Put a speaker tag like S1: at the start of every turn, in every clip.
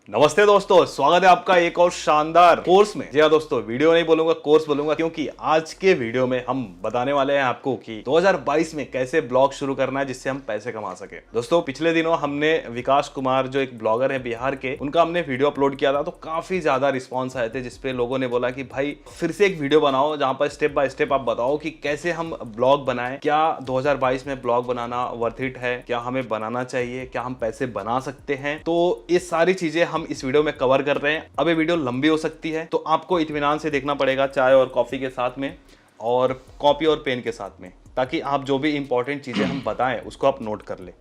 S1: नमस्ते दोस्तों, स्वागत है आपका एक और शानदार कोर्स में। जी हाँ दोस्तों, वीडियो नहीं बोलूंगा, कोर्स बोलूंगा, क्योंकि आज के वीडियो में हम बताने वाले हैं आपको कि 2022 में कैसे ब्लॉग शुरू करना है जिससे हम पैसे कमा सके। दोस्तों, पिछले दिनों हमने विकास कुमार जो एक ब्लॉगर है बिहार के, उनका हमने वीडियो अपलोड किया था, तो काफी ज्यादा रिस्पॉन्स आए थे जिसपे लोगों ने बोला कि भाई फिर से एक वीडियो बनाओ जहां पर स्टेप बाय स्टेप आप बताओ कि कैसे हम ब्लॉग बनाएं, क्या 2022 में ब्लॉग बनाना वर्थ इट है, क्या हमें बनाना चाहिए, क्या हम पैसे बना सकते हैं। तो ये सारी चीजें हम इस वीडियो में कवर कर रहे हैं। अब ये वीडियो लंबी हो सकती है तो आपको इत्मीनान से देखना पड़ेगा, चाय और कॉफी के साथ में और कॉपी और पेन के साथ में, ताकि आप जो भी इंपॉर्टेंट चीजें हम बताएं उसको आप नोट कर ले।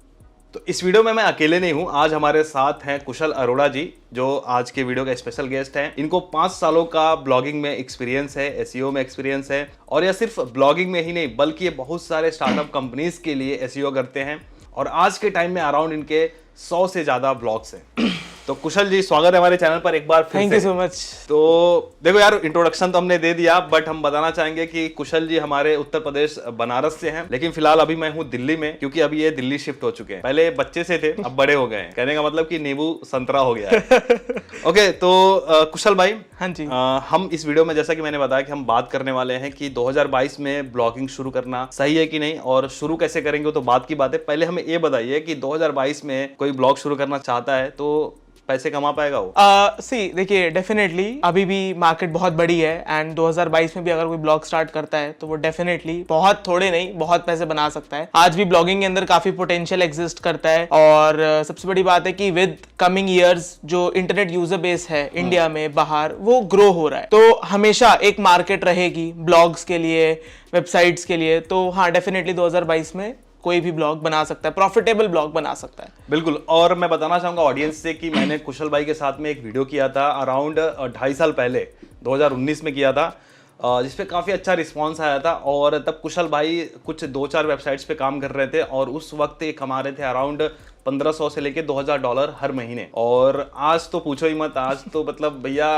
S1: तो इस वीडियो में मैं अकेले नहीं हूं, आज हमारे साथ हैं कुशल अरोड़ा जी, जो आज के वीडियो के स्पेशल गेस्ट हैं। इनको 5 सालों का ब्लॉगिंग में एक्सपीरियंस है, एसईओ में एक्सपीरियंस है, और यह सिर्फ ब्लॉगिंग में ही नहीं बल्कि ये बहुत सारे स्टार्टअप कंपनीज के लिए एसईओ करते हैं, और आज के टाइम में अराउंड इनके 100 से ज्यादा ब्लॉग्स हैं। तो कुशल जी, स्वागत है हमारे चैनल पर एक बार फिर से।
S2: Thank you so much.
S1: तो देखो यार, इंट्रोडक्शन तो हमने दे दिया, बट हम बताना चाहेंगे कि कुशल जी हमारे उत्तर प्रदेश बनारस से हैं, लेकिन फिलहाल अभी मैं हूँ दिल्ली में, क्योंकि अभी ये दिल्ली शिफ्ट हो चुके हैं। पहले बच्चे से थे, अब बड़े हो गए हैं। कहने का मतलब कि नींबू संतरा हो गया है। ओके, तो कुशल भाई,
S2: हाँ जी।
S1: हम इस वीडियो में, जैसा कि मैंने बताया, कि हम बात करने वाले हैं कि 2022 में ब्लॉगिंग शुरू करना सही है कि नहीं, और शुरू कैसे करेंगे तो बात की बात है। पहले हमें ये बताइए कि 2022 में कोई ब्लॉग शुरू करना चाहता है तो पैसे कमा पाएगा वो?
S2: देखिए, डेफिनेटली अभी भी मार्केट बहुत बड़ी है, एंड 2022 में भी अगर कोई ब्लॉग स्टार्ट करता है तो वो डेफिनेटली बहुत थोड़े नहीं बहुत पैसे बना सकता है। आज भी ब्लॉगिंग के अंदर काफी पोटेंशियल एग्जिस्ट करता है, और सबसे बड़ी बात है कि विद कमिंग ईयर्स जो इंटरनेट यूजर बेस है इंडिया में बाहर, वो ग्रो हो रहा है। तो हमेशा एक मार्केट रहेगी ब्लॉग्स के लिए, वेबसाइट्स के लिए। तो हाँ, डेफिनेटली 2022 में कोई भी ब्लॉग बना सकता है, प्रॉफिटेबल ब्लॉग बना सकता है।
S1: बिल्कुल। और मैं बताना चाहूंगा ऑडियंस से कि मैंने कुशल भाई के साथ में एक वीडियो किया था अराउंड 2.5 साल पहले, 2019 में किया था, जिसपे काफ़ी अच्छा रिस्पांस आया था। और तब कुशल भाई कुछ 2-4 वेबसाइट्स पे काम कर रहे थे, और उस वक्त ये कमा रहे थे अराउंड $1500 से लेके $2000 हर महीने। और आज तो पूछो ही मत, आज तो मतलब भैया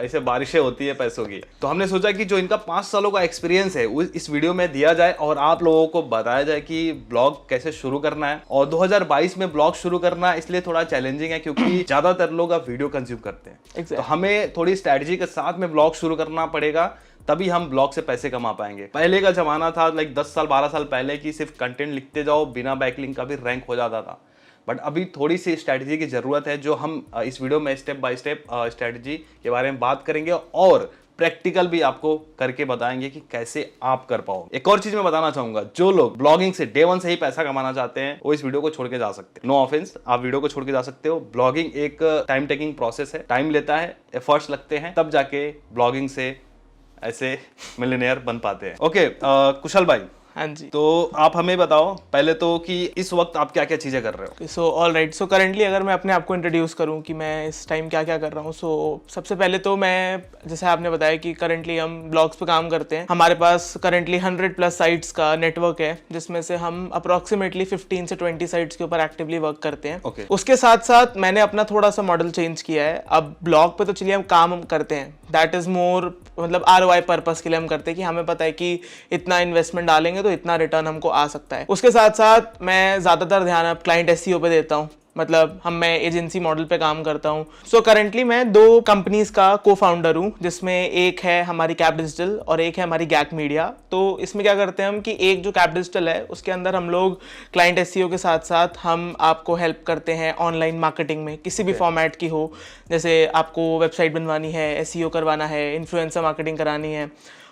S1: ऐसे बारिशें होती है पैसों की। तो हमने सोचा कि जो इनका 5 सालों का एक्सपीरियंस है इस वीडियो में दिया जाए, और आप लोगों को बताया जाए कि ब्लॉग कैसे शुरू करना है। और 2022 में ब्लॉग शुरू करना इसलिए थोड़ा चैलेंजिंग है क्योंकि ज्यादातर लोग अब वीडियो कंज्यूम करते हैं। तो हमें थोड़ी स्ट्रैटेजी के साथ में ब्लॉग शुरू करना पड़ेगा, तभी हम ब्लॉग से पैसे कमा पाएंगे। पहले का जमाना था, लाइक 10 साल 12 साल पहले, की सिर्फ कंटेंट लिखते जाओ, बिना बैकलिंक का भी रैंक हो जाता था। बट अभी थोड़ी सी स्ट्रैटेजी की जरूरत है, जो हम इस वीडियो में स्टेप बाय स्टेप स्ट्रैटेजी के बारे में बात करेंगे, और प्रैक्टिकल भी आपको करके बताएंगे कि कैसे आप कर पाओ। एक और चीज मैं बताना चाहूंगा, जो लोग ब्लॉगिंग से डे 1 से ही पैसा कमाना चाहते हैं वो इस वीडियो को छोड़ के जा सकते हैं। नो ऑफेंस, आप वीडियो को छोड़ के जा सकते हो। ब्लॉगिंग एक टाइम टेकिंग प्रोसेस है, टाइम लेता है, एफर्ट्स लगते हैं, तब जाके ब्लॉगिंग से ऐसे मिलियनेयर बन पाते हैं। ओके, कुशल भाई,
S2: हाँ जी।
S1: तो आप हमें बताओ पहले तो कि इस वक्त आप क्या क्या चीजें कर रहे हो।
S2: So all right, so currently अगर मैं अपने आप को इंट्रोड्यूस करूं कि मैं इस टाइम क्या क्या कर रहा हूं, सो सबसे पहले तो मैं, जैसे आपने बताया कि करंटली हम ब्लॉग्स पे काम करते हैं। हमारे पास करंटली 100+ साइट्स का नेटवर्क है, जिसमें से हम अप्रोक्सीमेटली 15 से 20 साइट्स के ऊपर एक्टिवली वर्क करते हैं।
S1: Okay.
S2: उसके साथ साथ मैंने अपना थोड़ा सा मॉडल चेंज किया है। अब ब्लॉग पे तो चलिए हम काम करते हैं, दैट इज मोर मतलब ROI पर्पस के लिए हम करते हैं कि हमें पता है कि इतना इन्वेस्टमेंट डालेंगे तो इतना रिटर्न हमको आ सकता है। उसके साथ साथ मैं ज़्यादातर ध्यान अब क्लाइंट SEO पे देता हूँ, मतलब मैं एजेंसी मॉडल पे काम करता हूँ। सो करंटली मैं 2 कंपनीज का को-फाउंडर हूँ, जिसमें एक है हमारी कैप डिजिटल और एक है हमारी गैक मीडिया। तो इसमें क्या करते हैं हम कि एक जो कैप डिजिटल है उसके अंदर हम लोग क्लाइंट SEO के साथ साथ हम आपको हेल्प करते हैं ऑनलाइन मार्केटिंग में, किसी भी फॉर्मेट की हो। जैसे आपको वेबसाइट बनवानी है, SEO करवाना है, इन्फ्लुएंसर मार्केटिंग करानी है।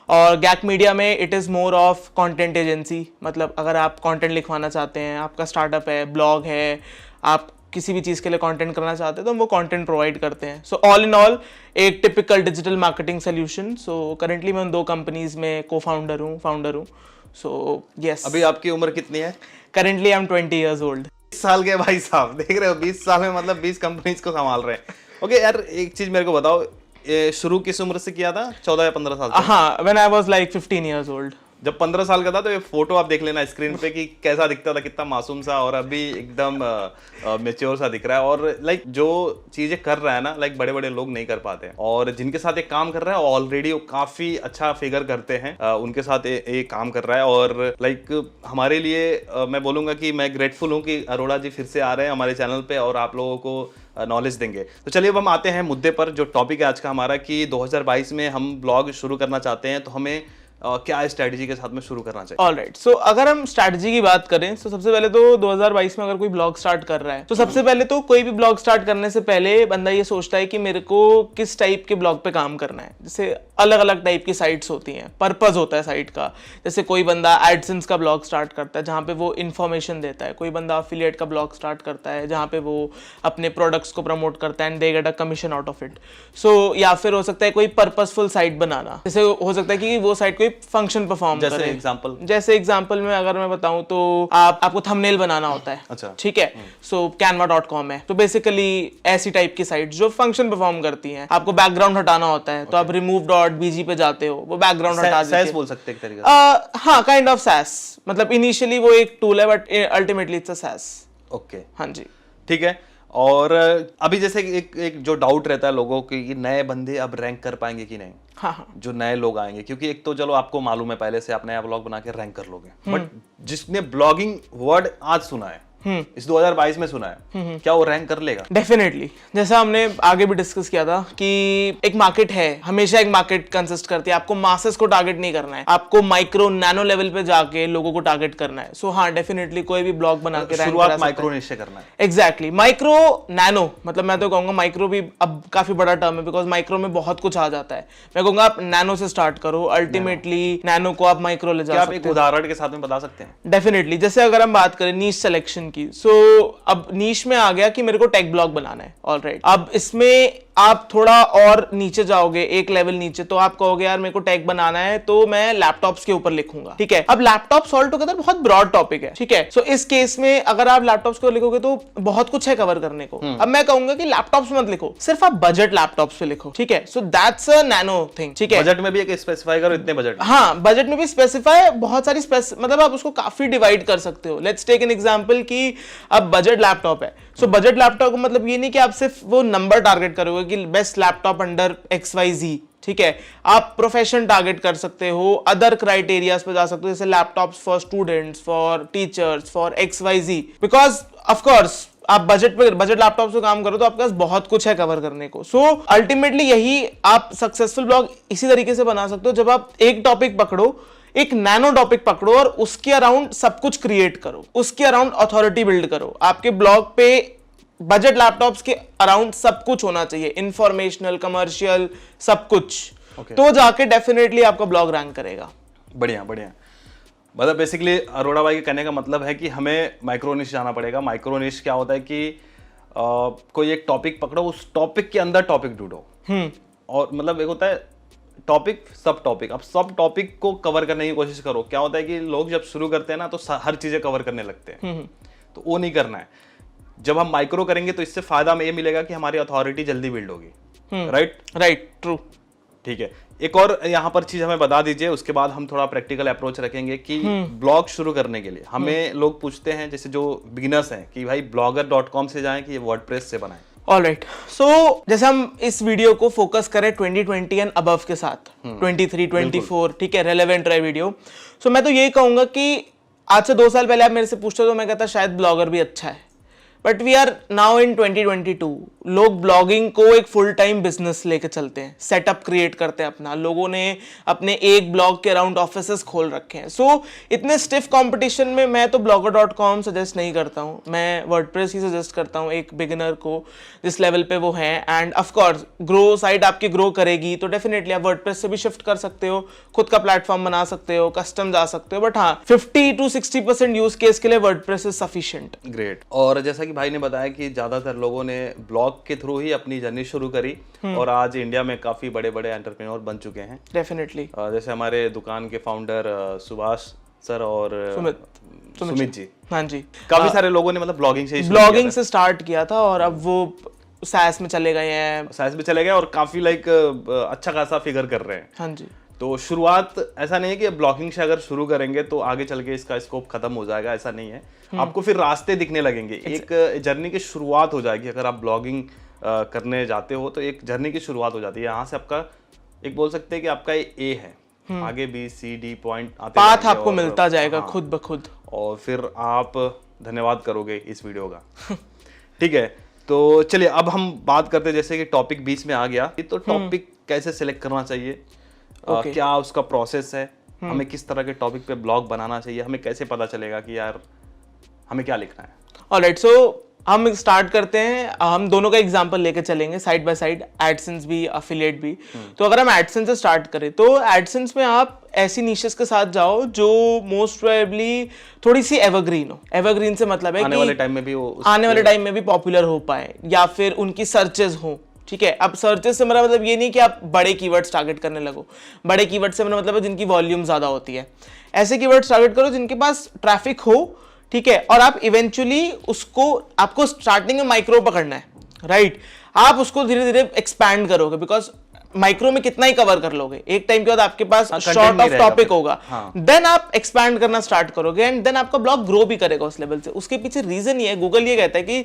S2: और गैक मीडिया में it is more of content agency, मतलब अगर आप कंटेंट लिखवाना चाहते हैं, आपका स्टार्टअप है, ब्लॉग है, आप किसी भी चीज़ के लिए कंटेंट करना चाहते हैं तो हम वो कंटेंट प्रोवाइड करते हैं। सो ऑल इन ऑल एक typical digital marketing solution. So currently मैं उन 2 कंपनीज में फाउंडर हूँ। So yes.
S1: अभी आपकी उम्र कितनी है?
S2: Currently I am 20 years old।
S1: 20 साल के भाई साहब, देख रहे हो, 20 साल में मतलब 20 कंपनीज को संभाल रहे हैं। ओके यार, एक चीज मेरे को बताओ, ये शुरू किस उम्र से किया था? 14 या 15 साल से?
S2: हाँ, when I was like 15 years old।
S1: जब 15 साल का था तो ये फोटो आप देख लेना स्क्रीन पे कि कैसा दिखता था, कितना मासूम सा, और अभी एकदम मेच्योर सा दिख रहा है। और लाइक जो चीजें कर रहा है ना, लाइक बड़े बड़े लोग नहीं कर पाते हैं, और जिनके साथ एक काम कर रहा है ऑलरेडी वो काफी अच्छा फिगर करते हैं, उनके साथ एक काम कर रहा है। और लाइक हमारे लिए मैं बोलूंगा कि मैं ग्रेटफुल हूँ कि अरोड़ा जी फिर से आ रहे हैं हमारे चैनल पे, और आप लोगों को नॉलेज देंगे। तो चलिए अब हम आते हैं मुद्दे पर, जो टॉपिक है आज का हमारा कि 2022 में हम ब्लॉग शुरू करना चाहते हैं, तो हमें क्या स्ट्रैटेजी के साथ में शुरू करना चाहिए?
S2: ऑलराइट, सो अगर हम स्ट्रैटेजी की बात करें तो सबसे पहले तो 2022 में अगर कोई ब्लॉग स्टार्ट कर रहा है तो सबसे पहले तो कोई भी ब्लॉग स्टार्ट करने से पहले बंदा ये सोचता है कि मेरे को किस टाइप के ब्लॉग पे काम करना है। जैसे अलग अलग टाइप की साइट्स होती हैं, पर्पस होता है साइट का। जैसे कोई बंदा एडसेंस का ब्लॉग स्टार्ट करता है जहाँ पे वो इन्फॉर्मेशन देता है, कोई बंदा अफिलिएट का ब्लॉग स्टार्ट करता है जहाँ पे वो अपने प्रोडक्ट्स को प्रमोट करता है and they get a commission out of it. So या फिर हो सकता है कोई पर्पसफुल साइट बनाना, जैसे हो सकता है कि वो साइट कोई फंक्शन परफॉर्म जैसे एग्जांपल में अगर मैं बताऊं तो आपको थंबनेल बनाना होता है।
S1: अच्छा,
S2: ठीक है। सो canva.com है, तो बेसिकली ऐसी टाइप की साइट जो फंक्शन परफॉर्म करती हैं। आपको बैकग्राउंड हटाना होता है तो आप remove.bg पे जाते हो, वो बैकग्राउंड हटा देती है।
S1: SaaS बोल सकते हैं एक तरीके से।
S2: हाँ, काइंड ऑफ SaaS, मतलब इनिशियली वो एक टूल है but ultimately it's a SaaS।
S1: Okay,
S2: हाँ जी,
S1: ठीक है। और अभी जैसे एक जो डाउट रहता है लोगों की कि नए बंदे अब रैंक कर पाएंगे कि नहीं।
S2: हाँ,
S1: जो नए लोग आएंगे, क्योंकि एक तो चलो आपको मालूम है पहले से आप नया ब्लॉग बना के रैंक कर लोगे, बट जिसने ब्लॉगिंग वर्ड आज सुना है, इस 2022 में सुना है, क्या वो रैंक कर लेगा?
S2: डेफिनेटली। जैसा हमने आगे भी डिस्कस किया था कि एक मार्केट है, हमेशा एक मार्केट कंसिस्ट करती है। आपको मासेस को टारगेट नहीं करना है, आपको माइक्रो नैनो लेवल पे जाके लोगों को टारगेट करना है। सो हाँ, डेफिनेटली कोई भी ब्लॉग बना के रैंक
S1: शुरुआत माइक्रो निश से करना है।
S2: एग्जैक्टली, माइक्रो नैनो, मतलब मैं तो कहूंगा माइक्रो भी अब काफी बड़ा टर्म है, बिकॉज माइक्रो में बहुत कुछ आ जाता है। मैं कहूंगा आप नैनो से स्टार्ट करो, अल्टीमेटली नैनो को आप माइक्रो ले जा सकते हैं।
S1: आप एक उदाहरण के साथ में बता सकते हैं?
S2: डेफिनेटली, जैसे अगर हम बात करें नीश सिलेक्शन की, सो अब नीश में आ गया कि मेरे को टेक ब्लॉग बनाना है। ऑलराइट, अब इसमें आप थोड़ा और नीचे जाओगे, एक लेवल नीचे, तो आप कहोगे यार मेरे को टेक बनाना है तो मैं लैपटॉप्स के ऊपर लिखूंगा। ठीक है, अब लैपटॉप्स ऑल टुगेदर बहुत ब्रॉड टॉपिक है। ठीक है, सो इस केस में अगर आप लैपटॉप्स को लिखोगे तो बहुत कुछ है कवर करने को। अब मैं कहूंगा कि लैपटॉप्स मत लिखो, सिर्फ आप बजट लैपटॉप्स पे लिखो। ठीक है, so that's a nano thing. ठीक है,
S1: बजट में भी एक स्पेसिफाई करो, इतने बजट।
S2: हाँ, बजट में भी स्पेसिफाई, बहुत सारी मतलब आप उसको काफी डिवाइड कर सकते हो। लेट्स टेक एन एग्जांपल कि अब बजट लैपटॉप है, सो बजट लैपटॉप का मतलब ये नहीं कि आप सिर्फ वो नंबर टारगेट करोगे कि बेस्ट लैपटॉप अंडर XYZ। ठीक है, आप प्रोफेशन टारगेट कर सकते हो, अदर क्राइटेरियाज पे जा सकते हो, जैसे laptops for students, for teachers, for XYZ। Because of course आप बजट लैपटॉप से काम करो तो आपके पास बहुत कुछ है कवर करने को। सो अल्टीमेटली यही आप सक्सेसफुल ब्लॉग इसी तरीके से बना सकते हो, जब आप एक टॉपिक पकड़ो, एक नैनो टॉपिक पकड़ो और उसके अराउंड सब कुछ क्रिएट करो, उसके अराउंड अथॉरिटी बिल्ड करो। आपके ब्लॉग पे बजट लैपटॉप्स के अराउंड सब कुछ होना चाहिए, इंफॉर्मेशनल, कमर्शियल, सब कुछ। तो जाके डेफिनेटली आपका ब्लॉग रैंक करेगा।
S1: बढ़िया बढ़िया। मतलब बेसिकली अरोड़ा भाई के कहने का मतलब है कि हमें माइक्रोनिश जाना पड़ेगा। माइक्रोनिश क्या होता है कि कोई एक टॉपिक पकड़ो, उस टॉपिक के अंदर टॉपिक ढूंढो। और मतलब एक होता है टॉपिक, सब टॉपिक, अब सब टॉपिक को कवर करने की कोशिश करो। क्या होता है कि लोग जब शुरू करते हैं ना तो हर चीजें कवर करने लगते हैं, तो वो नहीं करना है। जब हम माइक्रो करेंगे तो इससे फायदा हमें ये मिलेगा कि हमारी अथॉरिटी जल्दी बिल्ड होगी।
S2: Right, true.
S1: ठीक है, एक और यहाँ पर चीज हमें बता दीजिए, उसके बाद हम थोड़ा प्रैक्टिकल अप्रोच रखेंगे कि ब्लॉग शुरू करने के लिए हमें लोग पूछते हैं, जैसे जो बिगिनर्स हैं, कि भाई blogger.com से जाएं कि वर्डप्रेस से बनाएं।
S2: ऑलराइट, सो जैसे हम इस वीडियो को फोकस करें 2020 एंड अबव के साथ, 23, 24, ठीक है, रेलेवेंट रहे वीडियो। सो मैं तो यही कहूंगा कि आज से 2 साल पहले आप मेरे से पूछते तो मैं कहता शायद ब्लॉगर भी अच्छा है, but we are now in 2022। लोग ब्लॉगिंग को एक फुल टाइम बिजनेस लेके चलते हैं, सेटअप क्रिएट करते हैं अपना। लोगों ने अपने एक ब्लॉग के अराउंड ऑफिसेस खोल रखे हैं। सो इतने स्टिफ कंपटीशन में मैं तो blogger.com सजेस्ट नहीं करता हूँ, मैं वर्डप्रेस ही सजेस्ट करता हूँ एक बिगिनर को, जिस लेवल पे वो हैं। End of course grow site आपकी ग्रो करेगी तो डेफिनेटली आप वर्डप्रेस से भी शिफ्ट कर सकते हो, खुद का प्लेटफॉर्म बना सकते हो, कस्टम जा सकते हो। बट हाँ, 50 to 60% यूज केस के लिए वर्डप्रेस इज सफिशिएंट।
S1: ग्रेट। और जैसा कि भाई ने बताया कि ज्यादातर लोगों ने ब्लॉग के थ्रू ही अपनी जर्नी शुरू करी और आज इंडिया में काफी बड़े बड़े एंटरप्रेन्योर बन चुके हैं।
S2: डेफिनेटली,
S1: जैसे हमारे दुकान के फाउंडर सुभाष सर और सुमित जी।
S2: हाँ जी,
S1: काफी सारे लोगों ने मतलब ब्लॉगिंग
S2: से स्टार्ट किया था और अब वो SaaS में चले गए हैं।
S1: SaaS में चले गए और काफी अच्छा खासा फिगर कर रहे हैं।
S2: हाँ जी,
S1: तो शुरुआत ऐसा नहीं है कि ब्लॉगिंग से अगर शुरू करेंगे तो आगे चल के इसका स्कोप खत्म हो जाएगा, ऐसा नहीं है। आपको फिर रास्ते दिखने लगेंगे, एक जर्नी की शुरुआत हो जाएगी। अगर आप ब्लॉगिंग करने जाते हो तो एक जर्नी की शुरुआत हो जाती है। यहाँ से आपका एक बोल सकते हैं कि आपका ए है, आगे B-C-D पॉइंट आते
S2: पाथ आपको मिलता जाएगा
S1: हाँ,
S2: खुद ब खुद,
S1: और फिर आप धन्यवाद करोगे इस वीडियो का। ठीक है, तो चलिए अब हम बात करते हैं, जैसे कि टॉपिक बीच में आ गया, तो टॉपिक कैसे सिलेक्ट करना चाहिए, क्या उसका प्रोसेस है, हमें किस तरह के टॉपिक पे ब्लॉग बनाना चाहिए, हमें कैसे पता चलेगा कि यार हमें क्या लिखना है।
S2: ऑलराइट, सो हम स्टार्ट करते हैं, हम दोनों का एग्जांपल लेके चलेंगे साइड बाय साइड, एडसेंस भी एफिलिएट भी। तो अगर हम एडसेंस से स्टार्ट करें तो एडसेंस में आप ऐसी निशेस के साथ जाओ जो मोस्ट प्रोबेबली थोड़ी सी एवरग्रीन हो। एवरग्रीन से मतलब है
S1: आने
S2: कि
S1: वाले टाइम में भी वो
S2: आने वाले टाइम में भी पॉपुलर हो पाए, या फिर उनकी सर्चेस हो। ठीक है, अब सर्चेस से मेरा मतलब ये नहीं कि आप बड़े कीवर्ड्स टारगेट करने लगो, बड़े कीवर्ड से मेरा मतलब है जिनकी वॉल्यूम ज्यादा होती है। ऐसे कीवर्ड्स टारगेट करो जिनके पास ट्रैफिक हो, ठीक है, और आप इवेंचुअली उसको, आपको स्टार्टिंग में माइक्रो पकड़ना है, राइट। आप उसको धीरे धीरे एक्सपैंड करोगे, बिकॉज माइक्रो में कितना ही कवर कर लोगे, एक टाइम के बाद आपके पास शॉर्ट ऑफ टॉपिक होगा, देन आप एक्सपैंड करना स्टार्ट करोगे एंड देन आपका ब्लॉग ग्रो भी करेगा उस लेवल से। उसके पीछे रीजन ये है, गूगल ये कहता है कि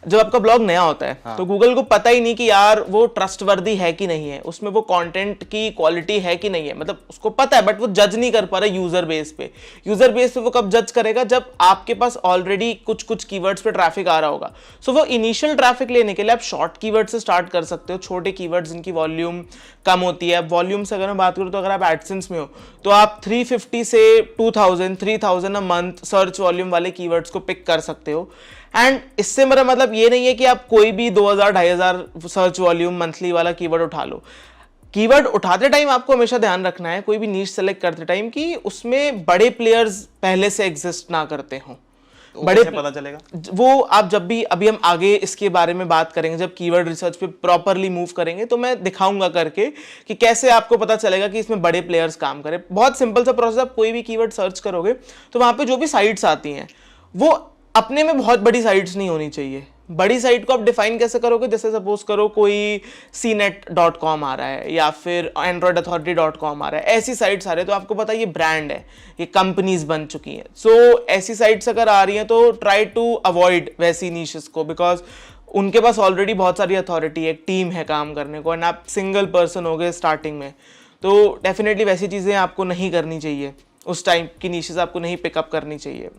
S2: जब आपका ब्लॉग नया होता है तो गूगल को पता ही नहीं कि यार वो ट्रस्टवर्दी है कि नहीं है, उसमें वो कंटेंट की क्वालिटी है कि नहीं है, मतलब उसको पता है बट वो जज नहीं कर पा रहा यूजर बेस पे। यूजर बेस पे वो कब जज करेगा, जब आपके पास ऑलरेडी कुछ कुछ कीवर्ड्स पे ट्रैफिक आ रहा होगा। सो वो इनिशियल ट्रैफिक लेने के लिए आप शॉर्ट कीवर्ड से स्टार्ट कर सकते हो, छोटे कीवर्ड्स जिनकी वॉल्यूम कम होती है। वॉल्यूम से अगर मैं बात करूं तो अगर आप एडसेंस में हो तो आप 350 से 2000 3000 अ मंथ सर्च वॉल्यूम वाले कीवर्ड्स को पिक कर सकते हो। एंड इससे मेरा मतलब ये नहीं है कि आप कोई भी 2000-2500 सर्च वॉल्यूम मंथली वाला कीवर्ड उठा लो। कीवर्ड उठाते टाइम आपको हमेशा ध्यान रखना है, कोई भी नीश सेलेक्ट करते टाइम, कि उसमें बड़े प्लेयर्स पहले से एग्जिस्ट ना करते हों।
S1: बड़े पता चलेगा
S2: वो आप जब भी, अभी हम आगे इसके बारे में बात करेंगे, जब कीवर्ड रिसर्च पे प्रॉपरली मूव करेंगे तो मैं दिखाऊंगा करके कि कैसे आपको पता चलेगा कि इसमें बड़े प्लेयर्स काम करें। बहुत सिंपल सा प्रोसेस, आप कोई भी कीवर्ड सर्च करोगे तो वहां पे जो भी साइट्स आती हैं वो अपने में बहुत बड़ी साइट्स नहीं होनी चाहिए। बड़ी साइट को आप डिफाइन कैसे करोगे, जैसे सपोज करो कोई cnet.com आ रहा है या फिर androidauthority.com आ रहा है, ऐसी साइट्स आ रही है तो आपको पता है ये ब्रांड है, ये कंपनीज बन चुकी हैं। सो ऐसी साइट्स अगर आ रही हैं तो ट्राई टू अवॉइड वैसी नीशेस को, बिकॉज उनके पास ऑलरेडी बहुत सारी अथॉरिटी है, एक टीम है काम करने को, एंड आप सिंगल पर्सन हो गए स्टार्टिंग में, तो डेफिनेटली वैसी चीज़ें आपको नहीं करनी चाहिए, उस टाइप की नीशेस आपको नहीं पिकअप करनी चाहिए।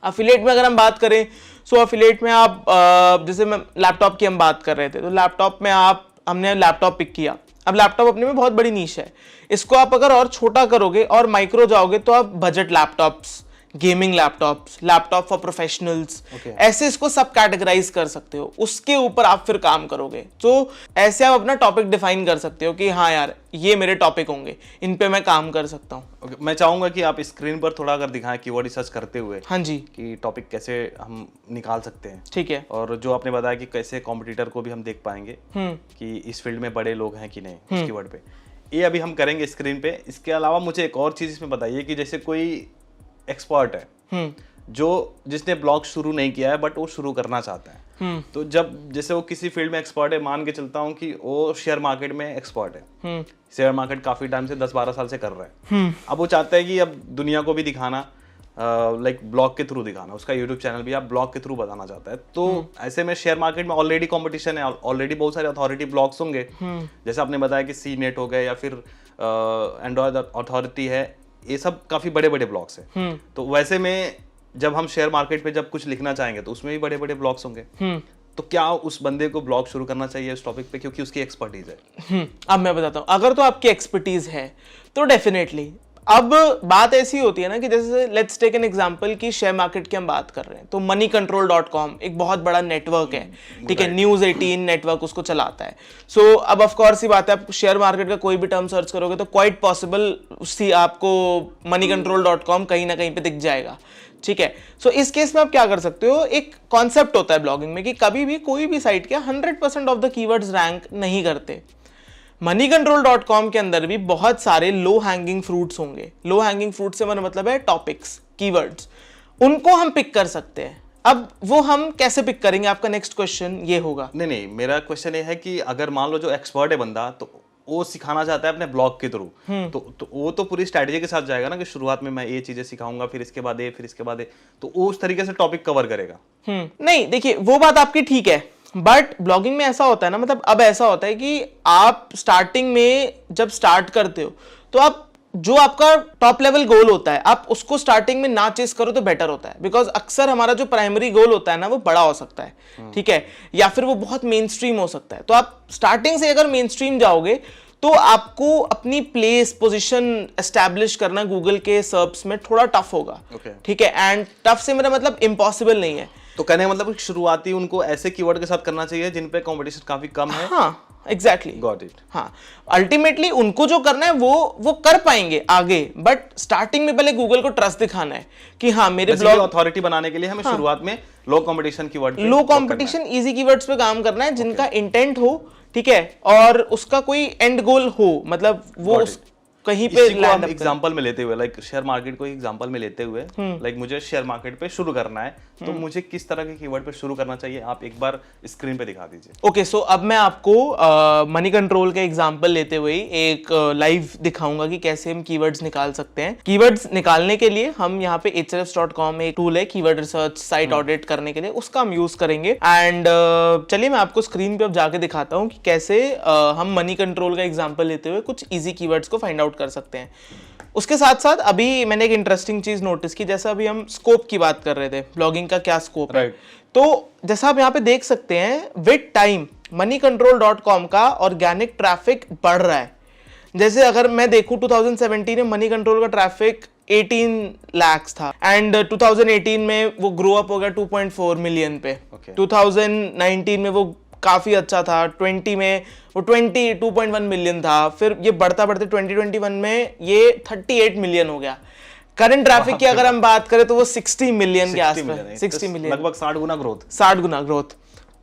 S2: अफिलिएट में अगर हम बात करें, सो अफिलिएट में आप जैसे मैं लैपटॉप की हम बात कर रहे थे, तो लैपटॉप में हमने लैपटॉप पिक किया। अब लैपटॉप अपने में बहुत बड़ी नीश है, इसको आप अगर और छोटा करोगे और माइक्रो जाओगे तो आप budget laptops, gaming laptops, laptop for professionals, ऐसे इसको सब कैटेगराइज कर सकते हो, उसके ऊपर आप फिर काम करोगे। तो ऐसे आप अपना टॉपिक डिफाइन कर सकते हो कि हाँ यार ये मेरे टॉपिक होंगे, इन पे मैं काम कर सकता हूँ।
S1: मैं चाहूंगा कि आप स्क्रीन पर थोड़ा अगर दिखाएं कीवर्ड रिसर्च करते हुए,
S2: हाँ जी,
S1: कि टॉपिक कैसे हम निकाल सकते हैं।
S2: ठीक है,
S1: और जो आपने बताया कि कैसे कॉम्पिटिटर को भी हम देख पाएंगे कि इस फील्ड में बड़े लोग हैं कि नहीं उस कीवर्ड पे, ये अभी हम करेंगे स्क्रीन पे। इसके अलावा मुझे एक और चीज इसमें बताइए कि जैसे कोई एक्सपर्ट है जो जिसने ब्लॉग शुरू नहीं किया है बट वो शुरू करना चाहता है, तो जब जैसे वो किसी फील्ड में एक्सपर्ट है, मान के चलता हूँ कि वो शेयर मार्केट में एक्सपर्ट है, शेयर मार्केट काफी टाइम से 10-12 साल से कर रहा है, अब वो चाहता है कि अब दुनिया को भी दिखाना, लाइक ब्लॉग के थ्रू दिखाना, उसका यूट्यूब चैनल भी आप ब्लॉग के थ्रू बताना चाहता है। तो ऐसे में शेयर मार्केट में ऑलरेडी कंपटीशन है, ऑलरेडी बहुत सारे अथॉरिटी ब्लॉग्स होंगे, जैसे आपने बताया कि CNET हो गए या फिर एंड्रॉयड अथॉरिटी है, ये सब काफी बड़े बड़े ब्लॉग्स हैं। तो वैसे में जब हम शेयर मार्केट पे जब कुछ लिखना चाहेंगे तो उसमें भी बड़े बड़े ब्लॉग्स होंगे, तो क्या उस बंदे को ब्लॉग शुरू करना चाहिए इस टॉपिक पे क्योंकि उसकी एक्सपर्टीज है?
S2: अब मैं बताता हूँ, अगर तो आपकी एक्सपर्टीज है तो डेफिनेटली। अब बात ऐसी होती है ना कि जैसे लेट्स टेक एन एग्जांपल कि शेयर मार्केट की हम बात कर रहे हैं, तो moneycontrol.com एक बहुत बड़ा नेटवर्क है, ठीक है, न्यूज़ 18 नेटवर्क उसको चलाता है। सो अब ऑफ कोर्स ही बात है, आप शेयर मार्केट का कोई भी टर्म सर्च करोगे तो क्वाइट पॉसिबल उसकी आपको moneycontrol.com कहीं ना कहीं पे दिख जाएगा, ठीक है। सो इस केस में आप क्या कर सकते हो, एक कॉन्सेप्ट होता है ब्लॉगिंग में कि कभी भी कोई भी साइट के 100% ऑफ द कीवर्ड्स रैंक नहीं करते। moneycontrol.com के अंदर भी बहुत सारे लो हैंगिंग फ्रूट्स होंगे। लो हैंगिंग फ्रूट से मेरा मतलब है टॉपिक्स, कीवर्ड्स, उनको हम पिक कर सकते हैं। अब वो हम कैसे पिक करेंगे, आपका नेक्स्ट क्वेश्चन ये होगा।
S1: नहीं, मेरा क्वेश्चन ये है कि अगर मान लो जो एक्सपर्ट है बंदा, तो वो सिखाना चाहता है अपने ब्लॉग के थ्रू, तो वो तो पूरी स्ट्रैटेजी के साथ जाएगा ना कि शुरुआत में मैं ये चीजें सिखाऊंगा, फिर इसके बाद ये, फिर इसके बाद ये, तो वो उस तरीके से टॉपिक कवर करेगा।
S2: नहीं, देखिए वो बात आपकी ठीक है, बट ब्लॉगिंग में ऐसा होता है ना, मतलब अब ऐसा होता है कि आप स्टार्टिंग में जब स्टार्ट करते हो तो आप जो आपका टॉप लेवल गोल होता है आप उसको स्टार्टिंग में ना चेस करो तो बेटर होता है, बिकॉज अक्सर हमारा जो प्राइमरी गोल होता है ना वो बड़ा हो सकता है, ठीक है, या फिर वो बहुत मेन स्ट्रीम हो सकता है। तो आप स्टार्टिंग से अगर मेन स्ट्रीम जाओगे तो आपको अपनी प्लेस पोजीशन एस्टैब्लिश करना गूगल के सर्च में थोड़ा टफ होगा, ठीक है। एंड टफ से मेरा मतलब इम्पॉसिबल नहीं है।
S1: तो कहने का मतलब शुरुआती उनको ऐसे कीवर्ड के साथ करना चाहिए जिन पे कंपटीशन काफी कम है।
S2: हाँ एग्जैक्टली,
S1: गॉट इट।
S2: हाँ, अल्टीमेटली उनको जो करना है वो कर पाएंगे आगे, बट स्टार्टिंग में पहले गूगल को ट्रस्ट दिखाना है कि हाँ मेरे ब्लॉग
S1: अथॉरिटी बनाने के लिए हमें शुरुआत में लो कंपटीशन कीवर्ड,
S2: लो कंपटीशन इजी कीवर्ड्स पे काम करना है जिनका इंटेंट हो, ठीक है, और उसका कोई एंड गोल हो, मतलब वो कहीं पे
S1: लैंड अप। एग्जांपल में लेते हुए लाइक शेयर मार्केट को एग्जांपल में लेते हुए लाइक मुझे शेयर मार्केट पे शुरू करना है, तो मुझे किस तरह के कीवर्ड पे शुरू करना चाहिए, आप एक बार स्क्रीन पे दिखा दीजिए।
S2: ओके, सो अब मैं आपको मनी कंट्रोल का एग्जांपल लेते हुए एक लाइव दिखाऊंगा कि कैसे हम कीवर्ड्स निकाल सकते हैं। कीवर्ड्स निकालने के लिए हम यहाँ पे ahrefs.com एक टूल है कीवर्ड रिसर्च साइट ऑडिट करने के लिए, उसका हम यूज करेंगे। एंड चलिए मैं आपको स्क्रीन पे अब जाके दिखाता हूँ कि कैसे हम मनी कंट्रोल का एग्जांपल लेते हुए कुछ इजी कीवर्ड्स को फाइंड आउट कर सकते हैं। उसके साथ साथ अभी मैंने एक इंटरेस्टिंग चीज नोटिस की, जैसा अभी हम स्कोप की बात कर रहे थे, ब्लॉगिंग का क्या स्कोप है, तो जैसा आप यहाँ पे देख सकते हैं विद टाइम moneycontrol.com का ऑर्गेनिक ट्रैफिक बढ़ रहा है। जैसे अगर मैं देखूं 2017 में मनी कंट्रोल का ट्रैफिक 18 लाख था एंड 2018 में वो ग्रो अप हो गया 2.4 मिलियन पे। 2019 में वो काफी अच्छा था, 20 में वो 2.1 मिलियन था, फिर ये बढ़ता बढ़ते 2021 में ये 38 मिलियन हो गया। करंट ट्रैफिक की अगर हम बात करें तो वो 60 मिलियन के आसपास, 60 मिलियन,
S1: लगभग 60 गुना ग्रोथ,
S2: 60 गुना ग्रोथ।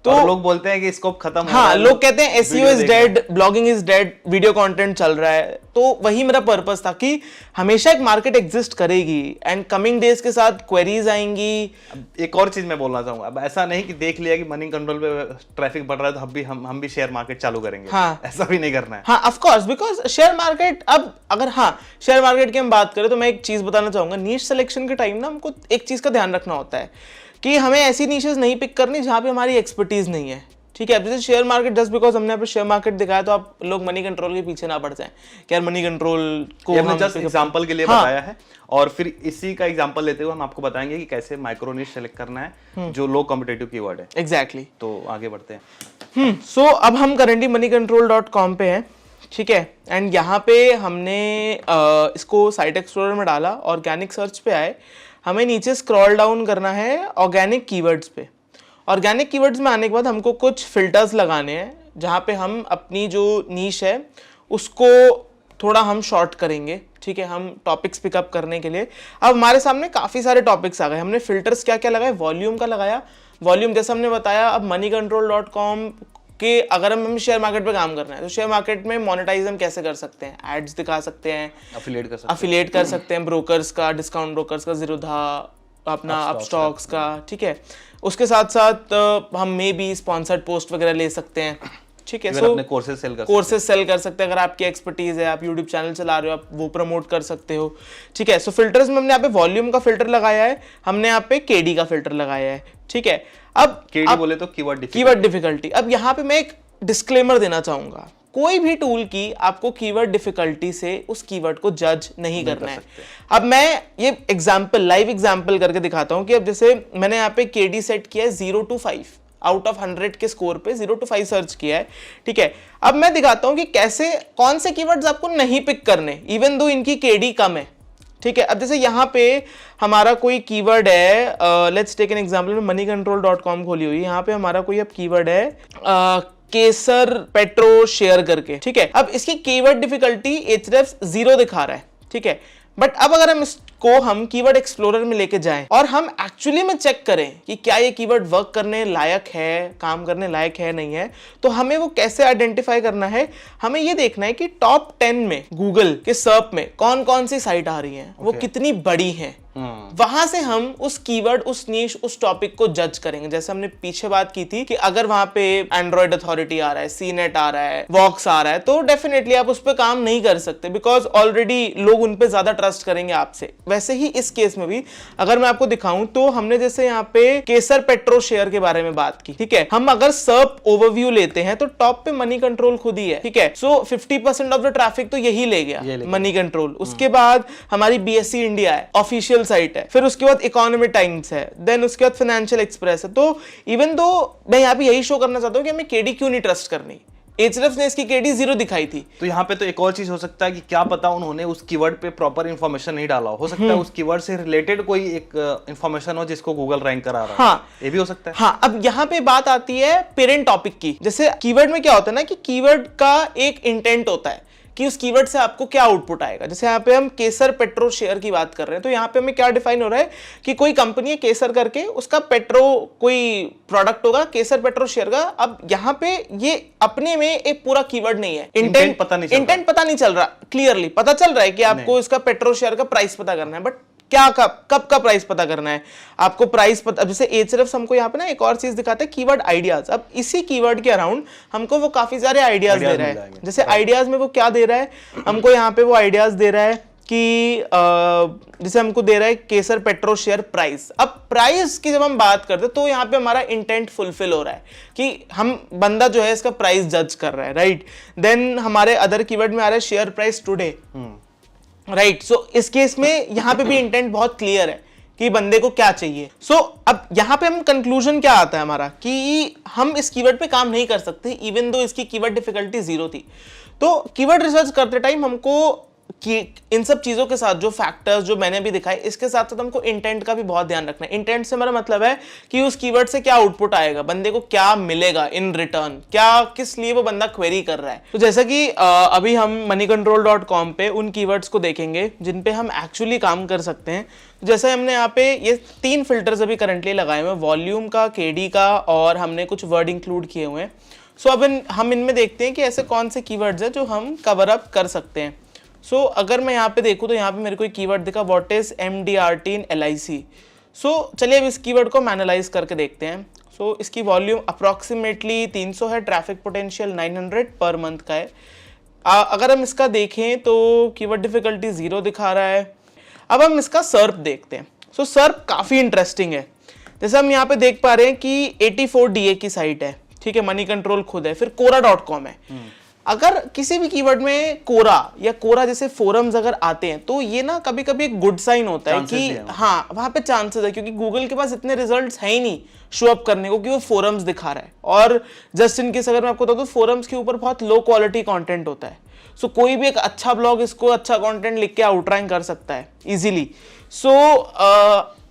S1: तो लोग बोलते हैं कि स्कोप खत्म हो
S2: हाँ, लोग कहते हैं SEO is dead, blogging is dead, video content चल रहा है। तो वही मेरा पर्पस था कि हमेशा एक मार्केट एग्जिस्ट करेगी एंड कमिंग डेज के साथ क्वेरीज आएंगी।
S1: एक और चीज मैं बोलना चाहूंगा, अब ऐसा नहीं कि देख लिया कि मनी कंट्रोल पे ट्रैफिक बढ़ रहा है तो हम भी शेयर मार्केट चालू करेंगे।
S2: हाँ,
S1: ऐसा भी नहीं करना है।
S2: हाँ of course, because share market, अब अगर हाँ शेयर मार्केट की हम बात करें तो मैं एक चीज बताना चाहूंगा, नीश सिलेक्शन के टाइम ना हमको एक चीज का ध्यान रखना होता है कि हमें ऐसी नीशेस नहीं पिक करनी जहां पे हमारी एक्सपर्टीज नहीं है, ठीक है। अब जैसे शेयर मार्केट, जस्ट बिकॉज हमने यहाँ पे शेयर मार्केट दिखाया तो आप लोग मनी कंट्रोल के पीछे ना पड़ जाएं कि यार मनी कंट्रोल को
S1: हमने जस्ट एग्जांपल के लिए बताया है, और फिर इसी का एग्जांपल लेते हुए हम आपको बताएंगे कि कैसे माइक्रो निश सेलेक्ट करना है जो लो कॉम्पिटिटिव कीवर्ड है।
S2: एग्जैक्टली,
S1: तो आगे बढ़ते हैं।
S2: सो अब हम करेंटली moneycontrol.com पे हैं, ठीक है, एंड यहाँ पे हमने इसको साइट एक्सप्लोरर में डाला, ऑर्गेनिक सर्च पे आए, हमें नीचे स्क्रॉल डाउन करना है ऑर्गेनिक कीवर्ड्स पे। ऑर्गेनिक कीवर्ड्स में आने के बाद हमको कुछ फिल्टर्स लगाने हैं जहाँ पे हम अपनी जो नीश है उसको थोड़ा हम शॉर्ट करेंगे, ठीक है, हम टॉपिक्स पिकअप करने के लिए। अब हमारे सामने काफ़ी सारे टॉपिक्स आ गए, हमने फिल्टर्स क्या क्या लगाए, वॉल्यूम का लगाया, वॉल्यूम जैसा हमने बताया। अब moneycontrol.com के अगर हम शेयर मार्केट पे काम करना है तो शेयर मार्केट में मोनेटाइज हम कैसे कर सकते हैं, एड्स दिखा सकते हैं, अफिलिएट कर सकते हैं, ब्रोकर्स का, डिस्काउंट ब्रोकर्स का, ज़ीरोधा, अपना अपस्टॉक्स का, ठीक है। उसके साथ साथ हम मे बी स्पॉन्सर्ड पोस्ट वगैरह ले सकते हैं, ठीक है।
S1: सो अपने कोर्सेज सेल कर सकते हैं, अगर आपकी एक्सपर्टीज है, आप यूट्यूब चैनल चला रहे हो, आप वो प्रमोट कर सकते हो, ठीक है। सो फिल्टर्स में हमने यहाँ पे वॉल्यूम का फिल्टर लगाया है, हमने यहाँ पे KD का फिल्टर लगाया है, ठीक है। अब KD बोले तो
S2: कीवर्ड डिफिकल्टी। अब यहाँ पे मैं एक डिस्क्लेमर देना चाहूंगा, कोई भी टूल की आपको कीवर्ड डिफिकल्टी से उस कीवर्ड को जज नहीं करना है। अब मैं ये लाइव एग्जांपल करके दिखाता हूं कि अब जैसे मैंने यहाँ पे KD सेट किया है 0 to 5, आउट ऑफ 100 के स्कोर पे 0 to 5 सर्च किया है, ठीक है। अब मैं दिखाता हूं कि कैसे, कौन से कीवर्ड्स आपको नहीं पिक करने इवन दो इनकी KD कम है, ठीक है। अब जैसे यहाँ पे हमारा कोई कीवर्ड है, लेट्स टेक एन एग्जांपल, में moneycontrol.com खोली हुई है, यहाँ पे हमारा कोई अब कीवर्ड है केसर पेट्रो शेयर करके, ठीक है। अब इसकी कीवर्ड डिफिकल्टी Ahrefs 0 दिखा रहा है, ठीक है। बट अब अगर हम इसको हम कीवर्ड एक्सप्लोरर में लेके जाएं और हम एक्चुअली में चेक करें कि क्या ये कीवर्ड वर्क करने लायक है, काम करने लायक है, नहीं है, तो हमें वो कैसे आइडेंटिफाई करना है, हमें ये देखना है कि टॉप 10 में गूगल के सर्च में कौन कौन सी साइट आ रही है, वो कितनी बड़ी है, वहां से हम उस कीवर्ड, उस नीश, उस टॉपिक को जज करेंगे। जैसे हमने पीछे बात की थी कि अगर वहां पे एंड्रॉइड अथॉरिटी आ रहा है, सीनेट आ रहा है, वॉक्स आ रहा है, तो डेफिनेटली आप उस पर काम नहीं कर सकते, बिकॉज ऑलरेडी लोग उन पे ज्यादा ट्रस्ट करेंगे आपसे। वैसे ही इस केस में भी अगर मैं आपको दिखाऊं तो हमने जैसे यहाँ पे केसर पेट्रो शेयर के बारे में बात की, ठीक है। हम अगर सर्प ओवरव्यू लेते हैं तो टॉप पे मनी कंट्रोल खुद ही है, ठीक है। सो 50% ऑफ द ट्रैफिक तो यही ले गया, मनी कंट्रोल। उसके बाद हमारी बीएसई इंडिया है, ऑफिशियल साइट है, फिर उसके बाद इकोनॉमी टाइम्स है, देन उसके बाद फाइनेंशियल एक्सप्रेस है। तो इवन दो मैं यहाँ पे यही शो करना चाहता हूँ कि हमें केडी क्यों नहीं ट्रस्ट करनी। एचएफ ने इसकी केडी 0 दिखाई थी।
S1: तो यहाँ पे तो एक और चीज हो सकता है कि क्या पता उन्होंने उस कीवर्ड पे प्रॉपर इंफॉर्मेशन नहीं डाला हो सकता है उस कीवर्ड से रिलेटेड कोई एक इंफॉर्मेशन हो जिसको गूगल रैंक करा रहा है।
S2: हाँ,
S1: ये भी हो सकता है।
S2: हाँ, अब यहाँ पे बात आती है पेरेंट टॉपिक की। जैसे कीवर्ड में क्या होता है ना कि कीवर्ड का एक इंटेंट होता है कि उस कीवर्ड से आपको क्या आउटपुट आएगा। जैसे यहाँ पे हम केसर पेट्रो शेयर की बात कर रहे हैं, तो यहाँ पे हमें क्या डिफाइन हो रहा है कि कोई कंपनी है केसर करके, उसका पेट्रो कोई प्रोडक्ट होगा केसर पेट्रो शेयर का। अब यहाँ पे ये अपने में एक पूरा कीवर्ड नहीं है, इंटेंट पता नहीं चल रहा। क्लियरली पता चल रहा है कि आपको इसका पेट्रो शेयर का प्राइस पता करना है, बट क्या कब का प्राइस पता करना है आपको। प्राइस पता, अब जैसे एचएफ हमको यहाँ पे ना एक और चीज दिखाता है, कीवर्ड आइडियाज। अब इसी कीवर्ड के अराउंड हमको वो काफी सारे आइडियाज दे रहा है। जैसे आइडियाज में वो क्या दे रहा है हमको, यहाँ पे वो आइडियाज दे रहा है कि जैसे हमको दे रहा है केसर पेट्रो शेयर प्राइस। अब प्राइस की जब हम बात करते हैं तो यहाँ पे हमारा इंटेंट फुलफिल हो रहा है कि हम बंदा जो है इसका प्राइस जज कर रहा है, राइट। देन हमारे अदर कीवर्ड में आ रहा है शेयर प्राइस टुडे, राइट। सो इस केस में यहां पे भी इंटेंट बहुत क्लियर है कि बंदे को क्या चाहिए। सो अब यहां पे हम कंक्लूजन क्या आता है हमारा कि हम इस कीवर्ड पे काम नहीं कर सकते इवन दो इसकी कीवर्ड डिफिकल्टी 0 थी। तो कीवर्ड रिसर्च करते टाइम हमको कि इन सब चीजों के साथ जो फैक्टर्स जो मैंने अभी दिखाए, इसके साथ साथ हमको इंटेंट का भी बहुत ध्यान रखना है। इंटेंट से हमारा मतलब है कि उस कीवर्ड से क्या आउटपुट आएगा, बंदे को क्या मिलेगा इन रिटर्न, क्या किस लिए वो बंदा क्वेरी कर रहा है। तो जैसा कि अभी हम moneycontrol.com पे उन कीवर्ड्स को देखेंगे जिन पे हम एक्चुअली काम कर सकते हैं। जैसे हमने यहाँ पे ये 3 फिल्टर्स अभी करंटली लगाए हुए हैं, वॉल्यूम का, केडी का, और हमने कुछ वर्ड इंक्लूड किए हुए हैं। सो अब हम इनमें देखते हैं कि ऐसे कौन से कीवर्ड्स हैं जो हम कवर अप कर सकते हैं। सो अगर मैं यहाँ पे देखूँ तो यहाँ पे मेरे को एक कीवर्ड दिखा, what is MDRT in LIC। सो चलिए अब इस कीवर्ड को हम एनालाइज करके देखते हैं। सो इसकी वॉल्यूम अप्रॉक्सीमेटली 300 है, ट्रैफिक पोटेंशियल 900 पर मंथ का है। अगर हम इसका देखें तो कीवर्ड डिफिकल्टी 0 दिखा रहा है। अब हम इसका सर्प देखते हैं। सो सर्प काफ़ी इंटरेस्टिंग है। जैसे हम यहाँ पे देख पा रहे हैं कि 84 DA की साइट है, ठीक है, मनी कंट्रोल खुद है, फिर Quora.com है। अगर किसी भी कीवर्ड में कोरा या कोरा जैसे फोरम्स अगर आते हैं तो ये ना कभी कभी एक गुड साइन होता है कि हाँ वहां पे चांसेस है, क्योंकि गूगल के पास इतने रिजल्ट्स है ही नहीं शो अप करने को कि वो फोरम्स दिखा रहा है। और जस्ट इन केस अगर मैं आपको बताऊं तो फोरम्स के ऊपर बहुत लो क्वालिटी कंटेंट होता है। सो कोई भी एक अच्छा ब्लॉग इसको अच्छा कंटेंट लिख के आउटरैंक कर सकता है इजीली। सो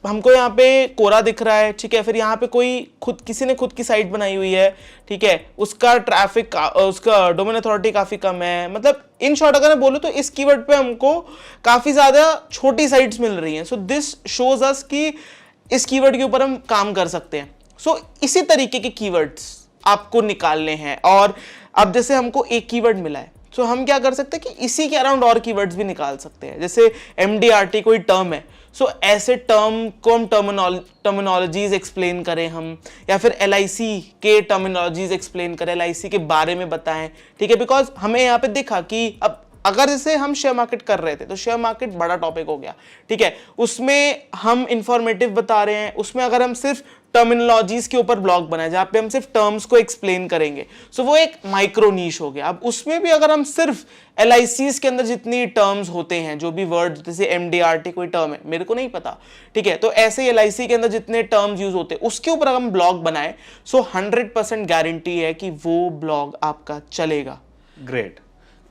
S2: हमको यहाँ पे कोरा दिख रहा है, ठीक है। फिर यहाँ पे किसी ने खुद की साइट बनाई हुई है, ठीक है, उसका ट्रैफिक उसका डोमेन अथॉरिटी काफी कम है। मतलब इन शॉर्ट अगर मैं बोलूँ तो इस कीवर्ड पे हमको काफी ज्यादा छोटी साइट्स मिल रही हैं। सो दिस शोज अस कि इस कीवर्ड के ऊपर हम काम कर सकते हैं। सो इसी तरीके के कीवर्ड्स आपको निकालने हैं। और अब जैसे हमको एक कीवर्ड मिला है, सो हम क्या कर सकते हैं कि इसी के अराउंड और कीवर्ड्स भी निकाल सकते हैं। जैसे MDRT कोई टर्म है, सो ऐसे टर्म को हम टर्मिनोलॉजीज एक्सप्लेन करें हम, या फिर LIC के टर्मिनोलॉजीज एक्सप्लेन करें, LIC के बारे में बताएं, ठीक है। बिकॉज हमें यहाँ पे दिखा कि अब अगर जैसे हम शेयर मार्केट कर रहे थे तो शेयर मार्केट बड़ा टॉपिक हो गया, ठीक है, उसमें हम इंफॉर्मेटिव बता रहे हैं। उसमें अगर हम सिर्फ टर्मिनोलॉजीज के ऊपर ब्लॉग बनाए जहाँ पे हम सिर्फ टर्म्स को एक्सप्लेन करेंगे, सो वो एक माइक्रो नीश हो गया। अब उसमें भी अगर हम सिर्फ LICs के अंदर जितनी टर्म्स होते हैं, जो भी वर्ड, जैसे MDRT कोई टर्म है मेरे को नहीं पता, ठीक है, तो ऐसे LIC के अंदर जितने टर्म्स यूज होते हैं उसके ऊपर अगर हम ब्लॉग बनाए, सो 100% गारंटी है कि वो ब्लॉग आपका चलेगा।
S1: ग्रेट।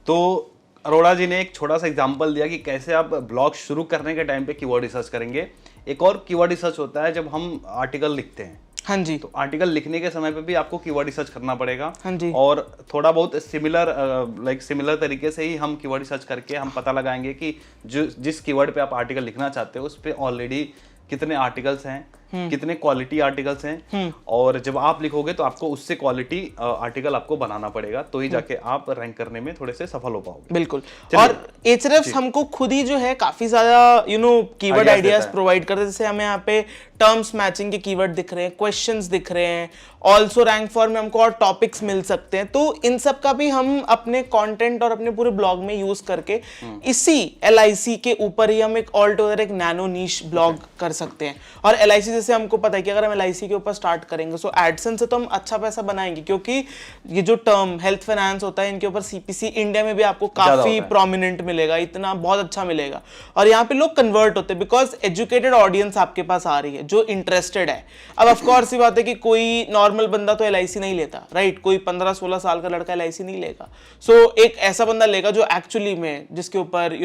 S1: तो अरोड़ा जी ने एक छोटा सा एग्जांपल दिया कि कैसे आप ब्लॉग शुरू करने के टाइम पे कीवर्ड रिसर्च करेंगे। एक और कीवर्ड रिसर्च होता है जब हम आर्टिकल लिखते हैं।
S2: हाँ जी।
S1: तो आर्टिकल लिखने के समय पे भी आपको कीवर्ड रिसर्च करना पड़ेगा।
S2: हाँ जी।
S1: और थोड़ा बहुत सिमिलर तरीके से ही हम कीवर्ड रिसर्च करके हम पता लगाएंगे कि जिस कीवर्ड पे आप आर्टिकल लिखना चाहते हो उस पे ऑलरेडी कितने आर्टिकल्स हैं, कितने क्वालिटी आर्टिकल्स हैं, और जब आप लिखोगे तो आपको उससे क्वालिटी आर्टिकल आपको बनाना पड़ेगा, तो ही जाके आप रैंक करने में थोड़े से सफल हो पाओगे।
S2: बिल्कुल। और Ahrefs हमको खुद ही जो है काफी ज्यादा कीवर्ड आइडियाज प्रोवाइड करते हैं। जैसे हमें यहाँ पे टर्म्स मैचिंग के कीवर्ड दिख रहे हैं, क्वेश्चंस दिख रहे हैं, ऑल्सो रैंक फॉर में हमको और टॉपिक्स मिल सकते हैं। तो इन सब का भी हम अपने कंटेंट और अपने पूरे ब्लॉग में यूज करके इसी LIC के ऊपर ही हम एक ऑल टुगेदर एक नैनो नीश ब्लॉग कर सकते हैं। और LIC जैसे हमको पता है कि अगर हम LIC के ऊपर स्टार्ट करेंगे सो एडसेंस से तो हम अच्छा पैसा बनाएंगे, क्योंकि ये जो टर्म हेल्थ फाइनेंस होता है इनके ऊपर CPC इंडिया में भी आपको काफी प्रोमिनेंट मिलेगा, इतना बहुत अच्छा मिलेगा। और यहाँ पे लोग कन्वर्ट होते हैं बिकॉज एजुकेटेड ऑडियंस आपके पास आ रही है जो इंटरेस्टेड है। अब ऑफ कोर्स ये बात है कि कोई नॉर्मल बंदा तो LIC नहीं लेता, राइट? कोई 15-16 साल का लड़का LIC नहीं लेगा। सो एक ऐसा बंदा लेगा जो एक्चुअली में जिसके ऊपर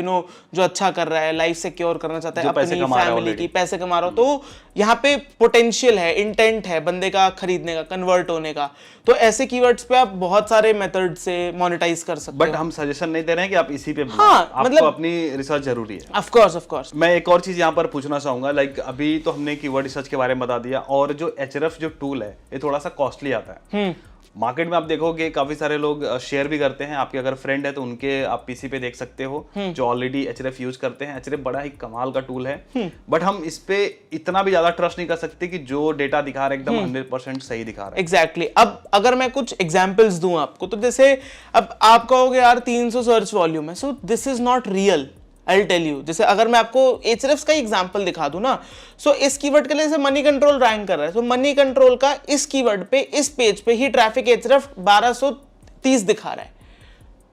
S2: जो अच्छा कर रहा है, लाइफ सिक्योर करना चाहता है अपनी फैमिली की, पैसे कमा रहा हो। तो यहाँ पे पोटेंशियल है, इंटेंट है बंदे का खरीदने का, कन्वर्ट होने का। तो ऐसे कीवर्ड्स पे आप बहुत सारे मेथड से मोनेटाइज कर सकते हो।
S1: बट हम सजेशन नहीं दे रहे हैं कि आप इसी पे
S2: हाँ,
S1: मतलब अपनी रिसर्च जरूरी है।
S2: Of course.
S1: मैं एक और चीज यहाँ पर पूछना चाहूंगा, लाइक अभी तो हमने कीवर्ड रिसर्च के बारे में बता दिया, और जो Ahrefs जो टूल है ये थोड़ा सा कॉस्टली आता है। मार्केट में आप देखोगे काफी सारे लोग शेयर भी करते हैं, आपके अगर फ्रेंड है तो उनके आप पीसी पे देख सकते हो जो ऑलरेडी Ahrefs यूज करते हैं। Ahrefs बड़ा ही कमाल का टूल है, बट हम इस पे इतना भी ज्यादा ट्रस्ट नहीं कर सकते कि जो डेटा दिखा रहा है एकदम 100% सही दिखा रहा है।
S2: एग्जैक्टली। अब अगर मैं कुछ एग्जांपल्स दूं आपको, तो जैसे अब आप कहोगे यार 300 सर्च वॉल्यूम है, so this is not real. I'll tell you, जैसे अगर मैं आपको Ahrefs का एग्जांपल दिखा दूं ना, सो इस कीवर्ड के लिए जैसे मनी कंट्रोल रैंक कर रहा है, सो मनी कंट्रोल का इस कीवर्ड पे इस पेज पे ही ट्रैफिक Ahrefs 1230 दिखा रहा है।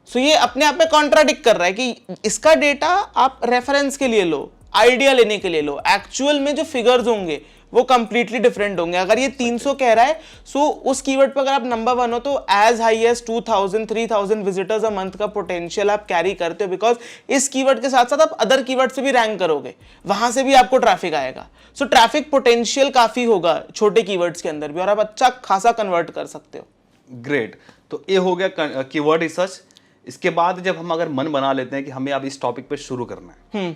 S2: सो ये अपने आप में कॉन्ट्राडिक्ट कर रहा है कि इसका डेटा आप रेफरेंस के लिए लो, आइडिया लेने के लिए लो, एक्चुअल में जो फिगर्स होंगे वो कंप्लीटली डिफरेंट होंगे। अगर ये 300 कह रहा है, सो उस कीवर्ड पर अगर आप नंबर 1 हो तो as high as 2000-3000 visitors a month का पोटेंशियल आप कैरी करते हो, बिकॉज इस कीवर्ड के साथ साथ आप अदर कीवर्ड से भी रैंक करोगे, वहां से भी आपको ट्रैफिक आएगा। सो ट्रैफिक पोटेंशियल काफी होगा छोटे कीवर्ड्स के अंदर भी, और आप अच्छा खासा कन्वर्ट कर सकते हो।
S1: ग्रेट। तो ये हो गया कीवर्ड रिसर्च। इसके बाद जब हम अगर मन बना लेते हैं कि हमें अब इस टॉपिक पे शुरू करना है,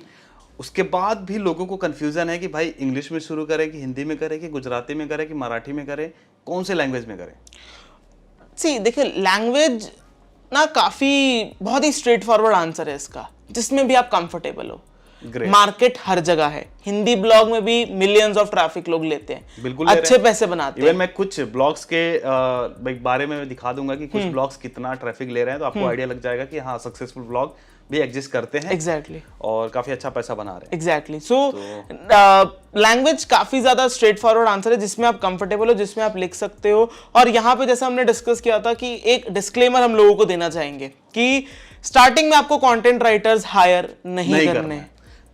S1: उसके बाद भी लोगों को कंफ्यूजन है कि भाई इंग्लिश में शुरू करें कि हिंदी में करें कि गुजराती में करें कि मराठी में करें, कौन से लैंग्वेज में करें?
S2: सी देखिए, लैंग्वेज ना काफी बहुत ही स्ट्रेट फॉरवर्ड आंसर है इसका, जिसमें भी आप कंफर्टेबल हो। मार्केट हर जगह है, हिंदी ब्लॉग में भी मिलियंस ऑफ ट्रैफिक लोग लेते हैं,
S1: बिल्कुल
S2: अच्छे पैसे बनाते हैं।
S1: इवन मैं कुछ ब्लॉग्स के बारे में दिखा दूंगा कि कुछ ब्लॉग्स कितना ट्रैफिक ले रहे हैं, तो आपको आइडिया लग जाएगा कि हाँ सक्सेसफुल ब्लॉग भी एग्जिस्ट करते हैं।
S2: एग्जैक्टली।
S1: और काफी अच्छा पैसा बना रहे हैं।
S2: एग्जैक्टली। सो लैंग्वेज काफी ज्यादा स्ट्रेट फॉरवर्ड आंसर है, जिसमें आप कंफर्टेबल हो, जिसमें आप लिख सकते हो। और यहाँ पे जैसा हमने डिस्कस किया था कि एक डिस्क्लेमर हम लोगों को देना चाहेंगे कि स्टार्टिंग में आपको कंटेंट राइटर्स हायर नहीं करने,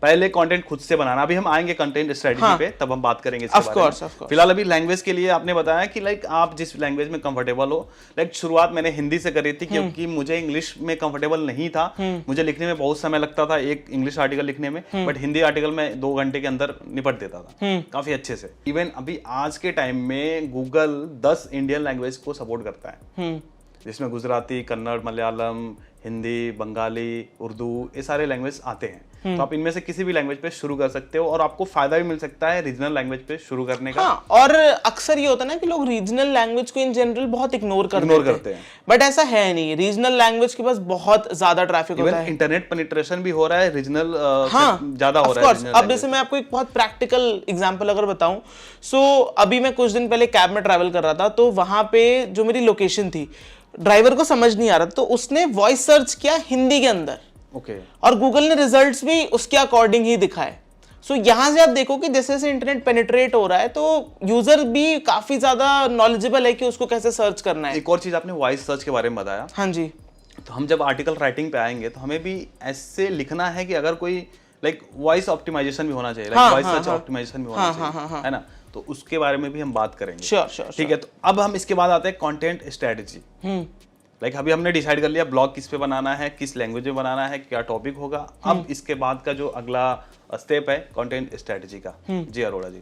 S1: पहले कंटेंट खुद से बनाना। अभी हम आएंगे कंटेंट स्ट्रेटजी पे, तब हम बात करेंगे इसके बारे में। फिलहाल अभी लैंग्वेज के लिए आपने बताया कि लाइक आप जिस लैंग्वेज में कंफर्टेबल हो। लाइक शुरुआत मैंने हिंदी से करी थी क्योंकि मुझे इंग्लिश में कंफर्टेबल नहीं था, मुझे लिखने में बहुत समय लगता था एक इंग्लिश आर्टिकल लिखने में, बट हिंदी आर्टिकल में 2 घंटे के अंदर निपट देता था काफी अच्छे से। इवन अभी आज के टाइम में गूगल 10 इंडियन लैंग्वेज को सपोर्ट करता है, जिसमें गुजराती, कन्नड़, मलयालम, हिंदी, बंगाली, उर्दू, ये सारे लैंग्वेज आते हैं। तो आप इनमें से किसी भी लैंग्वेज पे शुरू कर सकते हो और आपको फायदा भी मिल सकता है रीजनल लैंग्वेज पे शुरू करने का।
S2: हाँ, और अक्सर ये होता है ना कि लोग रीजनल लैंग्वेज को इन जनरल बहुत इग्नोर करते हैं, बट ऐसा है नहीं। रीजनल लैंग्वेज के पास बहुत ज्यादा ट्रैफिक होता है,
S1: इंटरनेट पेनिट्रेशन भी हो रहा है रीजनल ज्यादा हो रहा है।
S2: अब जैसे मैं आपको एक बहुत प्रैक्टिकल एग्जांपल अगर बताऊं, सो अभी मैं कुछ दिन पहले कैब में ट्रैवल कर रहा था, तो वहां पे जो मेरी लोकेशन थी, ड्राइवर को समझ नहीं आ रहा, तो उसने वॉइस सर्च किया हिंदी के अंदर, और गूगल ने रिजल्ट्स भी उसके अकॉर्डिंग ही दिखाए। सो यहां से आप देखो कि जैसे जैसे इंटरनेट पेनिट्रेट हो रहा है, तो यूजर भी काफी ज्यादा नॉलेजेबल है कि उसको कैसे सर्च करना है।
S1: एक और चीज आपने वॉइस सर्च के बारे में बताया।
S2: हाँ जी।
S1: तो हम जब आर्टिकल राइटिंग पे आएंगे तो हमें भी ऐसे लिखना है कि अगर कोई लाइक वॉइस ऑप्टिमाइजेशन भी होना चाहिए, वॉइस सर्च ऑप्टिमाइजेशन भी होना चाहिए, है ना? तो उसके बारे में भी हम बात करेंगे।
S2: श्योर।
S1: ठीक है, तो अब हम इसके बाद आते हैं कंटेंट स्ट्रेटजी। लाइक अभी हमने डिसाइड कर लिया ब्लॉग किस पे बनाना है, किस लैंग्वेज में बनाना है, क्या टॉपिक होगा। अब इसके बाद का जो अगला स्टेप है कंटेंट स्ट्रेटजी का। जी अरोड़ा जी।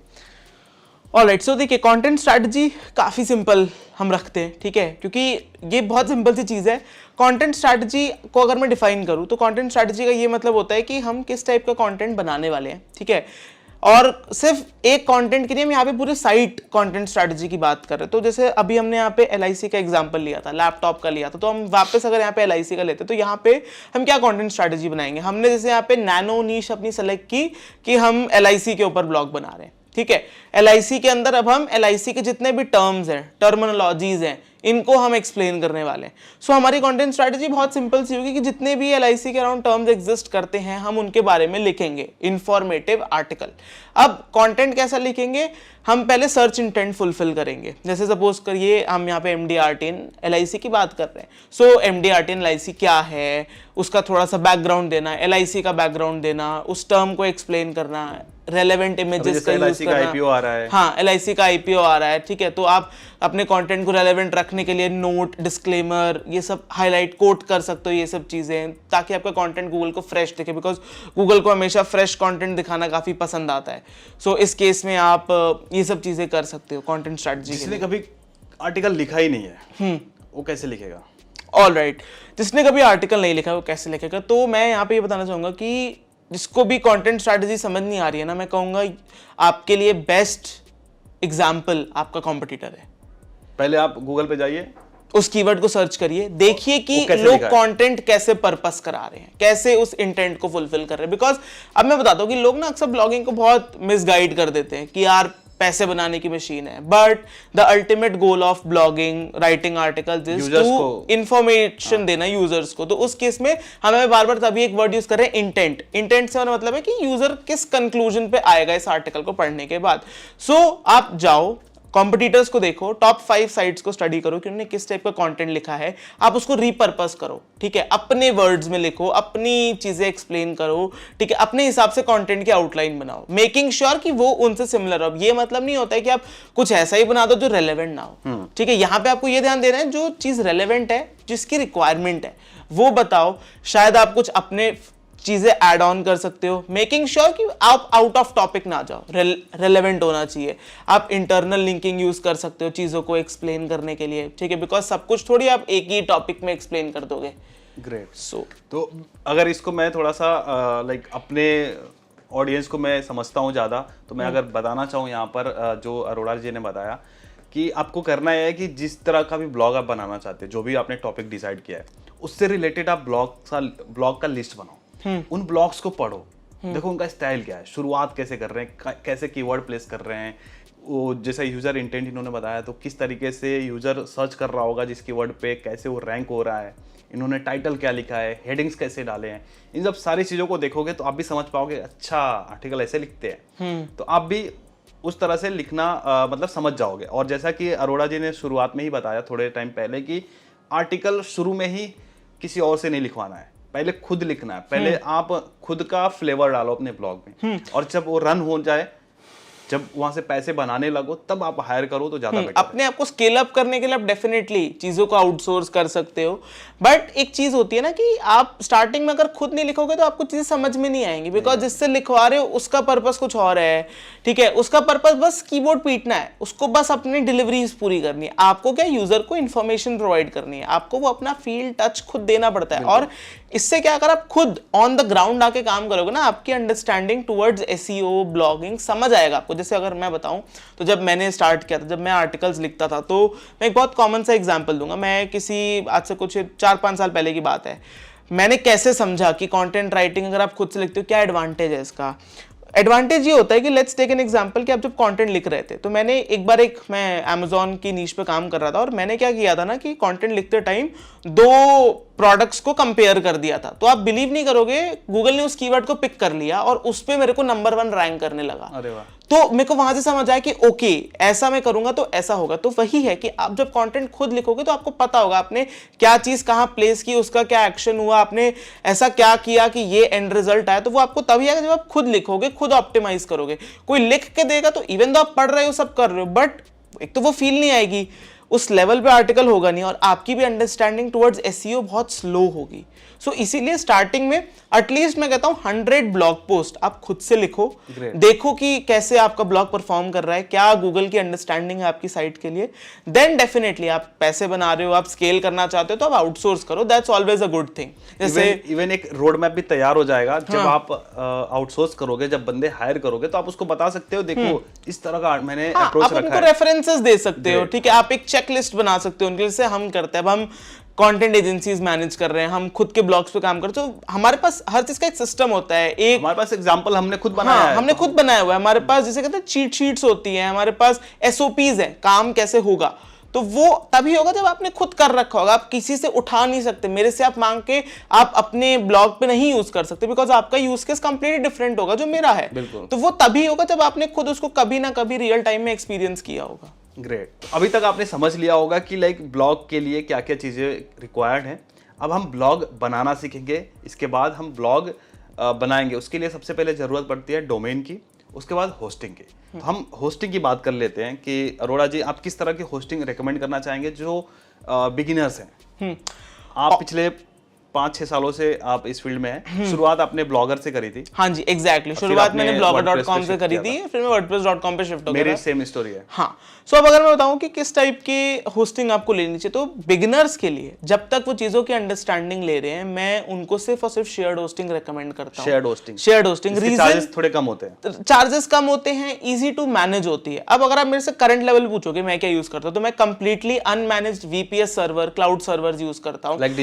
S2: ऑलराइट, सो देखिए कंटेंट स्ट्रेटजी काफी सिंपल हम रखते हैं, ठीक है, क्योंकि ये बहुत सिंपल सी चीज है। कंटेंट स्ट्रेटजी को अगर मैं डिफाइन करूं तो कंटेंट स्ट्रेटजी का ये मतलब होता है कि हम किस टाइप का कंटेंट बनाने वाले हैं, ठीक है। और सिर्फ एक कंटेंट के लिए हम यहाँ पे पूरे साइट कंटेंट स्ट्रेटजी की बात कर रहे हैं। तो जैसे अभी हमने यहाँ पे LIC का एग्जांपल लिया था, लैपटॉप का लिया था, तो हम वापस अगर यहाँ पे LIC का लेते तो यहाँ पे हम क्या कंटेंट स्ट्रेटजी बनाएंगे। हमने जैसे यहाँ पे नैनो नीश अपनी सेलेक्ट की कि हम LIC के ऊपर ब्लॉग बना रहे हैं, ठीक है। LIC के अंदर अब हम LIC के जितने भी टर्म्स हैं, टर्मिनोलॉजीज हैं, इनको हम एक्सप्लेन करने वाले हैं। सो हमारी कंटेंट स्ट्रेटजी बहुत सिंपल सी होगी कि जितने भी LIC के अराउंड टर्म्स एग्जिस्ट करते हैं हम उनके बारे में लिखेंगे इंफॉर्मेटिव आर्टिकल। अब कंटेंट कैसा लिखेंगे, हम पहले सर्च इंटेंट फुलफिल करेंगे। जैसे सपोज करिए हम यहाँ पे MDRT LIC की बात कर रहे हैं। सो MDRT LIC क्या है, उसका थोड़ा सा बैकग्राउंड देना, LIC का बैकग्राउंड देना, उस टर्म को एक्सप्लेन करना, रेलेवेंट इमेजेस का यूज करना।
S1: IPO आ रहा है,
S2: हाँ LIC का IPO आ रहा है, ठीक है। तो आप अपने कंटेंट को रेलेवेंट रखने के लिए नोट, डिस्क्लेमर, ये सब हाईलाइट, कोट कर सकते हो, ये सब चीजें, ताकि आपका कंटेंट गूगल को फ्रेश दिखे, बिकॉज गूगल को हमेशा फ्रेश कंटेंट दिखाना काफी पसंद आता है। सो इस केस में आप ये सब चीजें कर सकते हो कंटेंट स्ट्रेटजी के
S1: जिसने
S2: लिए।
S1: कभी आर्टिकल लिखा ही नहीं है वो कैसे लिखेगा?
S2: ऑल राइट, जिसने कभी आर्टिकल नहीं लिखा वो कैसे लिखेगा? तो मैं यहाँ पे ये बताना चाहूंगा कि जिसको भी कंटेंट स्ट्रेटजी समझ नहीं आ रही है ना, मैं कहूंगा आपके लिए बेस्ट एग्जाम्पल आपका कॉम्पिटिटर है।
S1: पहले आप गूगल पे जाइए,
S2: उस कीवर्ड को सर्च करिए, देखिए कि
S1: वो कैसे
S2: लोग
S1: लिखा है?
S2: कंटेंट कैसे पर्पस करा रहे हैं, कैसे उस इंटेंट को फुलफिल कर रहे हैं। बिकॉज अब मैं बताता हूँ कि लोग ना अक्सर ब्लॉगिंग को बहुत मिसगाइड कर देते हैं कि यार पैसे बनाने की मशीन है, but the ultimate goal of blogging, writing articles is
S1: Users
S2: to
S1: को-
S2: इंफॉर्मेशन देना यूजर्स को। तो उस केस में हमें बार बार तभी एक वर्ड यूज कर रहे हैं, इंटेंट। इंटेंट से हमारा मतलब है कि यूजर किस कंक्लूजन पे आएगा इस आर्टिकल को पढ़ने के बाद। सो आप जाओ, कॉम्पिटिटर्स को देखो, टॉप 5 साइट्स को स्टडी करो कि उन्होंने किस टाइप का कंटेंट लिखा है, आप उसको रीपर्पस करो, ठीक है। अपने वर्ड्स में लिखो, अपनी चीजें एक्सप्लेन करो, ठीक है। अपने हिसाब से कंटेंट की आउटलाइन बनाओ, मेकिंग श्योर कि वो उनसे सिमिलर हो। ये मतलब नहीं होता है कि आप कुछ ऐसा ही बना दो जो रेलेवेंट ना हो, ठीक है। यहाँ पे आपको ये ध्यान देना है जो चीज रेलेवेंट है, जिसकी रिक्वायरमेंट है वो बताओ। शायद आप कुछ अपने चीजें ऐड ऑन कर सकते हो, मेकिंग श्योर कि आप आउट ऑफ टॉपिक ना जाओ, रेलेवेंट होना चाहिए। आप इंटरनल लिंकिंग यूज कर सकते हो चीजों को एक्सप्लेन करने के लिए, ठीक है। बिकॉज सब कुछ थोड़ी आप एक ही टॉपिक में एक्सप्लेन कर दोगे।
S1: ग्रेट।
S2: सो
S1: तो अगर इसको मैं थोड़ा सा लाइक अपने ऑडियंस को मैं समझता हूँ ज़्यादा, तो मैं अगर बताना चाहूँ यहाँ पर जो अरोड़ा जी ने बताया कि आपको करना है कि जिस तरह का भी ब्लॉग आप बनाना चाहते हैं, जो भी आपने टॉपिक डिसाइड किया है, उससे रिलेटेड आप ब्लॉग का लिस्ट बनाओ, उन ब्लॉग्स को पढ़ो, देखो उनका स्टाइल क्या है, शुरुआत कैसे कर रहे हैं, कैसे कीवर्ड प्लेस कर रहे हैं, वो जैसा यूज़र इंटेंट इन्होंने बताया, तो किस तरीके से यूज़र सर्च कर रहा होगा जिस कीवर्ड पे, कैसे वो रैंक हो रहा है, इन्होंने टाइटल क्या लिखा है, हेडिंग्स कैसे डाले हैं, इन सब सारी चीज़ों को देखोगे तो आप भी समझ पाओगे अच्छा आर्टिकल ऐसे लिखते हैं, तो आप भी उस तरह से लिखना मतलब समझ जाओगे। और जैसा कि अरोड़ा जी ने शुरुआत में ही बताया थोड़े टाइम पहले कि आर्टिकल शुरू में ही किसी और से नहीं लिखवाना है, पहले खुद लिखना है, पहले आप खुद का फ्लेवर डालो अपने ब्लॉग में, और जब वो रन हो जाए, जब वहां से पैसे बनाने लगो, तब आप हायर करो तो ज्यादा बेटर।
S2: अपने आप को स्केल अप करने के लिए आप डेफिनेटली चीजों को आउटसोर्स कर सकते हो, बट एक चीज होती है ना कि आप स्टार्टिंग में अगर खुद नहीं लिखोगे तो आपको चीजें समझ में नहीं आएंगी, बिकॉज जिससे लिखवा रहे हो उसका पर्पस कुछ और है, ठीक है। उसका पर्पस बस कीबोर्ड पीटना है, उसको बस अपनी डिलीवरीज पूरी करनी है। आपको क्या, यूजर को इन्फॉर्मेशन प्रोवाइड करनी है, आपको वो अपना फील टच खुद देना पड़ता है। और इससे क्या, अगर आप खुद ऑन द ग्राउंड आके काम करोगे ना, आपकी अंडरस्टैंडिंग टुवर्ड्स SEO ब्लॉगिंग समझ आएगा आपको। जैसे अगर मैं बताऊं तो जब मैंने स्टार्ट किया था, जब मैं आर्टिकल्स लिखता था, तो मैं एक बहुत कॉमन सा एग्जांपल दूंगा। मैं किसी आज से कुछ 4-5 साल पहले की बात है, मैंने कैसे समझा कि कंटेंट राइटिंग अगर आप खुद से लिखते हो क्या एडवांटेज है इसका। एडवांटेज ये होता है कि लेट्स टेक एन एग्जांपल कि आप जब कंटेंट लिख रहे थे, तो मैंने एक बार मैं अमेजोन की नीश पे काम कर रहा था, और मैंने क्या किया था ना कि कंटेंट लिखते टाइम 2 प्रोडक्ट्स को कंपेयर कर दिया था। तो आप बिलीव नहीं करोगे, गूगल ने उस कीवर्ड को पिक कर लिया और उस पे मेरे को नंबर 1 रैंक करने लगा।
S1: अरे वाह।
S2: तो मेरे को वहां से समझ आया कि ओके, ऐसा मैं करूंगा तो ऐसा होगा। तो वही है कि आप जब कंटेंट खुद लिखोगे तो आपको पता होगा आपने क्या चीज कहां प्लेस की, उसका क्या एक्शन हुआ, आपने ऐसा क्या किया कि ये एंड रिजल्ट आया। तो वो आपको तभी आएगा जब आप खुद लिखोगे, खुद ऑप्टिमाइज करोगे। कोई लिख के देगा तो इवन तो आप पढ़ रहे हो, सब कर रहे हो, बट एक तो वो फील नहीं आएगी, उस लेवल पे आर्टिकल होगा नहीं और आपकी भी अंडरस्टैंडिंग टुवर्ड्स एसईओ बहुत स्लो होगी। सो इसीलिए स्टार्टिंग में एटलीस्ट मैं कहता हूँ 100 ब्लॉग पोस्ट आप खुद से लिखो, देखो कि कैसे आपका ब्लॉग परफॉर्म कर रहा है, क्या गूगल की अंडरस्टैंडिंग है आपकी साइट के लिए। देन डेफिनेटली आप पैसे बना रहे हो, आप स्केल करना चाहते हो तो आप आउटसोर्स करो, that's always a good thing. जैसे
S1: इवन एक रोड मैप भी तैयार हो जाएगा जब आप आउटसोर्स करोगे, जब बंदे हायर करोगे तो आप उसको बता सकते हो, देखो इस तरह का मैंने अप्रोच
S2: आप
S1: रखा
S2: उनको
S1: है,
S2: रेफरेंसेस दे सकते हो, ठीक है। आप एक चेकलिस्ट बना सकते हो उनके लिए, जैसे हम करते हैं। अब हम कंटेंट एजेंसीज मैनेज कर रहे हैं, हम खुद के ब्लॉग्स पे काम करते हैं, तो हमारे पास हर चीज का एक सिस्टम होता है। एक
S1: हमारे पास एग्जांपल हमने खुद बनाया है,
S2: हमने खुद बनाया हुआ है। हमारे पास जिसे कहते हैं चीट शीट्स होती हैं, हमारे पास एसओपीज है, काम कैसे होगा। तो वो तभी होगा जब आपने खुद कर रखा होगा। आप किसी से उठा नहीं सकते, मेरे से आप मांग के आप अपने ब्लॉग पे नहीं यूज कर सकते, बिकॉज आपका यूज केस कंप्लीटली डिफरेंट होगा जो मेरा है। तो वो तभी होगा जब आपने खुद उसको कभी ना कभी रियल टाइम में एक्सपीरियंस किया होगा।
S1: ग्रेट। अभी तक आपने समझ लिया होगा कि लाइक ब्लॉग के लिए क्या क्या चीज़ें रिक्वायर्ड हैं। अब हम ब्लॉग बनाना सीखेंगे, इसके बाद हम ब्लॉग बनाएंगे। उसके लिए सबसे पहले ज़रूरत पड़ती है डोमेन की, उसके बाद होस्टिंग की। तो हम होस्टिंग की बात कर लेते हैं कि अरोड़ा जी आप किस तरह की होस्टिंग रेकमेंड करना चाहेंगे जो बिगिनर्स हैं। आप पिछले 5-6 सालों से आप इस फील्ड में हैं। शुरुआत आपने ब्लॉगर से करी थी।
S2: हाँ जी, एग्जैक्टली। शुरुआत मैंने blogger.com से करी थी, फिर मैं wordpress.com पे शिफ्ट हो गया।
S1: मेरी सेम स्टोरी है।
S2: हाँ, सो अब अगर मैं बताऊं कि किस टाइप की होस्टिंग आपको लेनी चाहिए, तो बिगिनर्स के लिए जब तक वो चीजों की अंडरस्टैंडिंग ले रहे हैं, मैं उनको सिर्फ और सिर्फ शेयर्ड होस्टिंग रेकमेंड करता हूं। शेयर्ड होस्टिंग
S1: चार्जेस थोड़े कम होते हैं,
S2: चार्जेस कम होते हैं, इजी टू मैनेज होती है। अब अगर आप मेरे से करंट लेवल पूछोगे मैं क्या यूज करता हूं, तो मैं completely unmanaged VPS server, cloud servers use करता हूं,
S1: like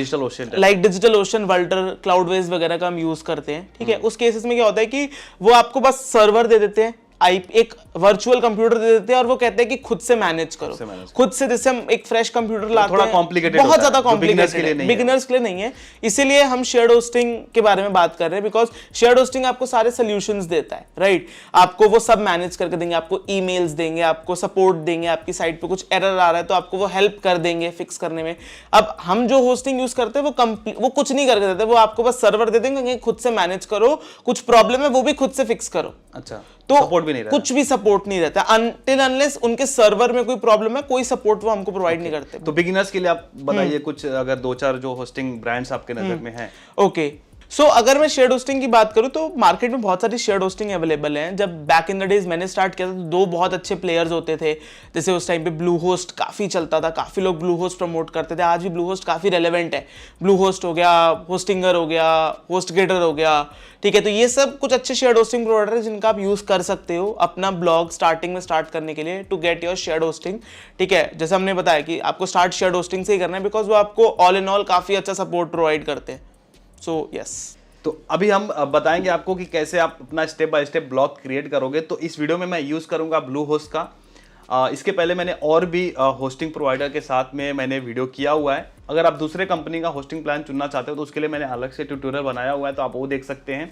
S1: Digital Ocean,
S2: Vultr, Cloudways वगैरह का हम यूज करते हैं, ठीक है। उस केसेस में क्या होता है कि वो आपको बस सर्वर दे देते हैं, एक वर्चुअल कंप्यूटर दे देते हैं और वो कहते हैं कि खुद से मैनेज करो, खुद से। जैसे हम एक फ्रेश कंप्यूटर लाते
S1: थोड़ा
S2: हैं,
S1: कॉम्प्लिकेटेड,
S2: बहुत ज्यादा कॉम्प्लिकेटेड है,
S1: बिगिनर्स
S2: के लिए नहीं है। इसीलिए हम शेयर्ड होस्टिंग के बारे में बात कर रहे हैं, बिकॉज शेयर्ड होस्टिंग आपको सारे सोल्यूशंस देता है, राइट। आपको वो सब मैनेज करके देंगे, आपको ईमेल्स देंगे, आपको सपोर्ट देंगे, आपकी साइट पे कुछ एरर आ रहा है तो आपको वो हेल्प कर देंगे फिक्स करने में। अब हम जो होस्टिंग यूज करते हैं वो कुछ नहीं करके देते, वो आपको बस सर्वर दे देंगे, खुद से मैनेज करो, कुछ प्रॉब्लम है वो भी खुद से फिक्स करो।
S1: अच्छा,
S2: तो
S1: सपोर्ट भी नहीं रहता,
S2: कुछ भी सपोर्ट नहीं रहता अनटिल अनलेस उनके सर्वर में कोई प्रॉब्लम है, कोई सपोर्ट वो हमको प्रोवाइड नहीं करते।
S1: तो बिगिनर्स के लिए आप बताइए कुछ, अगर 2-4 जो होस्टिंग ब्रांड्स आपके नजर में हैं।
S2: ओके, सो अगर मैं शेयर्ड होस्टिंग की बात करूं तो मार्केट में बहुत सारी शेयर्ड होस्टिंग अवेलेबल हैं। जब बैक इन द डेज मैंने स्टार्ट किया था तो 2 बहुत अच्छे प्लेयर्स होते थे। जैसे उस टाइम पे ब्लू होस्ट काफ़ी चलता था, काफ़ी लोग ब्लू होस्ट प्रमोट करते थे। आज भी ब्लू होस्ट काफ़ी रेलेवेंट है। ब्लू होस्ट हो गया, होस्टिंगर हो गया, होस्टगेटर हो गया, ठीक है। तो ये सब कुछ अच्छे शेयर्ड होस्टिंग प्रोवाइडर है जिनका आप यूज़ कर सकते हो अपना ब्लॉग स्टार्टिंग में स्टार्ट करने के लिए, to get your shared hosting, ठीक है। जैसे हमने बताया कि आपको स्टार्ट शेयर्ड होस्टिंग से ही करना है, बिकॉज वो आपको ऑल इन ऑल काफ़ी अच्छा सपोर्ट प्रोवाइड करते हैं। सो यस,
S1: तो अभी हम बताएंगे आपको कि कैसे आप अपना step by step blog create करोगे। तो इस वीडियो में मैं यूज़ करूंगा ब्लू होस्ट का। इसके पहले मैंने और भी होस्टिंग प्रोवाइडर के साथ में मैंने वीडियो किया हुआ है। अगर आप दूसरे कंपनी का होस्टिंग प्लान चुनना चाहते हो तो उसके लिए मैंने अलग से ट्यूटोरियल बनाया हुआ है, तो आप वो देख सकते हैं।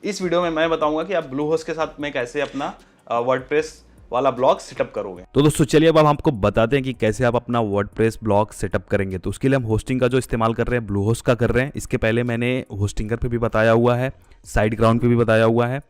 S1: इस वीडियो में मैं बताऊंगा कि आप ब्लू होस्ट के साथ में कैसे अपना वर्डप्रेस वाला ब्लॉग सेटअप करोगे।
S3: तो दोस्तों चलिए अब हम आपको बताते हैं कि कैसे आप अपना वर्डप्रेस ब्लॉग सेटअप करेंगे। तो उसके लिए हम होस्टिंग का जो इस्तेमाल कर रहे हैं ब्लू होस्ट का कर रहे हैं। इसके पहले मैंने होस्टिंगर पे भी बताया हुआ है, साइड ग्राउंड पे भी बताया हुआ है,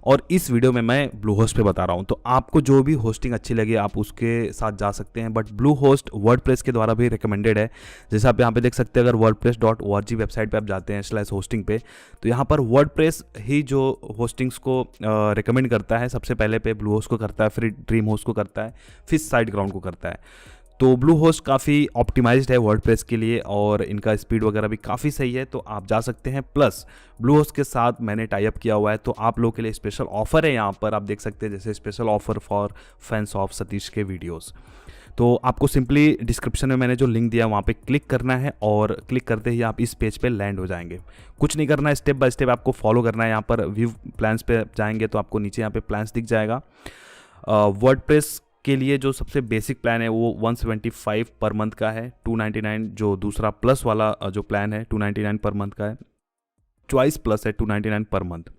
S3: और इस वीडियो में मैं ब्लू होस्ट पे बता रहा हूँ। तो आपको जो भी होस्टिंग अच्छी लगे आप उसके साथ जा सकते हैं, बट ब्लू होस्ट वर्डप्रेस के द्वारा भी रिकमेंडेड है। जैसे आप यहाँ पे देख सकते हैं, अगर wordpress.org वेबसाइट पे आप जाते हैं /होस्टिंग पे, तो यहाँ पर वर्डप्रेस ही जो होस्टिंग्स को रिकमेंड करता है। सबसे पहले पे ब्लू होस्ट को करता है, फिर ड्रीम होस्ट को करता है, फिर साइड ग्राउंड को करता है। तो ब्लू होस्ट काफ़ी ऑप्टिमाइज्ड है वर्डप्रेस के लिए और इनका स्पीड वगैरह भी काफ़ी सही है, तो आप जा सकते हैं। प्लस ब्लू होस्ट के साथ मैंने टाई अप किया हुआ है, तो आप लोगों के लिए स्पेशल ऑफर है। यहाँ पर आप देख सकते हैं जैसे special offer for fans of Satish के वीडियोस। तो आपको सिंपली डिस्क्रिप्शन में मैंने जो लिंक दिया वहाँ पे क्लिक करना है और क्लिक करते ही आप इस पेज पे लैंड हो जाएंगे। कुछ नहीं करना है, स्टेप बाय स्टेप आपको फॉलो करना है। यहाँ पर व्यू प्लान्स पे जाएंगे तो आपको नीचे यहाँ पे प्लान्स दिख जाएगा। वर्डप्रेस के लिए जो सबसे बेसिक प्लान है वो 175 पर मंथ का है, 299 जो दूसरा प्लस वाला जो प्लान है 299 पर मंथ का है, चॉइस प्लस है 299 पर मंथ।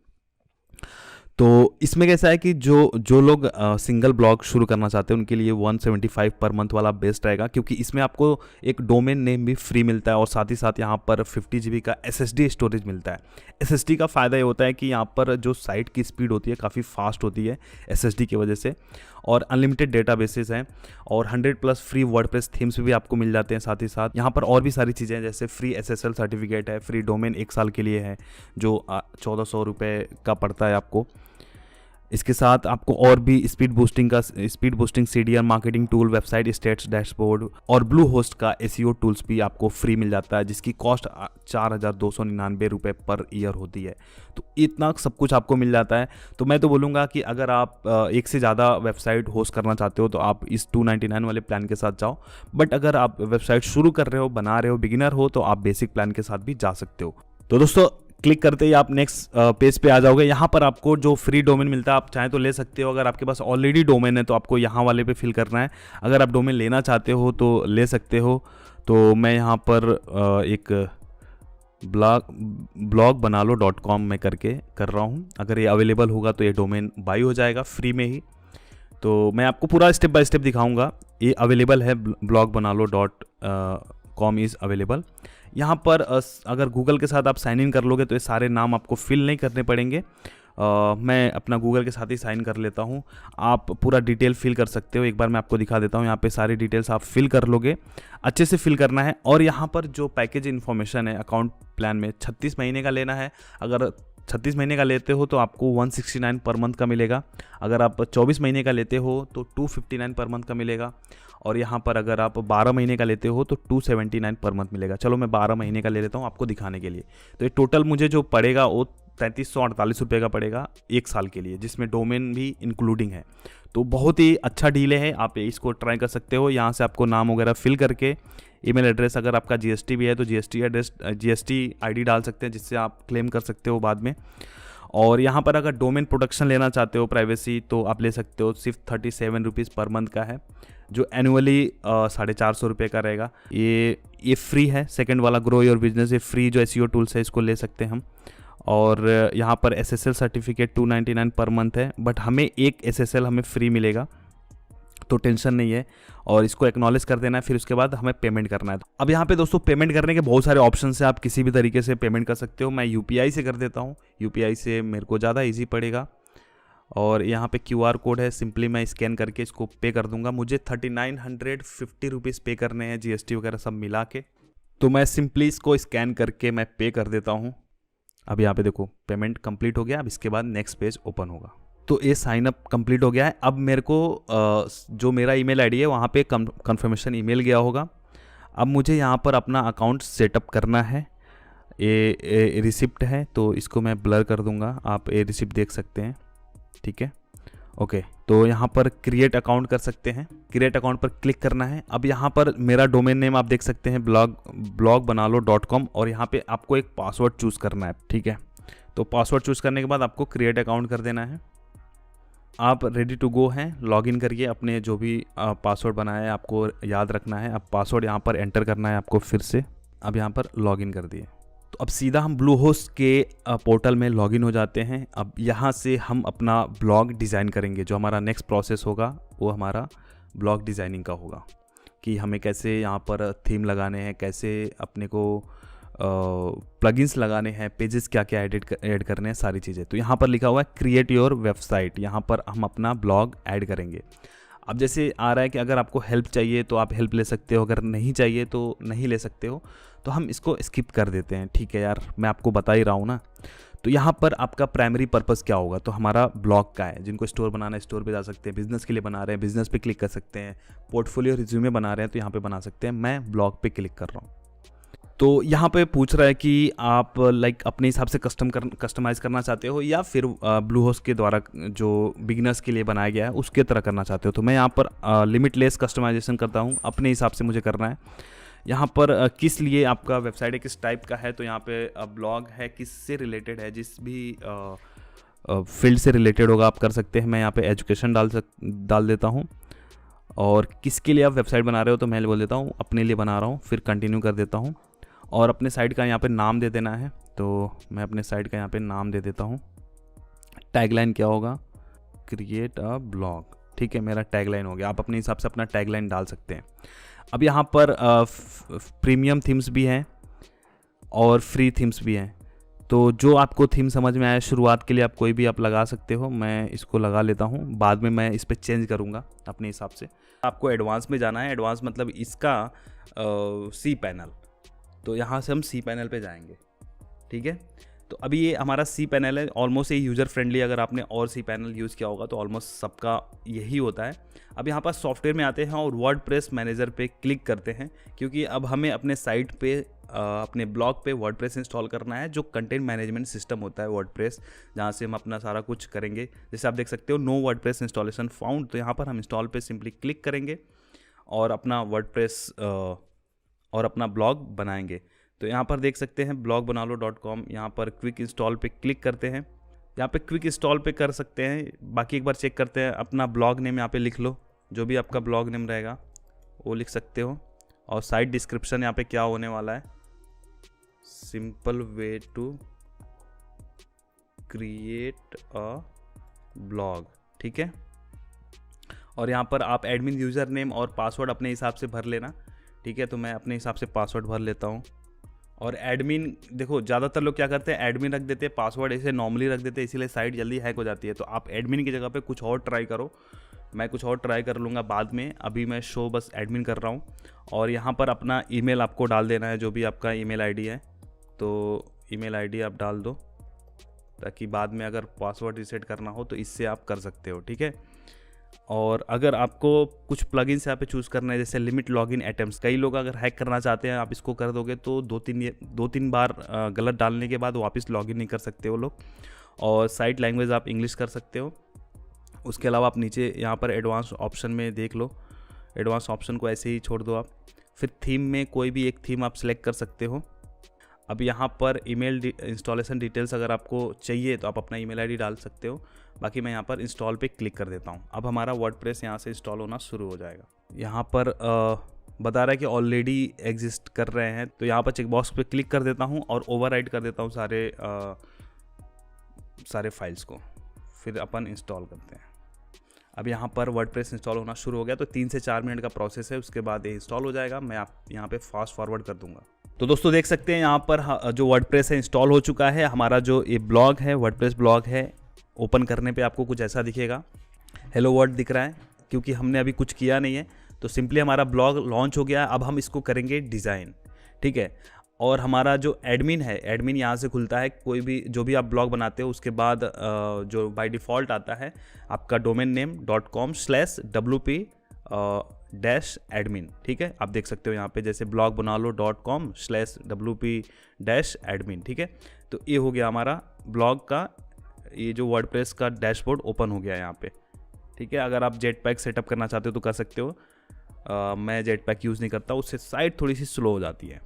S3: तो इसमें कैसा है कि जो लोग सिंगल ब्लॉग शुरू करना चाहते हैं उनके लिए 175 पर मंथ वाला बेस्ट रहेगा, क्योंकि इसमें आपको एक डोमेन नेम भी फ्री मिलता है और साथ ही साथ यहाँ पर 50 GB का SSD स्टोरेज मिलता है। SSD का फ़ायदा ये होता है कि यहाँ पर जो साइट की स्पीड होती है काफ़ी फास्ट होती है SSD की वजह से, और अनलिमिटेड डेटाबेसेस हैं और 100+ फ्री वर्डप्रेस थीम्स भी आपको मिल जाते हैं। साथ ही साथ यहाँ पर और भी सारी चीज़ें हैं, जैसे फ्री SSL सर्टिफिकेट है, फ्री डोमेन 1 साल के लिए है जो 1400 रुपये का पड़ता है आपको। इसके साथ आपको और भी speed boosting CDR marketing tool, website states dashboard और ब्लू होस्ट का SEO टूल्स भी आपको फ्री मिल जाता है, जिसकी कॉस्ट 4299 रुपये पर ईयर होती है। तो इतना सब कुछ आपको मिल जाता है। तो मैं तो बोलूँगा कि अगर आप एक से ज़्यादा वेबसाइट होस्ट करना चाहते हो तो आप इस 299 वाले प्लान के साथ जाओ। बट अगर आप वेबसाइट शुरू कर रहे हो, बना रहे हो, बिगिनर हो, तो आप बेसिक प्लान के साथ भी जा सकते हो। तो दोस्तों क्लिक करते ही आप नेक्स्ट पेज पे आ जाओगे। यहाँ पर आपको जो फ्री डोमेन मिलता है आप चाहें तो ले सकते हो। अगर आपके पास ऑलरेडी डोमेन है तो आपको यहाँ वाले पे फिल करना है। अगर आप डोमेन लेना चाहते हो तो ले सकते हो। तो मैं यहाँ पर एक blogbanaalo.com में करके कर रहा हूँ। अगर ये अवेलेबल होगा तो ये डोमेन बाई हो जाएगा फ्री में ही। तो मैं आपको पूरा स्टेप बाय स्टेप दिखाऊंगा। ये अवेलेबल है, blogbanaalo.com इज़ अवेलेबल। यहाँ पर अगर गूगल के साथ आप साइन इन कर लोगे तो ये सारे नाम आपको फिल नहीं करने पड़ेंगे। मैं अपना गूगल के साथ ही साइन कर लेता हूँ। आप पूरा डिटेल फिल कर सकते हो। एक बार मैं आपको दिखा देता हूँ। यहाँ पे सारी डिटेल्स आप फिल कर लोगे, अच्छे से फिल करना है। और यहाँ पर जो पैकेज इन्फॉर्मेशन है अकाउंट प्लान में 36 महीने का लेना है। अगर 36 महीने का लेते हो तो आपको 169 पर मंथ का मिलेगा। अगर आप 24 महीने का लेते हो तो 259 पर मंथ का मिलेगा। और यहाँ पर अगर आप 12 महीने का लेते हो तो 279 पर मंथ मिलेगा। चलो मैं 12 महीने का ले लेता हूँ आपको दिखाने के लिए। तो ये टोटल मुझे जो पड़ेगा वो 3348 रुपये का पड़ेगा 1 साल के लिए, जिसमें डोमेन भी इंक्लूडिंग है। तो बहुत ही अच्छा डील है, आप इसको ट्राई कर सकते हो। यहाँ से आपको नाम वगैरह फिल करके, ईमेल एड्रेस, अगर आपका GST भी है तो GST एड्रेस, GST ID डाल सकते हैं, जिससे आप क्लेम कर सकते हो बाद में। और यहाँ पर अगर डोमेन प्रोटेक्शन लेना चाहते हो, प्राइवेसी, तो आप ले सकते हो। सिर्फ 37 रुपीज़ पर मंथ का है, जो एनुअली 450 रुपये का रहेगा। ये फ्री है। सेकंड वाला ग्रो योर बिजनेस, ये फ्री जो SEO टूल्स है इसको ले सकते हैं हम। और यहाँ पर SSL सर्टिफिकेट 299 पर मंथ है, बट हमें एक SSL हमें फ्री मिलेगा, तो टेंशन नहीं है। और इसको एक्नॉलेज कर देना है, फिर उसके बाद हमें पेमेंट करना है। अब यहाँ पे दोस्तों पेमेंट करने के बहुत सारे ऑप्शन हैं, आप किसी भी तरीके से पेमेंट कर सकते हो। मैं UPI से कर देता हूँ। UPI से मेरे को ज़्यादा ईजी पड़ेगा। और यहाँ पे QR कोड है, सिंपली मैं स्कैन करके इसको पे कर दूंगा। मुझे 3950 रुपीज़ पे करने हैं, GST वगैरह सब मिला के। तो मैं सिंपली इसको स्कैन करके मैं पे कर देता हूँ। अब यहाँ पे देखो पेमेंट कंप्लीट हो गया। अब इसके बाद नेक्स्ट पेज ओपन होगा। तो ये साइन अप कंप्लीट हो गया है। अब मेरे को जो मेरा ईमेल ID है वहाँ पे कंफर्मेशन ईमेल गया होगा। अब मुझे यहाँ पर अपना अकाउंट सेटअप करना है। ये रिसिप्ट है तो इसको मैं ब्लर कर दूंगा, आप ये रिसिप्ट देख सकते हैं, ठीक है। ओके, तो यहाँ पर क्रिएट अकाउंट कर सकते हैं। क्रिएट अकाउंट पर क्लिक करना है। अब यहाँ पर मेरा डोमेन नेम आप देख सकते हैं blogbanaalo.com, और यहाँ पे आपको एक पासवर्ड चूज़ करना है, ठीक है। तो पासवर्ड चूज़ करने के बाद आपको क्रिएट अकाउंट कर देना है। आप रेडी टू गो हैं, लॉगिन करिए। अपने जो भी पासवर्ड बनाया है आपको याद रखना है। अब पासवर्ड यहाँ पर एंटर करना है आपको फिर से। अब यहाँ पर लॉगिन कर दिए। तो अब सीधा हम ब्लू होस्ट के पोर्टल में लॉगिन हो जाते हैं। अब यहाँ से हम अपना ब्लॉग डिज़ाइन करेंगे। जो हमारा नेक्स्ट प्रोसेस होगा वो हमारा ब्लॉग डिज़ाइनिंग का होगा, कि हमें कैसे यहाँ पर थीम लगाने हैं, कैसे अपने को प्लगइन्स लगाने हैं, पेजेस क्या क्या ऐड करने हैं, सारी चीज़ें। तो यहाँ पर लिखा हुआ है क्रिएट योर वेबसाइट। यहाँ पर हम अपना ब्लॉग ऐड करेंगे। अब जैसे आ रहा है कि अगर आपको हेल्प चाहिए तो आप हेल्प ले सकते हो, अगर नहीं चाहिए तो नहीं ले सकते हो। तो हम इसको स्किप कर देते हैं, ठीक है यार, मैं आपको बता ही रहा हूँ ना। तो यहाँ पर आपका प्राइमरी पर्पस क्या होगा, तो हमारा ब्लॉग का है। जिनको स्टोर बनाना है स्टोर पे जा सकते हैं, बिजनेस के लिए बना रहे हैं बिजनेस पे क्लिक कर सकते हैं, पोर्टफोलियो रिज्यूमे बना रहे हैं तो यहाँ पे बना सकते हैं। मैं ब्लॉग पे क्लिक कर रहा हूँ। तो यहाँ पे पूछ रहा है कि आप अपने हिसाब से कस्टमाइज़ करना चाहते हो या फिर ब्लू होस्ट के द्वारा जो बिगिनर्स के लिए बनाया गया है उसके तरह करना चाहते हो। तो मैं यहाँ पर लिमिटलेस कस्टमाइजेशन करता हूँ, अपने हिसाब से मुझे करना है। यहाँ पर किस लिए आपका वेबसाइट है, किस टाइप का है, तो यहाँ पे ब्लॉग है, किस से रिलेटेड है, जिस भी फील्ड से रिलेटेड होगा आप कर सकते हैं। मैं यहाँ पे एजुकेशन डाल देता हूँ। और किसके लिए आप वेबसाइट बना रहे हो तो मैं बोल देता हूँ अपने लिए बना रहा हूँ, फिर कंटिन्यू कर देता हूँ। और अपने साइट का यहाँ पे नाम दे देना है। तो मैं अपने साइट का यहाँ पे नाम दे देता हूँ। टैगलाइन क्या होगा, क्रिएट अ ब्लॉग, ठीक है, मेरा टैगलाइन हो गया। आप अपने हिसाब से अपना टैगलाइन डाल सकते हैं। अब यहाँ पर प्रीमियम थीम्स भी हैं और फ्री थीम्स भी हैं। तो जो आपको थीम समझ में आया, शुरुआत के लिए आप कोई भी आप लगा सकते हो। मैं इसको लगा लेता हूँ, बाद में मैं इस पर चेंज करूँगा अपने हिसाब से। आपको एडवांस में जाना है, एडवांस मतलब इसका सी पैनल, तो यहाँ से हम सी पैनल पे जाएंगे, ठीक है। तो अभी ये हमारा सी पैनल है, ऑलमोस्ट ये यूज़र फ्रेंडली। अगर आपने और सी पैनल यूज़ किया होगा तो ऑलमोस्ट सबका यही होता है। अब यहाँ पर सॉफ्टवेयर में आते हैं और वर्डप्रेस मैनेजर पे क्लिक करते हैं, क्योंकि अब हमें अपने साइट पे अपने ब्लॉग पे वर्डप्रेस इंस्टॉल करना है, जो कंटेंट मैनेजमेंट सिस्टम होता है वर्डप्रेस, जहाँ से हम अपना सारा कुछ करेंगे। जैसे आप देख सकते हो, नो वर्डप्रेस इंस्टॉलेशन फाउंड, तो यहाँ पर हम इंस्टॉल पे सिंपली क्लिक करेंगे और अपना वर्डप्रेस और अपना ब्लॉग बनाएंगे। तो यहाँ पर देख सकते हैं blogbanaalo.com, यहाँ पर क्विक इंस्टॉल पे क्लिक करते हैं। यहाँ पे क्विक इंस्टॉल पे कर सकते हैं। बाकी एक बार चेक करते हैं, अपना ब्लॉग नेम यहाँ पे लिख लो, जो भी आपका ब्लॉग नेम रहेगा वो लिख सकते हो। और साइट डिस्क्रिप्शन यहाँ पे क्या होने वाला है, simple way to create a blog, ठीक है। और यहाँ पर आप एडमिन यूज़र नेम और पासवर्ड अपने हिसाब से भर लेना, ठीक है। तो मैं अपने हिसाब से पासवर्ड भर लेता हूँ। और एडमिन, देखो ज़्यादातर लोग क्या करते हैं, एडमिन रख देते हैं, पासवर्ड ऐसे नॉर्मली रख देते हैं, इसीलिए साइट जल्दी हैक हो जाती है। तो आप एडमिन की जगह पे कुछ और ट्राई करो। मैं कुछ और ट्राई कर लूँगा बाद में, अभी मैं शो बस एडमिन कर रहा हूँ। और यहाँ पर अपना ईमेल आपको डाल देना है, जो भी आपका ईमेल आईडी है, तो ईमेल आईडी आप डाल दो, ताकि बाद में अगर पासवर्ड रीसेट करना हो तो इससे आप कर सकते हो, ठीक है। और अगर आपको कुछ प्लगइन्स यहाँ पे चूज़ करना है, जैसे लिमिट लॉगिन अटेम्प्ट्स, कई लोग अगर हैक करना चाहते हैं, आप इसको कर दोगे तो दो तीन बार गलत डालने के बाद वापस लॉगिन नहीं कर सकते वो लोग। और साइट लैंग्वेज आप इंग्लिश कर सकते हो। उसके अलावा आप नीचे यहाँ पर एडवांस ऑप्शन में देख लो, एडवांस ऑप्शन को ऐसे ही छोड़ दो आप। फिर थीम में कोई भी एक थीम आप सेलेक्ट कर सकते हो। अब यहाँ पर ईमेल इंस्टॉलेशन डिटेल्स अगर आपको चाहिए तो आप अपना ईमेल आईडी डाल सकते हो। बाकी मैं यहाँ पर इंस्टॉल पे क्लिक कर देता हूँ। अब हमारा वर्डप्रेस यहाँ से इंस्टॉल होना शुरू हो जाएगा। यहाँ पर बता रहा है कि ऑलरेडी एग्जिस्ट कर रहे हैं, तो यहाँ पर चेकबॉक्स पे क्लिक कर देता हूँ और ओवरराइट कर देता हूँ सारे फाइल्स को। फिर अपन इंस्टॉल करते हैं। अब यहाँ पर वर्डप्रेस इंस्टॉल होना शुरू हो गया, तो 3 से 4 मिनट का प्रोसेस है, उसके बाद ये इंस्टॉल हो जाएगा। मैं आप यहाँ पे फास्ट फॉरवर्ड कर दूंगा। तो दोस्तों देख सकते हैं यहाँ पर जो वर्डप्रेस है इंस्टॉल हो चुका है। हमारा जो ये ब्लॉग है, वर्डप्रेस ब्लॉग है, ओपन करने पे आपको कुछ ऐसा दिखेगा, हेलो वर्ल्ड दिख रहा है, क्योंकि हमने अभी कुछ किया नहीं है। तो सिंपली हमारा ब्लॉग लॉन्च हो गया। अब हम इसको करेंगे डिज़ाइन, ठीक है। और हमारा जो एडमिन है, एडमिन यहाँ से खुलता है। कोई भी जो भी आप ब्लॉग बनाते हो, उसके बाद जो बाय डिफ़ॉल्ट आता है आपका डोमेन नेम .com/wp-admin, ठीक है। आप देख सकते हो यहाँ पे जैसे blogbanaalo.com/wp-admin, ठीक है। तो ये हो गया हमारा ब्लॉग का, ये जो वर्डप्रेस का डैशबोर्ड ओपन हो गया यहाँ पे, ठीक है। अगर आप जेटपैक सेटअप करना चाहते हो तो कर सकते हो। मैं जेटपैक यूज़ नहीं करता, उससे साइट थोड़ी सी स्लो हो जाती है,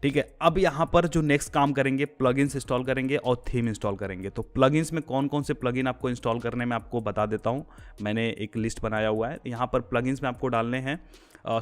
S3: ठीक है। अब यहाँ पर जो नेक्स्ट काम करेंगे, प्लगइन्स इंस्टॉल करेंगे और थीम इंस्टॉल करेंगे। तो प्लगइन्स में कौन कौन से प्लगइन आपको इंस्टॉल करने में आपको बता देता हूँ। मैंने एक लिस्ट बनाया हुआ है। यहाँ पर प्लगइन्स में आपको डालने हैं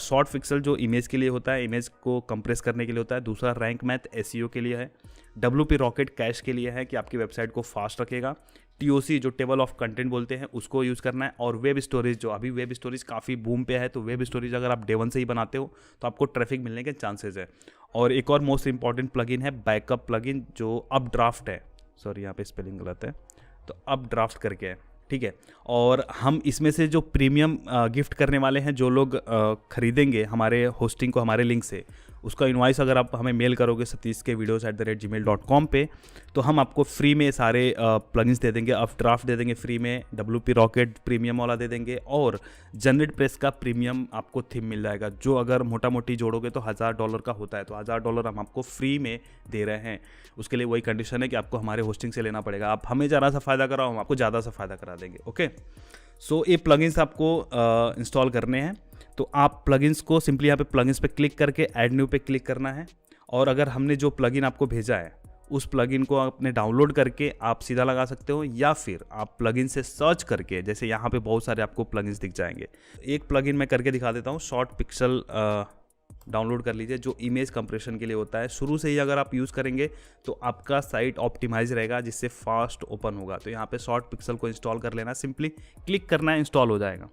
S3: शॉर्ट पिक्सल, जो इमेज के लिए होता है, इमेज को कंप्रेस करने के लिए होता है। दूसरा रैंक मैथ एसईओ के लिए है। WP रॉकेट कैश के लिए है कि आपकी वेबसाइट को फास्ट रखेगा। TOC जो टेबल ऑफ कंटेंट बोलते हैं, उसको यूज़ करना है। और वेब स्टोरेज, जो अभी वेब स्टोरेज काफ़ी बूम पे है, तो वेब स्टोरेज अगर आप डे 1 से ही बनाते हो तो आपको ट्रैफिक मिलने के चांसेस है। और एक और मोस्ट इंपॉर्टेंट प्लगइन है बैकअप प्लगइन, जो अपड्राफ्ट है। सॉरी, यहाँ पे स्पेलिंग गलत है, तो अपड्राफ्ट करके है, ठीक है। और हम इसमें से जो प्रीमियम गिफ्ट करने वाले हैं, जो लोग खरीदेंगे हमारे होस्टिंग को हमारे लिंक से, उसका इनवॉइस अगर आप हमें मेल करोगे satish.videos@gmail.com पे, तो हम आपको फ्री में सारे प्लगइन्स दे देंगे। अपड्राफ्ट दे देंगे फ्री में, WP रॉकेट प्रीमियम वाला दे देंगे, और जनरेट प्रेस का प्रीमियम आपको थीम मिल जाएगा, जो अगर मोटा मोटी जोड़ोगे तो $1000 का होता है। तो $1000 हम आपको फ्री में दे रहे हैं। उसके लिए वही कंडीशन है कि आपको हमारे होस्टिंग से लेना पड़ेगा। आप हमें ज़रा सा फ़ायदा कराओ, हम आपको ज़्यादा सा फ़ायदा करा देंगे, ओके। सो ये प्लगइन्स आपको इंस्टॉल करने हैं। तो आप प्लगइन्स को सिंपली यहाँ पे प्लगइन्स पे क्लिक करके ऐड न्यू पे क्लिक करना है। और अगर हमने जो प्लगइन आपको भेजा है, उस प्लगइन को आपने डाउनलोड करके आप सीधा लगा सकते हो, या फिर आप प्लगइन से सर्च करके, जैसे यहाँ पे बहुत सारे आपको प्लगइन्स दिख जाएंगे। एक प्लगइन मैं करके दिखा देता हूँ, शॉर्ट पिक्सल डाउनलोड कर लीजिए, जो इमेज कंप्रेशन के लिए होता है। शुरू से ही अगर आप यूज़ करेंगे तो आपका साइट ऑप्टिमाइज रहेगा, जिससे फास्ट ओपन होगा। तो यहाँ पे शॉर्ट पिक्सल को इंस्टॉल कर लेना, सिंपली क्लिक करना है, इंस्टॉल हो जाएगा।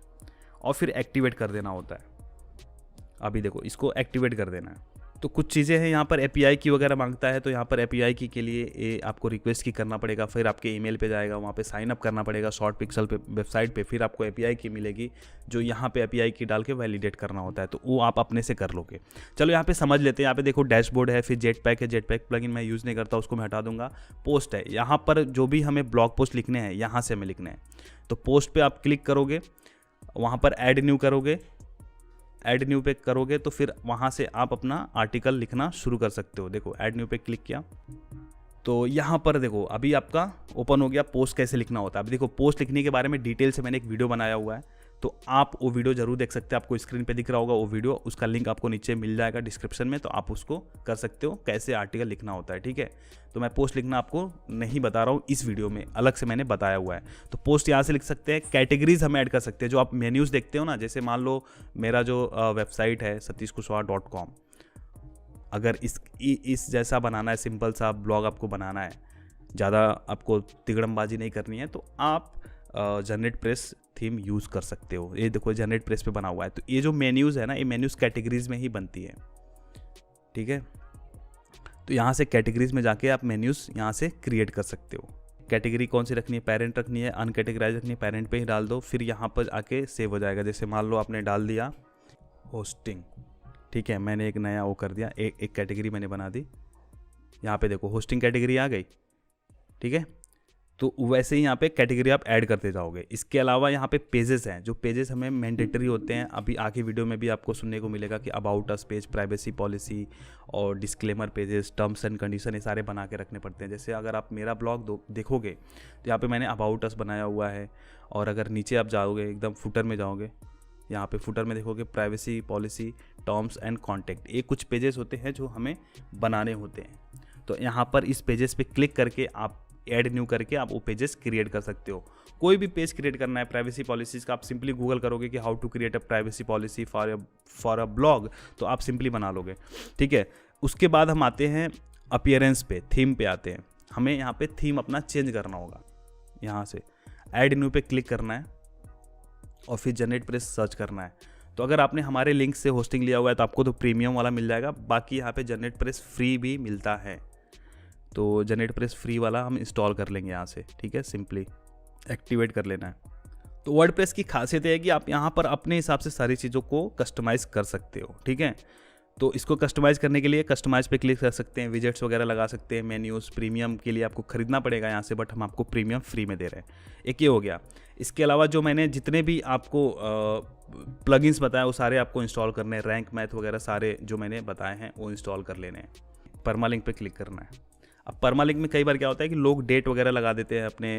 S3: और फिर एक्टिवेट कर देना होता है। अभी देखो, इसको एक्टिवेट कर देना है। तो कुछ चीज़ें हैं यहाँ पर API की वगैरह मांगता है, तो यहाँ पर API की के लिए आपको रिक्वेस्ट की करना पड़ेगा, फिर आपके ईमेल पे जाएगा, वहाँ पे साइन अप करना पड़ेगा शॉर्ट पिक्सल पे वेबसाइट पे, फिर आपको API की मिलेगी जो यहाँ पे API की डाल के वैलिडेट करना होता है, तो वो आप अपने से कर लोगे। चलो यहाँ पे समझ लेते हैं। यहाँ पे देखो डैशबोर्ड है, फिर जेटपैक है, जेटपैक प्लगइन मैं यूज़ नहीं करता, उसको मैं हटा दूंगा। पोस्ट है, यहाँ पर जो भी हमें ब्लॉग पोस्ट लिखने हैं यहाँ से हमें लिखने हैं, तो पोस्ट पे आप क्लिक करोगे, वहाँ पर ऐड न्यू करोगे, ऐड न्यू पे करोगे तो फिर वहाँ से आप अपना आर्टिकल लिखना शुरू कर सकते हो। देखो ऐड न्यू पे क्लिक किया तो यहाँ पर देखो अभी आपका ओपन हो गया पोस्ट कैसे लिखना होता है। अभी देखो पोस्ट लिखने के बारे में डिटेल से मैंने एक वीडियो बनाया हुआ है, तो आप वो वीडियो जरूर देख सकते हैं। आपको स्क्रीन पे दिख रहा होगा वो वीडियो, उसका लिंक आपको नीचे मिल जाएगा डिस्क्रिप्शन में, तो आप उसको कर सकते हो कैसे आर्टिकल लिखना होता है। ठीक है, तो मैं पोस्ट लिखना आपको नहीं बता रहा हूँ, इस वीडियो में अलग से मैंने बताया हुआ है। तो पोस्ट यहाँ से लिख सकते हैं, कैटेगरीज हम ऐड कर सकते हैं। जो आप मेन्यूज़ देखते हो ना, जैसे मान लो मेरा जो वेबसाइट है satishkushwaha.com, अगर इस जैसा बनाना है, सिंपल सा ब्लॉग आपको बनाना है, ज़्यादा आपको तिगड़मबाजी नहीं करनी है, तो आप जनरेट प्रेस थीम यूज़ कर सकते हो। ये देखो जनरेट प्रेस पे बना हुआ है, तो ये जो मेन्यूज़ है ना, ये मेन्यूज़ कैटेगरीज में ही बनती है। ठीक है, तो यहाँ से कैटेगरीज में जाके आप मेन्यूज़ यहाँ से क्रिएट कर सकते हो। कैटेगरी कौन सी रखनी है, पेरेंट रखनी है, अनकैटेगराइज रखनी है, पेरेंट पे ही डाल दो, फिर यहाँ पर आके सेव हो जाएगा। जैसे मान लो आपने डाल दिया होस्टिंग, ठीक है, मैंने एक नया वो कर दिया, एक कैटेगरी मैंने बना दी। यहाँ पे देखो होस्टिंग कैटेगरी आ गई। ठीक है, तो वैसे ही यहाँ पे कैटेगरी आप ऐड करते जाओगे। इसके अलावा यहाँ पे पेजेस हैं, जो पेजेस हमें मैंडेटरी होते हैं। अभी आगे वीडियो में भी आपको सुनने को मिलेगा कि about us page, privacy policy और disclaimer pages, terms and condition, ये सारे बना के रखने पड़ते हैं। जैसे अगर आप मेरा ब्लॉग देखोगे तो यहाँ पे मैंने अबाउट अस बनाया हुआ है, और अगर नीचे आप जाओगे एकदम फुटर में जाओगे, यहाँ पे फुटर में देखोगे privacy policy, terms and contact, ये कुछ पेजेस होते हैं जो हमें बनाने होते हैं। तो यहाँ पर इस पेजेस पे क्लिक करके आप ऐड न्यू करके आप वो पेजेस क्रिएट कर सकते हो। कोई भी पेज क्रिएट करना है प्राइवेसी पॉलिसीज का, आप सिंपली गूगल करोगे कि how to create a privacy policy for a blog, तो आप सिंपली बना लोगे। ठीक है, उसके बाद हम आते हैं अपीयरेंस पे, थीम पे आते हैं। हमें यहाँ पे थीम अपना चेंज करना होगा। यहाँ से ऐड न्यू पे क्लिक करना है और फिर जनरेट प्रेस सर्च करना है। तो अगर आपने हमारे लिंक से होस्टिंग लिया हुआ है तो आपको तो प्रीमियम वाला मिल जाएगा, बाकी यहाँ पे जनरेट प्रेस फ्री भी मिलता है, तो जनरेट प्रेस फ्री वाला हम इंस्टॉल कर लेंगे यहाँ से। ठीक है, सिंपली एक्टिवेट कर लेना है। तो वर्डप्रेस की खासियत है कि आप यहाँ पर अपने हिसाब से सारी चीज़ों को कस्टमाइज़ कर सकते हो। ठीक है, तो इसको कस्टमाइज़ करने के लिए कस्टमाइज़ पे क्लिक कर सकते हैं, विजेट्स वगैरह लगा सकते हैं, मेन्यूज़। प्रीमियम के लिए आपको खरीदना पड़ेगा यहाँ से, बट हम आपको प्रीमियम फ्री में दे रहे हैं। एक ये हो गया। इसके अलावा जो मैंने जितने भी आपको प्लगइन्स बताया वो सारे आपको इंस्टॉल करने हैं। रैंक मैथ वगैरह सारे जो मैंने बताए हैं वो इंस्टॉल कर लेने हैं। परमालिंक पे क्लिक करना है। अब परमालिंक में कई बार क्या होता है कि लोग डेट वगैरह लगा देते हैं अपने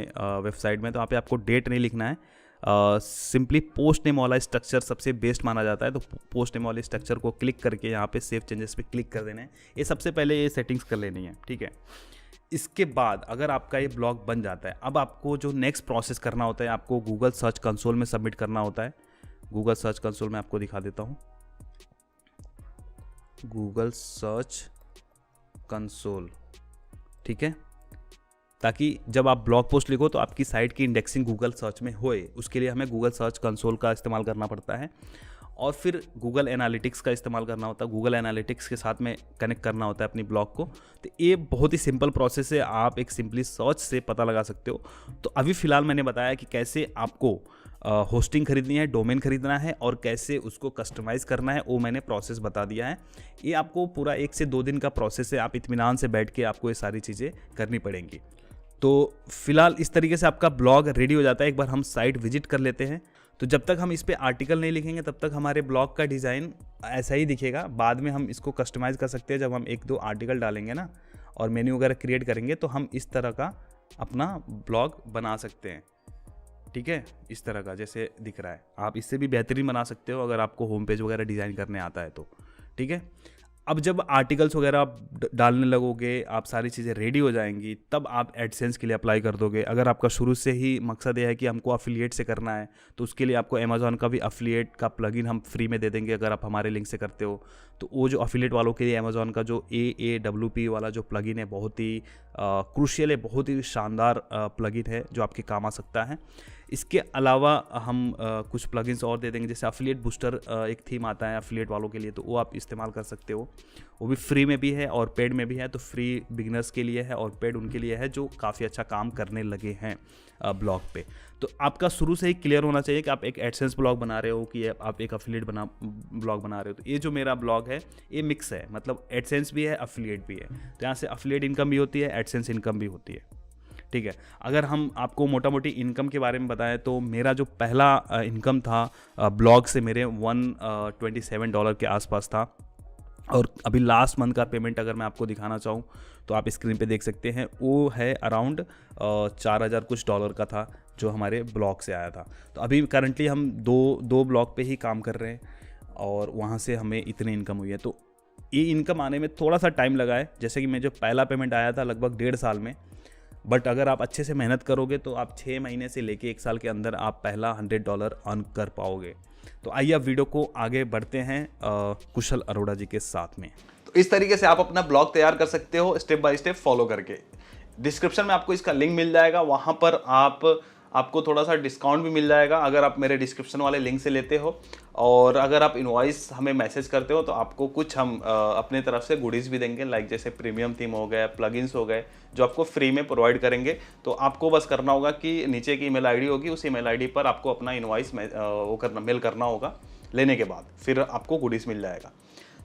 S3: वेबसाइट में, तो वहाँ पे आपको डेट नहीं लिखना है। सिंपली पोस्ट नेम वाला स्ट्रक्चर सबसे बेस्ट माना जाता है, तो पोस्ट नेम वाले स्ट्रक्चर को क्लिक करके यहाँ पे सेव चेंजेस पे क्लिक कर देना है। ये सबसे पहले ये सेटिंग्स कर लेनी है। ठीक है, इसके बाद अगर आपका ये ब्लॉग बन जाता है, अब आपको जो नेक्स्ट प्रोसेस करना होता है, आपको गूगल सर्च कंसोल में सबमिट करना होता है। गूगल सर्च कंसोल में आपको दिखा देता हूँ, गूगल सर्च कंसोल। ठीक है, ताकि जब आप ब्लॉग पोस्ट लिखो तो आपकी साइट की इंडेक्सिंग गूगल सर्च में होए, उसके लिए हमें गूगल सर्च कंसोल का इस्तेमाल करना पड़ता है। और फिर गूगल एनालिटिक्स का इस्तेमाल करना होता है। गूगल एनालिटिक्स के साथ में कनेक्ट करना होता है अपनी ब्लॉग को। तो ये बहुत ही सिंपल प्रोसेस है, आप एक सिंपली सर्च से पता लगा सकते हो। तो अभी फ़िलहाल मैंने बताया कि कैसे आपको होस्टिंग खरीदनी है, डोमेन खरीदना है और कैसे उसको कस्टमाइज़ करना है, वो मैंने प्रोसेस बता दिया है। ये आपको पूरा 1 से 2 दिन का प्रोसेस है, आप इत्मीनान से बैठ के आपको ये सारी चीज़ें करनी पड़ेंगी। तो फिलहाल इस तरीके से आपका ब्लॉग रेडी हो जाता है। एक बार हम साइट विजिट कर लेते हैं। तो जब तक हम इस पे आर्टिकल नहीं लिखेंगे तब तक हमारे ब्लॉग का डिज़ाइन ऐसा ही दिखेगा। बाद में हम इसको कस्टमाइज़ कर सकते हैं। जब हम 1-2 आर्टिकल डालेंगे ना और मेन्यू वगैरह क्रिएट करेंगे तो हम इस तरह का अपना ब्लॉग बना सकते हैं। ठीक है, इस तरह का जैसे दिख रहा है। आप इससे भी बेहतरीन बना सकते हो अगर आपको होम पेज वगैरह डिज़ाइन करने आता है तो। ठीक है, अब जब आर्टिकल्स वगैरह आप डालने लगोगे, आप सारी चीज़ें रेडी हो जाएंगी, तब आप एडसेंस के लिए अप्लाई कर दोगे। अगर आपका शुरू से ही मकसद ये है कि हमको अफिलिएट से करना है तो उसके लिए आपको अमेज़ॉन का भी अफिलिएट का प्लगइन हम फ्री में दे देंगे अगर आप हमारे लिंक से करते हो। तो वो जो अफिलिएट वालों के लिए अमेज़ॉन का जो AAWP वाला जो प्लगइन है बहुत ही क्रूशियल है, बहुत ही शानदार प्लगइन है जो आपके काम आ सकता है। इसके अलावा हम कुछ प्लगइन्स और दे देंगे, जैसे अफिलिएट बूस्टर एक थीम आता है अफिलिएट वालों के लिए, तो वो आप इस्तेमाल कर सकते हो। वो भी फ्री में भी है और पेड में भी है। तो फ्री बिगिनर्स के लिए है और पेड उनके लिए है जो काफ़ी अच्छा काम करने लगे हैं ब्लॉग पे। तो आपका शुरू से ही क्लियर होना चाहिए कि आप एक एडसेंस ब्लॉग बना रहे हो कि आप एक अफिलिएट ब्लॉग बना रहे हो। तो ये जो मेरा ब्लॉग है ये मिक्स है, मतलब एडसेंस भी है, अफिलिएट भी है। तो यहाँ से अफिलिएट इनकम भी होती है, एडसेंस इनकम भी होती है, ठीक है। अगर हम आपको मोटा मोटी इनकम के बारे में बताएं तो मेरा जो पहला इनकम था ब्लॉग से मेरे $127 के आसपास था। और अभी लास्ट मंथ का पेमेंट अगर मैं आपको दिखाना चाहूँ तो आप स्क्रीन पे देख सकते हैं, वो है अराउंड 4000 कुछ डॉलर का था जो हमारे ब्लॉग से आया था। तो अभी करंटली हम दो ब्लॉग पे ही काम कर रहे हैं और वहाँ से हमें इतनी इनकम हुई है। तो ये इनकम आने में थोड़ा सा टाइम लगा है, जैसे कि मैं जो पहला पेमेंट आया था लगभग 1.5 साल में, बट अगर आप अच्छे से मेहनत करोगे तो आप 6 महीने से लेके 1 साल के अंदर आप पहला $100 अर्न कर पाओगे। तो आइए अब वीडियो को आगे बढ़ते हैं कुशल अरोड़ा जी के साथ में।
S1: तो इस तरीके से आप अपना ब्लॉग तैयार कर सकते हो स्टेप बाय स्टेप फॉलो करके। डिस्क्रिप्शन में आपको इसका लिंक मिल जाएगा, वहाँ पर आपको थोड़ा सा डिस्काउंट भी मिल जाएगा अगर आप मेरे डिस्क्रिप्शन वाले लिंक से लेते हो। और अगर आप इनवॉइस हमें मैसेज करते हो तो आपको कुछ हम अपने तरफ से गुडीज़ भी देंगे, लाइक जैसे प्रीमियम थीम हो गए, प्लगइन्स हो गए, जो आपको फ्री में प्रोवाइड करेंगे। तो आपको बस करना होगा कि नीचे की ईमेल आईडी होगी, उस ईमेल आईडी पर आपको अपना इनवॉइस मेल करना होगा। लेने के बाद फिर आपको गुडीज़ मिल जाएगा।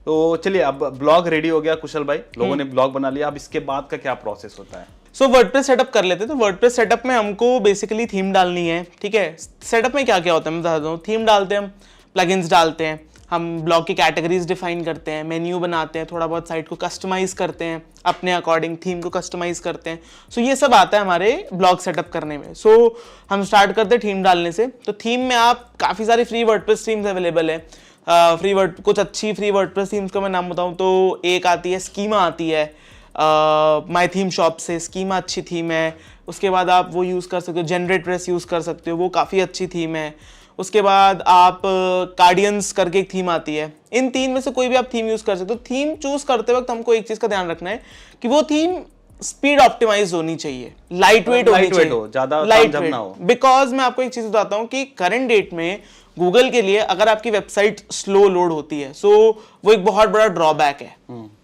S1: तो चलिए, अब ब्लॉग रेडी हो गया कुशल भाई, लोगों ने ब्लॉग बना लिया, अब इसके बाद का क्या प्रोसेस होता है?
S2: सो वर्डप्रेस सेटअप कर लेते हैं। तो वर्डप्रेस सेटअप में हमको बेसिकली थीम डालनी है, ठीक है। सेटअप में क्या क्या होता है मैं बता दूँ। थीम डालते हैं हम, प्लगइन्स डालते हैं, हम ब्लॉग की कैटेगरीज डिफाइन करते हैं, मेन्यू बनाते हैं, थोड़ा बहुत साइट को कस्टमाइज करते हैं, अपने अकॉर्डिंग थीम को कस्टमाइज करते हैं। सो ये सब आता है हमारे ब्लॉग सेटअप करने में। सो हम स्टार्ट करते हैं थीम डालने से। तो थीम में आप काफ़ी सारी फ्री वर्डप्रेस थीम्स अवेलेबल है। कुछ अच्छी फ्री वर्डप्रेस थीम्स का मैं नाम बताऊँ तो एक आती है स्कीमा आती है माई थीम शॉप से। स्कीमा अच्छी थीम है। उसके बाद आप वो यूज़ कर सकते हो, जनरेटप्रेस यूज़ कर सकते हो, वो काफ़ी अच्छी थीम है। उसके बाद आप कार्डियंस करके एक थीम आती है। इन तीन में से कोई भी आप थीम यूज़ कर सकते हो। थीम चूज़ करते वक्त हमको एक चीज़ का ध्यान रखना है कि वो थीम स्पीड ऑप्टिमाइज होनी चाहिए, लाइट वेट होनी चाहिए,
S1: ज़्यादा
S2: लाइट वेट। बिकॉज मैं आपको एक चीज़ बताता हूँ कि करंट डेट में गूगल के लिए अगर आपकी वेबसाइट स्लो लोड होती है, सो वो एक बहुत बड़ा ड्रॉबैक है।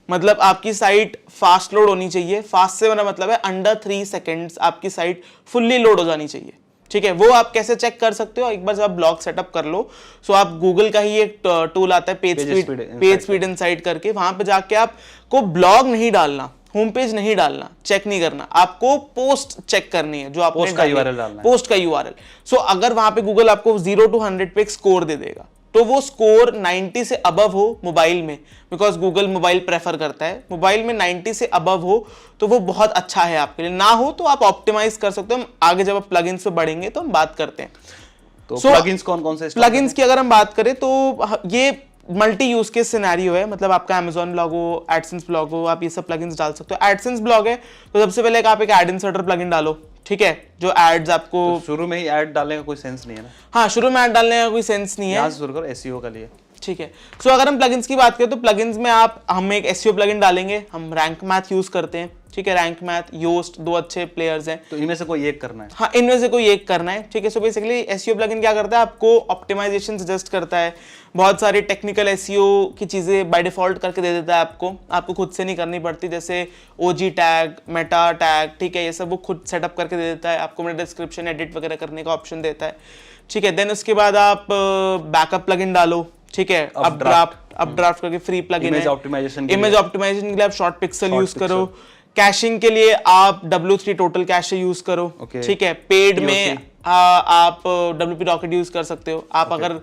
S2: मतलब आपकी साइट फास्ट लोड होनी चाहिए। फास्ट से मेरा मतलब है अंडर 3 सेकेंड्स आपकी साइट फुल्ली लोड हो जानी चाहिए, ठीक है। वो आप कैसे चेक कर सकते हो? एक बार जब आप ब्लॉग सेटअप कर लो, सो आप गूगल का ही एक टूल आता है पेज स्पीड इनसाइट करके, वहां पे जाके आपको ब्लॉग नहीं डालना, होम पेज नहीं डालना, चेक नहीं करना, आपको पोस्ट चेक करनी है, जो आपने
S1: पोस्ट का यूआरएल डालना है।
S2: पोस्ट का यूआरएल। सो अगर वहां पे गूगल आपको 0 to 100 पे एक स्कोर दे देगा, तो वो स्कोर 90 से अबव हो मोबाइल में, बिकॉज गूगल मोबाइल प्रेफर करता है, मोबाइल में 90 से अबव हो तो वो बहुत अच्छा है आपके लिए। ना हो तो आप ऑप्टिमाइज कर सकते हो। हम आगे जब आप प्लगइन्स पे बढ़ेंगे तो हम बात करते हैं।
S1: तो प्लगइन्स कौन कौन से?
S2: प्लगइन्स की अगर हम बात करें तो ये मल्टी यूज केस सिनेरियो है। मतलब आपका Amazon ब्लॉग हो, एडसेंस ब्लॉग हो, आप ये सब प्लगइन्स डाल सकते हो। एडसेंस ब्लॉग है तो सबसे पहले आप एक एड इंसर्टर प्लगइन डालो, ठीक है, जो एड्स आपको
S1: तो शुरू में ही ऐड डालने का कोई सेंस नहीं है ना?
S2: हाँ, शुरू में ऐड डालने का कोई सेंस नहीं है।
S1: यहाँ से शुरू करो एसईओ का लिए,
S2: ठीक है। सो अगर हम प्लगइन्स की बात करें तो प्लगइन्स में हम एक एसईओ प्लगइन डालेंगे। हम रैंक मैथ यूज करते हैं, ठीक है। रैंक मैथ, योस्ट, 2 अच्छे प्लेयर्स हैं।
S1: तो इनमें से कोई एक करना है?
S2: हाँ, इनमें से कोई एक करना है, ठीक है। सो बेसिकली एसईओ प्लगइन क्या करता है? आपको ऑप्टिमाइजेशन सजेस्ट करता है, बहुत सारी टेक्निकल एसईओ की चीज़ें बाय डिफॉल्ट करके दे देता है आपको खुद से नहीं करनी पड़ती, जैसे ओजी टैग, मेटा टैग, ठीक है, ये सब वो खुद सेटअप करके दे देता है आपको। मेरा डिस्क्रिप्शन एडिट वगैरह करने का ऑप्शन देता है, ठीक है। देन उसके बाद आप बैकअप प्लगइन डालो, ठीक है। अब ड्राफ्ट करके फ्री प्लगइन है। इमेज ऑप्टिमाइजेशन के लिए आप शॉर्ट पिक्सल यूज करो। कैशिंग के लिए आप W3 टोटल कैशे यूज करो, ठीक है। पेड में आप WP रॉकेट यूज कर सकते हो। आप अगर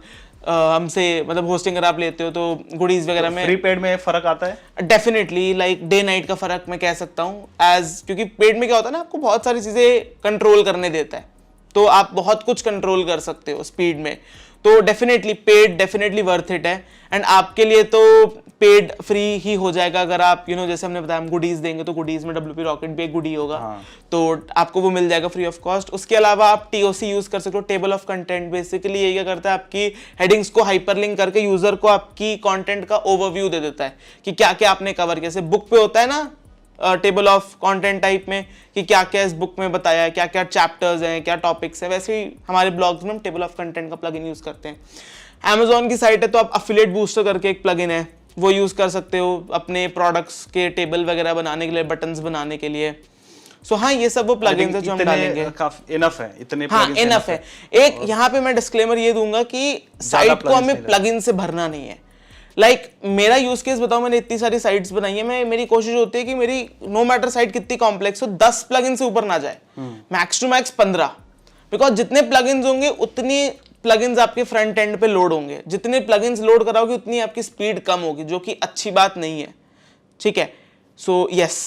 S2: हमसे मतलब होस्टिंग अगर आप लेते हो तो गुडीज वगैरह में
S1: फ्री पेड में फर्क आता है?
S2: डेफिनेटली, लाइक डे नाइट का फर्क मैं कह सकता हूँ। क्योंकि पेड में क्या होता है ना, आपको बहुत सारी चीजें कंट्रोल करने देता है, तो आप बहुत कुछ कंट्रोल कर सकते हो स्पीड में। तो definitely paid definitely worth it है। एंड आपके लिए तो पेड फ्री ही हो जाएगा अगर आप जैसे हमने बताया हम गुडीज देंगे तो गुडीज में WP रॉकेट भी एक गुडी होगा। तो आपको वो मिल जाएगा फ्री ऑफ कॉस्ट। उसके अलावा आप TOC यूज कर सकते हो, टेबल ऑफ कंटेंट। बेसिकली ये क्या करता है, आपकी हेडिंग्स को हाइपरलिंक करके यूजर को आपकी कंटेंट का ओवरव्यू दे देता है कि क्या क्या आपने कवर किया। जैसे बुक पे होता है ना टेबल ऑफ कंटेंट टाइप में कि क्या क्या इस बुक में बताया है, क्या क्या चैप्टर्स हैं, क्या टॉपिक्स हैं, वैसे ही हमारे ब्लॉग्स में हम टेबल ऑफ कंटेंट का प्लगइन यूज करते हैं। Amazon की साइट है तो आप अफिलिएट बूस्टर करके एक प्लगइन है, वो यूज कर सकते हो अपने प्रोडक्ट्स के टेबल वगैरह बनाने के लिए, बटन्स बनाने के लिए। सो हाँ, ये सब वो प्लगइन्स है जो हम डालेंगे।
S1: इनफ है, इतने
S2: हाँ
S1: plugins
S2: इनफ है। एक यहाँ पे मैं डिस्क्लेमर ये दूंगा कि साइट को हमें
S1: नहीं
S2: प्लगइन से भरना नहीं है। मेरा यूज केस बताओ, मैंने इतनी सारी साइट्स बनाई है, मेरी कोशिश होती है कि मेरी नो मैटर साइट कितनी कॉम्प्लेक्स हो, 10 प्लगइन से ऊपर ना जाए, मैक्स टू मैक्स 15। बिकॉज जितने प्लगइन्स होंगे उतनी प्लगइन्स आपके फ्रंट एंड पे लोड होंगे, जितने प्लगइन्स लोड कराओगे उतनी आपकी स्पीड कम होगी, जो कि अच्छी बात नहीं है। ठीक है, सो यस,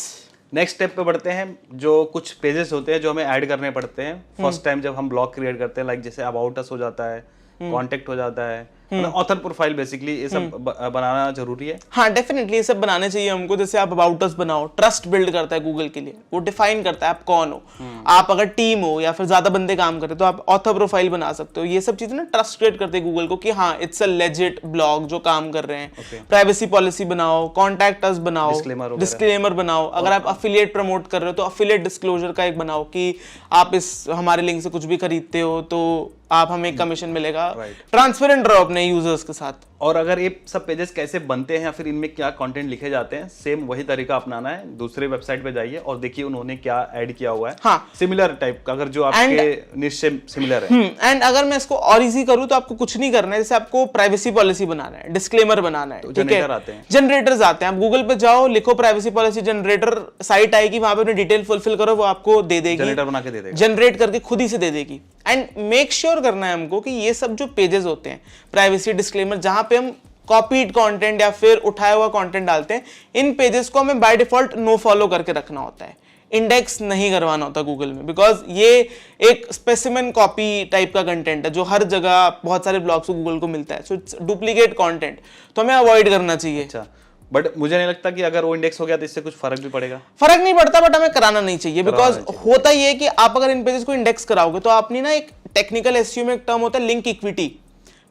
S1: नेक्स्ट स्टेप पे बढ़ते हैं। जो कुछ पेजेस होते हैं जो हमें ऐड करने पड़ते हैं फर्स्ट टाइम जब हम ब्लॉग क्रिएट करते हैं, लाइक जैसे अबाउट अस हो जाता है, कांटेक्ट हो जाता है, ऑथर प्रोफाइल, बेसिकली ये सब बनाना जरूरी है।
S2: हाँ डेफिनेटली ये सब बनाने चाहिए हमको। जैसे आप अबाउट अस बनाओ, ट्रस्ट बिल्ड करता है गूगल के लिए, वो डिफाइन करता है आप कौन हो। आप अगर टीम हो या फिर ज्यादा बंदे काम कर रहे हो तो आप ऑथर प्रोफाइल बना सकते हो। ये सब चीजें ना ट्रस्ट क्रिएट करते हैं गूगल को कि हाँ इट्स अ लेजिट ब्लॉग जो काम कर रहे हैं। प्राइवेसी पॉलिसी बनाओ, कॉन्टैक्ट अस बनाओ, डिस्क्लेमर बनाओ। अगर आप अफिलिएट प्रमोट कर रहे हो तो अफिलिएट डिस्क्लोजर का एक बनाओ कि आप इस हमारे लिंक से कुछ भी खरीदते हो तो आप हमें कमीशन मिलेगा। ट्रांसपेरेंट रहो अपने यूजर्स के साथ।
S1: और अगर ये सब पेजेस कैसे बनते हैं या फिर इनमें क्या कंटेंट लिखे जाते हैं, सेम वही तरीका अपनाना है। दूसरे वेबसाइट पे जाइए और देखिए उन्होंने क्या ऐड किया हुआ है।
S2: हाँ,
S1: सिमिलर टाइप का, अगर जो आपके निश से सिमिलर है।
S2: एंड अगर मैं इसको और इजी करूं तो आपको कुछ नहीं करना है। जैसे आपको प्राइवेसी पॉलिसी बनाना है, डिस्क्लेमर बनाना है,
S1: तो
S2: ठीक
S1: जनरेटर आते हैं,
S2: जनरेटर्स आते हैं। आप गूगल पे जाओ, लिखो प्राइवेसी पॉलिसी जनरेटर, साइट आएगी, वहां पे अपनी डिटेल फुलफिल करो, वो आपको दे देगी,
S1: जनरेटर बना के दे देगा,
S2: जनरेट करके खुद ही से दे देगी। एंड मेक श्योर करना है हमको कि ये सब जो पेजेस होते हैं प्राइवेसी डिस्क्लेमर, जहां पे हम कॉपीड कंटेंट या फिर उठाया हुआ कंटेंट डालते हैं, इन पेजेस को हमें बाय डिफॉल्ट नो फॉलो करके रखना होता है। इंडेक्स नहीं करवाना होता गूगल में, बिकॉज ये एक स्पेसिमेन कॉपी टाइप का कंटेंट है जो हर जगह बहुत सारे ब्लॉग्स को गूगल को मिलता है। सो इट्स डुप्लीकेट कंटेंट, तो हमें अवॉइड करना चाहिए।
S1: अच्छा, बट मुझे नहीं लगता कि अगर वो इंडेक्स हो गया तो इससे कुछ फर्क भी पड़ेगा।
S2: फर्क नहीं पड़ता, बट हमें कराना नहीं चाहिए। बिकॉज होता ये है कि आप अगर इन पेजेस को इंडेक्स कराओगे तो आपने ना, एक टेक्निकल एसईओ में एक टर्म होता है लिंक इक्विटी,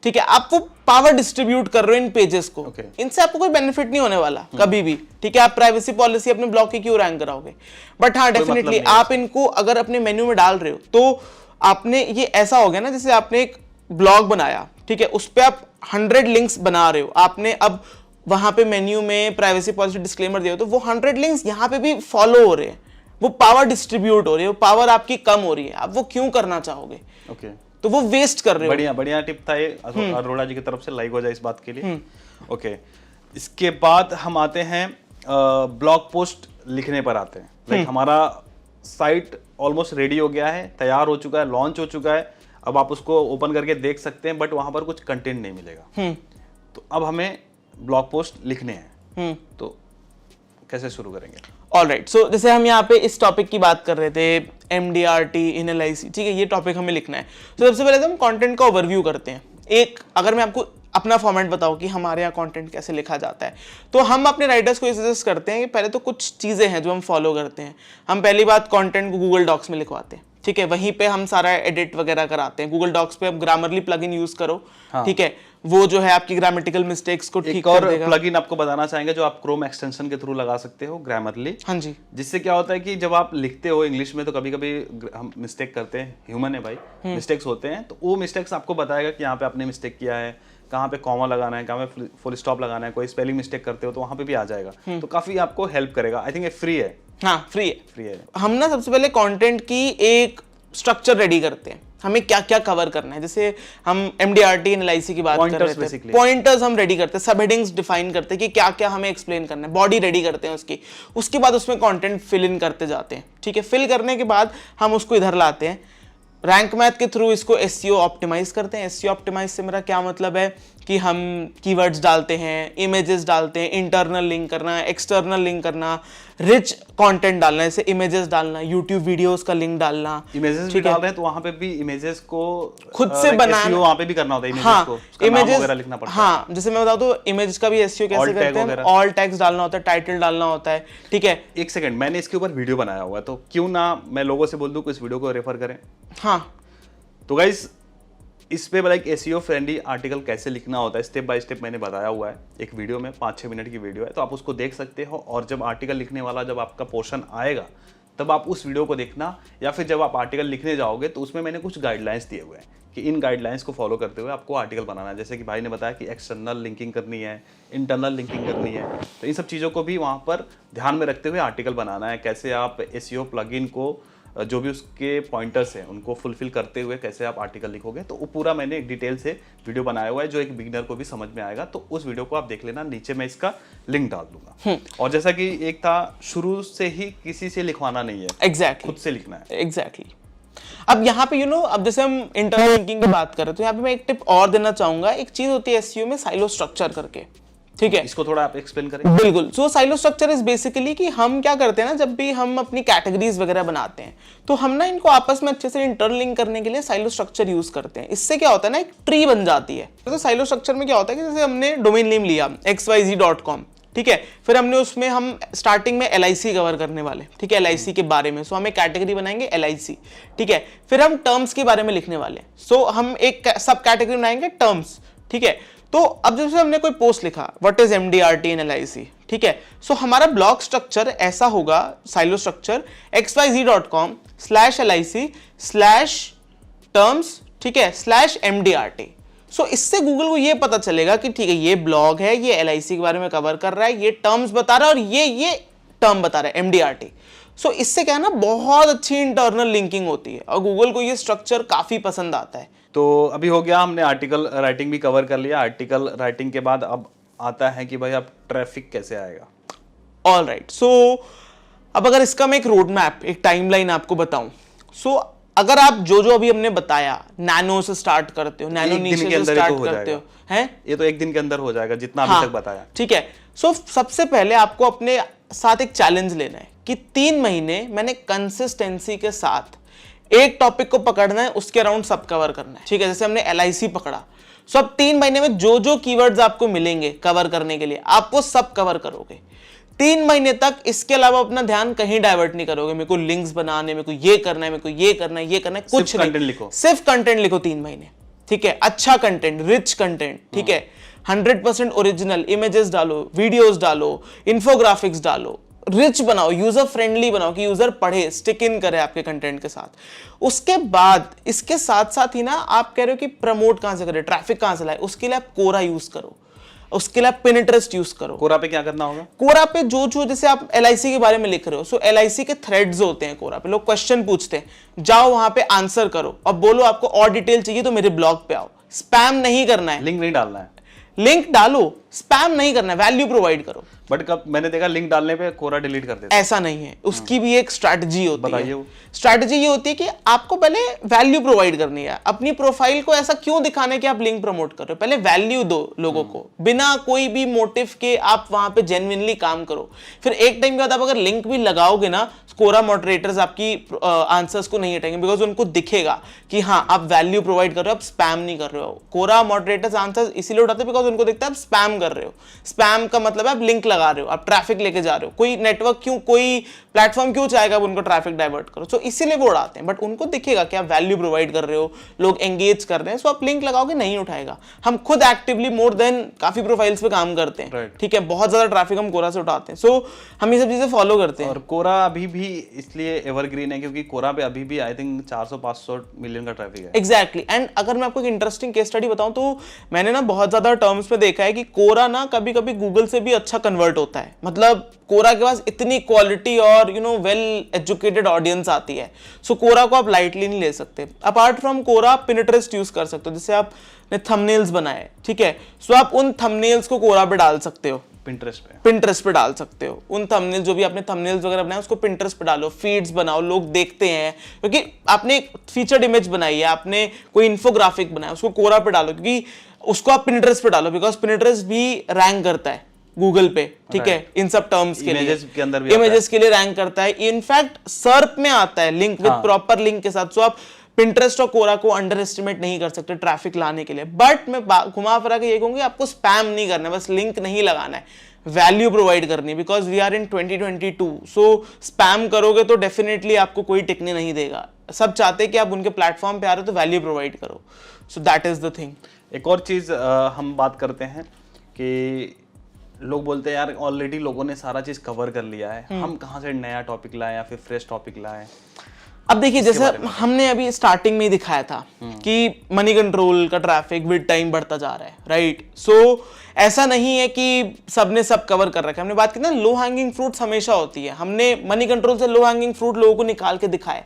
S2: ठीक है, आप वो पावर डिस्ट्रीब्यूट कर रहे हो इन पेजेस को। इनसे आपको कोई बेनिफिट नहीं होने वाला कभी भी, ठीक है। आप प्राइवेसी पॉलिसी अपने ब्लॉग की क्यों रैंक कराओगे? बट हाँ डेफिनेटली आप इनको अगर अपने मेन्यू में डाल रहे हो तो आपने, ये ऐसा हो गया ना जैसे आपने एक ब्लॉग बनाया, ठीक है, उस पर आप 100 लिंक्स बना रहे हो, आपने अब वहां पे मेन्यू में प्राइवेसी पॉलिसी डिस्क्लेमर दिया, तो वो 100 लिंक्स यहाँ पे भी फॉलो हो रहे हैं, वो पावर डिस्ट्रीब्यूट हो रही है, वो पावर आपकी कम हो रही है। आप वो क्यों करना चाहोगे? तो वो वेस्ट कर रहे हो।
S1: बढ़िया बढ़िया टिप था ये अरोड़ा जी की तरफ से, लाइक हो जाए इस बात के लिए। ओके, इसके बाद हम आते हैं ब्लॉग पोस्ट लिखने पर आते हैं। लाइक हमारा साइट ऑलमोस्ट रेडी हो गया है, तैयार हो चुका है, लॉन्च हो चुका है, अब आप उसको ओपन करके देख सकते हैं, बट वहां पर कुछ कंटेंट नहीं मिलेगा। तो अब हमें ब्लॉग पोस्ट लिखने हैं, तो कैसे शुरू करेंगे?
S2: ऑलराइट, सो जैसे हम यहाँ पे इस टॉपिक की बात कर रहे थे, MDRT इन LIC, ठीक है, ये टॉपिक हमें लिखना है। तो सबसे पहले तो हम कंटेंट का ओवरव्यू करते हैं। एक, अगर मैं आपको अपना फॉर्मेट बताऊं कि हमारे यहाँ कंटेंट कैसे लिखा जाता है, तो हम अपने राइटर्स को ये सजेस्ट करते हैं कि पहले तो कुछ चीज़ें हैं जो हम फॉलो करते हैं। हम पहली बात कंटेंट को गूगल डॉक्स में लिखवाते हैं, ठीक है, वहीं पे हम सारा एडिट वगैरह कराते हैं। गूगल डॉक्स पे आप ग्रामरली प्लगइन यूज करो, ठीक है, वो जो है आपकी ग्रामेटिकल मिस्टेक्स को ठीक कर देगा।
S1: प्लगइन आपको बताना चाहेंगे जो आप क्रोम एक्सटेंशन के थ्रू लगा सकते हो, ग्रामरली।
S2: हाँ जी,
S1: जिससे क्या होता है कि जब आप लिखते हो इंग्लिश में तो कभी कभी हम मिस्टेक करते हैं, ह्यूमन है भाई, मिस्टेक्स होते हैं, तो वो मिस्टेक्स आपको बताएगा कि यहाँ पे आपने मिस्टेक किया है, कहाँ पे कॉमा लगाना है, कहाँ पे फुल स्टॉप लगाना है, कोई स्पेलिंग मिस्टेक करते हो तो वहाँ पे भी आ जाएगा। तो काफी आपको हेल्प करेगा। आई थिंक ये फ्री है।
S2: हाँ फ्री
S1: है।
S2: हम ना सबसे पहले कंटेंट की एक स्ट्रक्चर रेडी करते हैं, हमें क्या क्या कवर करना है। जैसे हम MDRT इन LIC की बात कर रहे थे, पॉइंटर्स हम रेडी करते हैं, सब हेडिंग्स डिफाइन करते हैं कि क्या क्या हमें एक्सप्लेन करना है, बॉडी रेडी करते हैं उसकी, उसके बाद उसमें कंटेंट फिल इन करते जाते हैं, ठीक है। फिल करने के बाद हम उसको इधर लाते हैं, रैंक मैथ के थ्रू इसको SEO ऑप्टिमाइज करते हैं। SEO ऑप्टिमाइज से मेरा क्या मतलब है कि हम कीवर्ड्स डालते हैं, इमेजेस डालते हैं, इंटरनल लिंक करना, एक्सटर्नल लिंक करना, रिच कंटेंट डालना, जैसे इमेजेस डालना, YouTube वीडियोस का लिंक डालना।
S1: इमेजेस भी डाल रहे हैं तो वहां पे भी इमेजेस को
S2: खुद से बनाना,
S1: वहां पे भी करना होता है, इमेजेस को
S2: इमेजेस
S1: वगैरह लिखना पड़ता है।
S2: हाँ, जैसे मैं बताऊं तो इमेज का भी SEO कैसे करते हैं, ऑल टैग्स डालना होता है, टाइटल डालना होता है, ठीक है।
S1: एक सेकंड, मैंने इसके ऊपर वीडियो बनाया हुआ है, तो क्यों ना मैं लोगों से बोल दूं कि इस वीडियो को रेफर करें।
S2: हाँ,
S1: तो गाइस इस पे लाइक SEO फ्रेंडली आर्टिकल कैसे लिखना होता है स्टेप बाय स्टेप मैंने बताया हुआ है एक वीडियो में, 5-6 मिनट की वीडियो है, तो आप उसको देख सकते हो। और जब आर्टिकल लिखने वाला जब आपका पोर्शन आएगा तब आप उस वीडियो को देखना, या फिर जब आप आर्टिकल लिखने जाओगे तो उसमें मैंने कुछ गाइडलाइंस दिए हुए हैं कि इन गाइडलाइंस को फॉलो करते हुए आपको आर्टिकल बनाना है। जैसे कि भाई ने बताया कि एक्सटर्नल लिंकिंग करनी है, इंटरनल लिंकिंग करनी है, तो इन सब चीज़ों को भी वहाँ पर ध्यान में रखते हुए आर्टिकल बनाना है। कैसे आप एसईओ प्लगइन को जो भी उसके पॉइंटर्स हैं उनको फुलफिल करते हुए कैसे आप आर्टिकल लिखोगे, तो वो पूरा मैंने एक डिटेल से वीडियो बनाया हुआ है जो एक बिगिनर को भी समझ में आएगा। तो उस वीडियो को आप देख लेना, नीचे मैं इसका लिंक डाल दूंगा। और जैसा कि एक था, शुरू से ही किसी से लिखवाना नहीं है,
S2: एग्जैक्टली
S1: खुद से लिखना है।
S2: एग्जैक्टली। अब यहाँ पे अब जैसे हम इंटरनल लिंकिंग की बात कर रहे हैं, तो यहाँ पे मैं एक टिप और देना चाहूंगा। एक चीज होती है एसईओ में साइलो स्ट्रक्चर करके, ठीक है,
S1: इसको थोड़ा आप एक्सप्लेन करें।
S2: बिल्कुल। सो साइलो स्ट्रक्चर इज बेसिकली कि हम क्या करते हैं ना, जब भी हम अपनी कैटेगरीज वगैरह बनाते हैं तो हम ना इनको आपस में अच्छे से इंटरलिंक करने के लिए साइलो स्ट्रक्चर यूज करते हैं। इससे क्या होता है ना, एक ट्री बन जाती है। तो साइलो स्ट्रक्चर में क्या होता है कि जैसे हमने डोमेन नेम लिया xyz.com, ठीक है, फिर हमने उसमें हम स्टार्टिंग में LIC कवर करने वाले, ठीक है, LIC के बारे में। सो हम एक कैटेगरी बनाएंगे LIC, ठीक है, फिर हम टर्म्स के बारे में लिखने वाले। सो हम एक सब कैटेगरी बनाएंगे टर्म्स, ठीक है। तो अब जैसे हमने कोई पोस्ट लिखा, what is MDRT in LIC, ठीक है, सो हमारा ब्लॉक स्ट्रक्चर ऐसा होगा, साइलो स्ट्रक्चर xyz.com/LIC/terms, ठीक है, /MDRT। सो इससे गूगल को ये पता चलेगा कि ठीक है, ये ब्लॉग है, ये LIC के बारे में कवर कर रहा है, ये टर्म्स बता रहा है और ये टर्म बता रहा है MDRT। सो इससे क्या है ना, बहुत अच्छी इंटरनल लिंकिंग होती है और गूगल को ये स्ट्रक्चर काफी पसंद आता है।
S1: तो अभी हो गया, हमने आर्टिकल राइटिंग भी कवर कर लिया। आर्टिकल राइटिंग के बाद अब आता है कि भाई अब ट्रैफिक कैसे आएगा।
S2: All right. सो अब अगर इसका मैं एक रोड मैप, एक टाइमलाइन आपको बताऊं, सो अगर आप जो अभी हमने बताया, नैनो से स्टार्ट करते हो, नैनो नीचे से स्टार्ट करते हो, हैं,
S1: ये तो एक दिन के अंदर हो जाएगा जितना अभी तक बताया,
S2: ठीक है। सो सबसे पहले आपको अपने साथ एक चैलेंज लेना है कि 3 महीने मैंने कंसिस्टेंसी के साथ एक टॉपिक को पकड़ना है, उसके अराउंड सब कवर करना है, ठीक है। जैसे हमने LIC पकड़ा, सो अब 3 महीने में जो कीवर्ड्स आपको मिलेंगे कवर करने के लिए, आप वो सब कवर करोगे 3 महीने तक। इसके अलावा अपना ध्यान कहीं डाइवर्ट नहीं करोगे, मेरे को लिंक्स बनाने, मेरे को ये करना है, मेरे को ये करना है, ये करना है, कुछ नहीं,
S1: कंटेंट लिखो,
S2: सिर्फ कंटेंट लिखो 3 महीने, ठीक है। अच्छा कंटेंट, रिच कंटेंट, ठीक है, 100% ओरिजिनल, इमेजेस डालो, वीडियोस डालो, इन्फोग्राफिक्स डालो, रिच बनाओ, यूजर फ्रेंडली बनाओ कि यूजर पढ़े, स्टिक इन करे आपके कंटेंट के साथ। उसके बाद इसके साथ साथ ही ना, आप कह रहे हो कि प्रमोट कहां से करें, ट्रैफिक कहां से लाए, उसके लिए आप कोरा यूज करो, उसके लिए आप पिनिटरेस्ट यूज करो।
S1: कोरा पे क्या करना होगा?
S2: कोरा पे जो जैसे आप LIC के बारे में लिख रहे हो, सो LIC के थ्रेड्स होते हैं कोरा पे, लोग क्वेश्चन पूछते हैं, जाओ वहां पे आंसर करो और बोलो आपको और डिटेल चाहिए तो मेरे ब्लॉग पे आओ। स्पैम नहीं करना है,
S1: लिंक नहीं डालना है,
S2: लिंक डालो, स्पैम नहीं करना है, वैल्यू प्रोवाइड करो।
S1: बट कब मैंने देखा लिंक डालने पे कोरा डिलीट कर देते हैं।
S2: ऐसा नहीं है, उसकी भी एक स्ट्रैटेजी होती है।
S1: बताइए वो।
S2: स्ट्रैटेजी ये होती है कि आपको पहले वैल्यू प्रोवाइड करनी है। अपनी प्रोफाइल को ऐसा क्यों दिखाना है कि आप लिंक प्रमोट कर रहे हो, पहले वैल्यू दो लोगों को, बिना कोई भी मोटिव के आप वहां पे जेन्युइनली काम करो। फिर एक टाइम के बाद आप अगर लिंक भी लगाओगे ना, कोरा मॉडरेटर्स आपकी आंसर्स को नहीं हटाएंगे, बिकॉज उनको दिखेगा कि हाँ आप वैल्यू प्रोवाइड कर रहे हो, आप स्पैम नहीं कर रहे हो। कोरा मॉडरेटर्स आंसर्स इसीलिए उठाते हैं बिकॉज उनको दिखता है आप स्पैम कर रहे हो। स्पैम का मतलब है आप लिंक लगा रहे हो, आप ट्रैफिक लेके जा रहे हो। कोई नेटवर्क क्यों, कोई प्लेटफॉर्म क्यों चाहेगा आप उनको ट्रैफिक डाइवर्ट करो, सो इसीलिए वो उड़ाते हैं। बट उनको दिखेगा कि आप वैल्यू प्रोवाइड कर रहे हो, लोग एंगेज कर रहे हैं, सो आप लिंक लगाओगे नहीं उठाएगा। हम खुद एक्टिवली मोर देन काफी प्रोफाइल्स पे काम करते हैं, ठीक है, बहुत ज्यादा ट्रैफिक हम कोरा से उठाते हैं, सो हम ये सब चीजें फॉलो करते हैं।
S1: और कोरा अभी भी इसलिए एवरग्रीन है क्योंकि कोरा पे अभी भी आई थिंक 400-500 मिलियन का ट्रैफिक है।
S2: एग्जैक्टली। एंड अगर मैं आपको एक इंटरेस्टिंग केस स्टडी बताऊं तो मैंने ना बहुत ज्यादा टर्म्स में देखा है कि कोरा ना कभी कभी गूगल से भी अच्छा कन्वर्ट होता है। मतलब कोरा के पास इतनी क्वालिटी और वेल एजुकेटेड ऑडियंस आती है, सो कोरा को आप लाइटली नहीं ले सकते। अपार्ट फ्रॉम कोरा आप पिनिटरेस्ट यूज कर सकते हो, जैसे आपने थंबनेल्स बनाए, ठीक है, सो आप उन थंबनेल्स को कोरा पे डाल सकते हो, पिंटरेस्ट पे डाल सकते हो। उन थंबनेल्स जो भी आपने थंबनेल्स वगैरह बनाए उसको पिंटरेस्ट पे डालो, फीड्स बनाओ, लोग देखते हैं क्योंकि आपने एक फीचर्ड इमेज बनाई है, आपने कोई इन्फोग्राफिक बनाया, उसको कोरा पे डालो क्योंकि उसको आप पिंटरेस्ट पे डालो, बिकॉज पिंटरेस्ट भी रैंक करता है गूगल पे, ठीक है, इन सब टर्म्स के लिए, इमेजेस के लिए रैंक करता है। इनफैक्ट सर्प में आता है लिंक विद प्रॉपर लिंक के साथ। सो आप पिंटरेस्ट और कोरा को अंडर एस्टिमेट नहीं कर सकते ट्रैफिक लाने के लिए। बट मैं घुमा फिरा के ये कहूंगी आपको स्पैम नहीं करना है, बस लिंक नहीं लगाना है, वैल्यू प्रोवाइड करनी है, because we are in 2022। So spam करोगे तो डेफिनेटली आपको कोई टिकने नहीं देगा। सब चाहते हैं कि आप उनके प्लेटफॉर्म पे आ रहे हो तो वैल्यू प्रोवाइड करो। So that is the thing.
S1: एक और चीज हम बात करते हैं कि लोग बोलते हैं यार ऑलरेडी लोगों ने सारा चीज कवर कर लिया है, हम कहाँ से नया टॉपिक लाएं या फिर फ्रेश टॉपिक लाएं?
S2: अब देखिए, जैसे हमने अभी स्टार्टिंग में ही दिखाया था कि मनी कंट्रोल का ट्रैफिक विद टाइम बढ़ता जा रहा है, राइट? सो ऐसा नहीं है कि सबने सब कवर कर रखा है। हमने बात की ना, लो हैंगिंग फ्रूट्स हमेशा होती है। हमने मनी कंट्रोल से लो हैंगिंग फ्रूट लोगों को निकाल के दिखाए,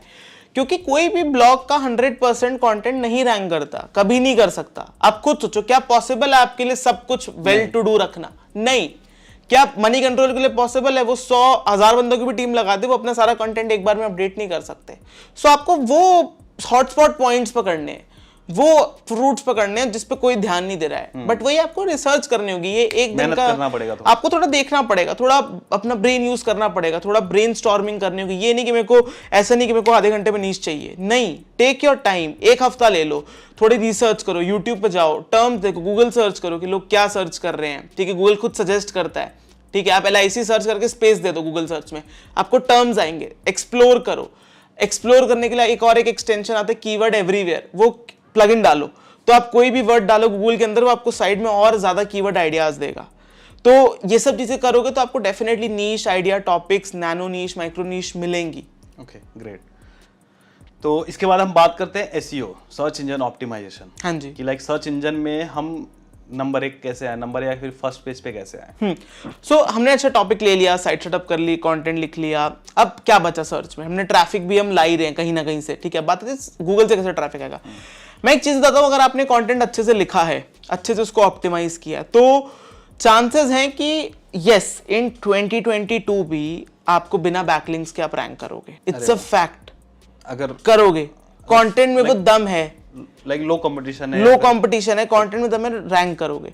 S2: क्योंकि कोई भी ब्लॉग का 100% कंटेंट नहीं रैंक करता, कभी नहीं कर सकता। आप खुद सोचो, क्या पॉसिबल है आपके लिए सब कुछ वेल टू डू रखना? नहीं। क्या मनी कंट्रोल के लिए पॉसिबल है वो 100,000 बंदों की भी टीम लगा दे, वो अपना सारा कंटेंट एक बार में अपडेट नहीं कर सकते? सो आपको वो हॉटस्पॉट पॉइंट्स पकड़ने हैं, वो फ्रूट्स पकड़ने हैं जिस पे कोई ध्यान नहीं दे रहा है, बट वही आपको रिसर्च करनी होगी। ये एक दिन का
S1: करना पड़ेगा,
S2: आपको थोड़ा देखना पड़ेगा, थोड़ा अपना ब्रेन यूज करना पड़ेगा, थोड़ा ब्रेन स्टॉर्मिंग करनी होगी। ये नहीं कि मेरे को ऐसा नहीं कि मेरे को आधे घंटे में नीच चाहिए, नहीं, टेक योर टाइम, एक हफ्ता ले लो, थोड़ी रिसर्च करो, यूट्यूब पे जाओ, टर्म्स देखो, गूगल सर्च करो कि लोग क्या सर्च कर रहे हैं, ठीक है? गूगल खुद सजेस्ट करता है, ठीक है? आप LIC सर्च करके स्पेस दे दो गूगल सर्च में, आपको टर्म्स आएंगे, एक्सप्लोर करो। एक्सप्लोर करने के लिए एक एक्सटेंशन आता है कीवर्ड एवरीवेयर, वो प्लगइन डालो, तो आप कोई भी वर्ड डालो गूगल के अंदर, वो आपको साइड में और ज्यादा कीवर्ड आइडियाज देगा। तो ये सब चीजें करोगे तो आपको डेफिनेटली नीश आइडिया, टॉपिक्स, नैनो नीश, माइक्रो नीश मिलेंगी।
S1: Okay, great. तो इसके बाद हम बात करते हैं SEO, सर्च इंजन ऑप्टिमाइजेशन।
S2: हाँ जी।
S1: कि लाइक सर्च इंजन में हम नंबर 1 कैसे आए, नंबर या फिर फर्स्ट पेज पे कैसे आए?
S2: सो हमने अच्छा टॉपिक ले लिया, साइट सेटअप कर ली, कंटेंट लिख लिया, अब क्या बचा सर्च में? हमने ट्रैफिक भी हम ला ही रहे हैं कहीं ना कहीं से, ठीक है? बात है गूगल से कैसे ट्रैफिक आएगा। मैं एक चीज बताता हूँ, अगर आपने कंटेंट अच्छे से लिखा है, अच्छे से उसको ऑप्टिमाइज किया है, तो चांसेस हैं कि यस, इन 2022 भी आपको बिना बैकलिंक्स के आप रैंक करोगे। It's a fact.
S1: अगर
S2: करोगे, कंटेंट में वो दम है,
S1: लाइक लो कंपटीशन है,
S2: लो कंपटीशन है, कंटेंट में दम है, रैंक करोगे।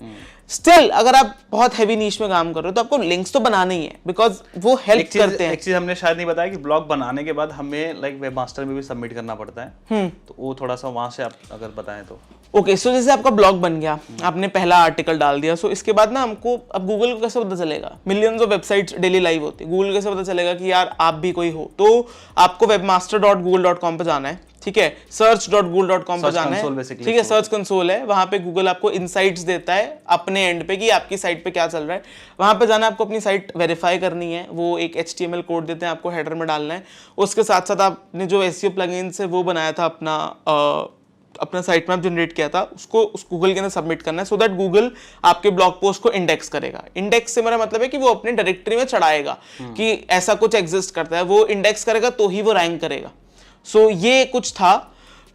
S2: स्टिल अगर आप बहुत हैवी नीश में काम कर रहे हो तो आपको लिंक्स तो बनाने ही है, बिकॉज वो हेल्प करते हैं।
S1: एक चीज हमने शायद नहीं बताया कि ब्लॉग बनाने के बाद हमें लाइक वेबमास्टर में भी सबमिट करना पड़ता है, तो वो थोड़ा सा वहां से आप अगर बताएं तो।
S2: ओके, सो जैसे आपका ब्लॉग बन गया, आपने पहला आर्टिकल डाल दिया, सो इसके बाद ना हमको अब गूगल को कैसे पता चलेगा? Millions of websites daily live होती है, गूगल कैसे पता चलेगा कि यार आप भी कोई हो? तो आपको webmaster.google.com पे जाना है, ठीक है? search.google.com पे जाना है, ठीक है? सर्च कंसोल है, वहां पे गूगल आपको इनसाइट्स देता है अपने एंड पे कि आपकी साइट पे क्या चल रहा है। वहां पे जाना है, आपको अपनी साइट वेरीफाई करनी है, वो एक HTML कोड देते हैं, आपको हेडर में डालना है। उसके साथ साथ आपने जो SEO प्लगइन्स है वो बनाया था, अपना साइट मैप जनरेट किया था, उसको उस गूगल के अंदर सबमिट करना है, सो दैट गूगल आपके ब्लॉग पोस्ट को इंडेक्स करेगा। इंडेक्स से मेरा मतलब है कि वो अपने डायरेक्टरी में चढ़ाएगा कि ऐसा कुछ एग्जिस्ट करता है, वो इंडेक्स करेगा तो ही वो रैंक करेगा। सो ये कुछ था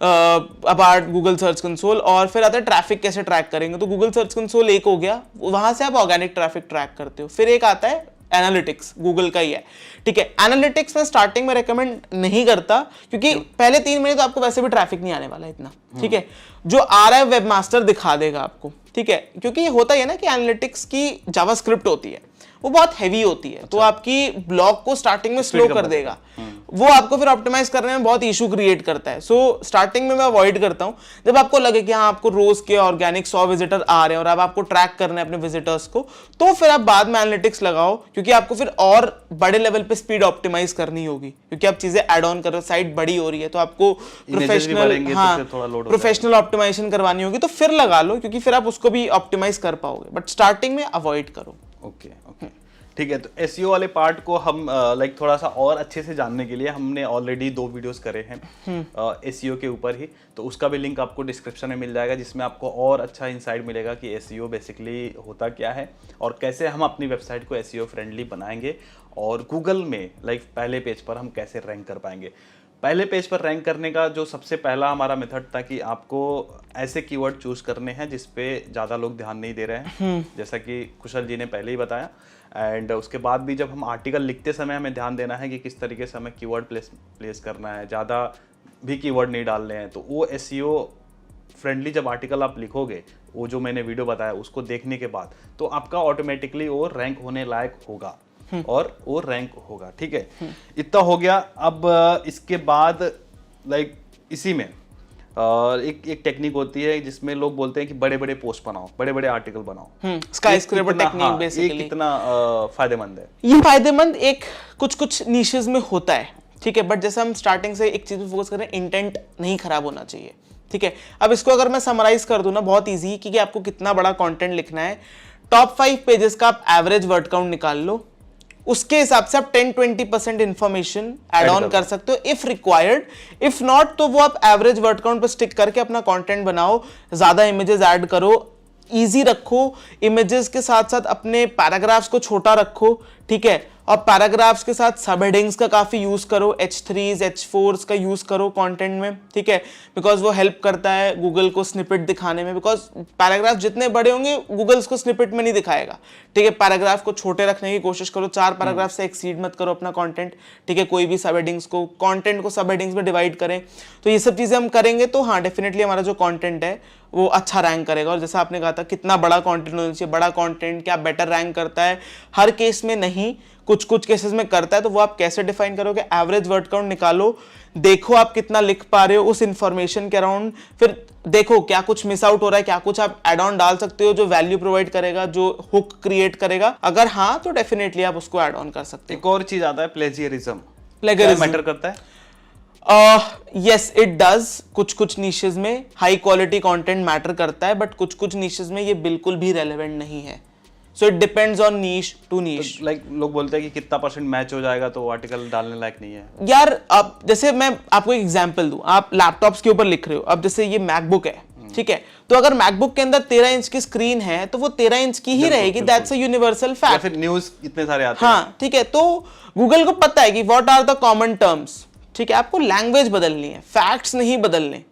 S2: अबाउट गूगल सर्च कंसोल। और फिर आता है ट्रैफिक कैसे ट्रैक करेंगे। तो गूगल सर्च कंसोल एक हो गया, वहां से आप ऑर्गेनिक ट्रैफिक ट्रैक करते हो। फिर एक आता है एनालिटिक्स, गूगल का ही है, ठीक है? एनालिटिक्स में स्टार्टिंग में रेकमेंड नहीं करता, क्योंकि पहले 3 महीने तो आपको वैसे भी ट्रैफिक नहीं आने वाला इतना, ठीक है? जो आ रहा है वेबमास्टर दिखा देगा आपको, ठीक है? क्योंकि होता है ना कि एनालिटिक्स की जावास्क्रिप्ट होती है, वो बहुत हैवी होती है, तो आपकी ब्लॉग को स्टार्टिंग में स्लो कर देगा, वो आपको फिर ऑप्टिमाइज करने में बहुत इशू क्रिएट करता है। सो स्टार्टिंग में मैं अवॉइड करता हूँ। जब आपको लगे कि हाँ आपको रोज के ऑर्गेनिक 100 विजिटर आ रहे हैं और अब आपको ट्रैक करना है अपने विजिटर्स को, तो फिर आप बाद में एनालिटिक्स लगाओ, क्योंकि आपको फिर और बड़े लेवल पे स्पीड ऑप्टिमाइज करनी होगी, क्योंकि आप चीजें ऐड ऑन कर रहे हो, साइट बड़ी हो रही है, तो आपको प्रोफेशनल ऑप्टिमाइजेशन करवानी होगी, तो फिर लगा लो, क्योंकि फिर आप उसको भी ऑप्टिमाइज कर पाओगे, बट स्टार्टिंग में अवॉइड करो।
S1: ओके, ठीक है। तो SEO वाले पार्ट को हम लाइक थोड़ा सा और अच्छे से जानने के लिए हमने ऑलरेडी 2 वीडियोस करे हैं SEO के ऊपर ही, तो उसका भी लिंक आपको डिस्क्रिप्शन में मिल जाएगा, जिसमें आपको और अच्छा इंसाइट मिलेगा कि SEO बेसिकली होता क्या है और कैसे हम अपनी वेबसाइट को SEO फ्रेंडली बनाएंगे और गूगल में लाइक पहले पेज पर हम कैसे रैंक कर पाएंगे। पहले पेज पर रैंक करने का जो सबसे पहला हमारा मेथड था कि आपको ऐसे कीवर्ड चूज करने हैं जिस पे ज़्यादा लोग ध्यान नहीं दे रहे हैं, जैसा कि कुशल जी ने पहले ही बताया। एंड उसके बाद भी जब हम आर्टिकल लिखते समय हमें ध्यान देना है कि किस तरीके से हमें कीवर्ड प्लेस करना है, ज़्यादा भी कीवर्ड नहीं डालने हैं। तो वो SEO फ्रेंडली जब आर्टिकल आप लिखोगे, वो जो मैंने वीडियो बताया उसको देखने के बाद, तो आपका ऑटोमेटिकली वो रैंक होने लायक होगा और वो रैंक होगा, ठीक है? इतना हो गया। अब इसके बाद लाइक इसी में एक टेक्निक होती है जिसमें लोग बोलते हैं कि बड़े बड़े पोस्ट बनाओ, बड़े बड़े आर्टिकल बनाओ।
S2: स्काईस्क्रेपर टेक्निक बेसिकली।
S1: ये कितना फायदेमंद है?
S2: ये फायदेमंद एक कुछ निशेस में होता है, ठीक है? बट जैसे हम स्टार्टिंग से एक चीज पे फोकस कर रहे हैं, इंटेंट नहीं खराब होना चाहिए, ठीक है? अब इसको अगर मैं समराइज कर दूं ना, बहुत ईजी, कि आपको कितना बड़ा कंटेंट लिखना है। टॉप 5 पेजेस का आप एवरेज वर्ड काउंट निकाल लो, उसके हिसाब से आप 10-20% इंफॉर्मेशन ऐड ऑन कर सकते हो इफ रिक्वायर्ड। इफ नॉट तो वो आप एवरेज वर्ड काउंट पर स्टिक करके अपना कंटेंट बनाओ, ज्यादा इमेजेस ऐड करो, इजी रखो, इमेजेस के साथ साथ अपने पैराग्राफ्स को छोटा रखो, ठीक है, और पैराग्राफ्स के साथ सब हेडिंग्स का काफी यूज करो, H3s H4s का यूज करो कंटेंट में, ठीक है, बिकॉज वो हेल्प करता है गूगल को स्निपेट दिखाने में, बिकॉज पैराग्राफ जितने बड़े होंगे गूगल उसको स्निपेट में नहीं दिखाएगा, ठीक है। पैराग्राफ को छोटे रखने की कोशिश करो, 4 पैराग्राफ से एक्सीड मत करो अपना कंटेंट, ठीक है। कोई भी सब हेडिंग्स को, कंटेंट को सब हेडिंग्स में डिवाइड करें, तो ये सब चीजें हम करेंगे तो हाँ डेफिनेटली हमारा जो कंटेंट है वो अच्छा रैंक करेगा। और जैसा आपने कहा था कितना बड़ा कंटेंट होना चाहिए, बड़ा कंटेंट क्या बेटर रैंक करता है, हर केस में नहीं, कुछ कुछ केसेस में करता है, तो वो आप कैसे डिफाइन करोगे, एवरेज वर्ड काउंट निकालो, देखो आप कितना लिख पा रहे हो उस इंफॉर्मेशन के अराउंड, फिर देखो क्या कुछ मिस आउट हो रहा है, क्या कुछ आप एड ऑन डाल सकते हो जो वैल्यू प्रोवाइड करेगा, जो हुक क्रिएट करेगा, अगर हाँ तो डेफिनेटली आप उसको एड ऑन कर सकते हो।
S1: एक और चीज आता है प्लेजियरिज्म,
S2: प्लेगरिज्म
S1: मैटर करता है?
S2: यस इट डज, कुछ कुछ नीशेस में हाई क्वालिटी कंटेंट मैटर करता है, बट कुछ कुछ नीशेस में ये बिल्कुल भी रेलेवेंट नहीं है। So it depends on niche to niche.
S1: Like लोग बोलते हैं कि कितना % मैच हो जाएगा तो आर्टिकल डालने लायक नहीं है।
S2: यार अब जैसे मैं आपको एक एग्जांपल दूं, आप लैपटॉप्स के ऊपर लिख रहे हो, अब जैसे ये मैकबुक है, ठीक है, तो अगर मैकबुक के अंदर 13 इंच की स्क्रीन है तो वो 13 इंच की ही रहेगी, दैट्स अ यूनिवर्सल फैक्ट।
S1: फिर न्यूज़ इतने सारे आते हैं।
S2: हाँ ठीक है, तो गूगल को पता है कि what are the common terms, ठीक है, आपको लैंग्वेज बदलनी है, फैक्ट्स नहीं बदलने।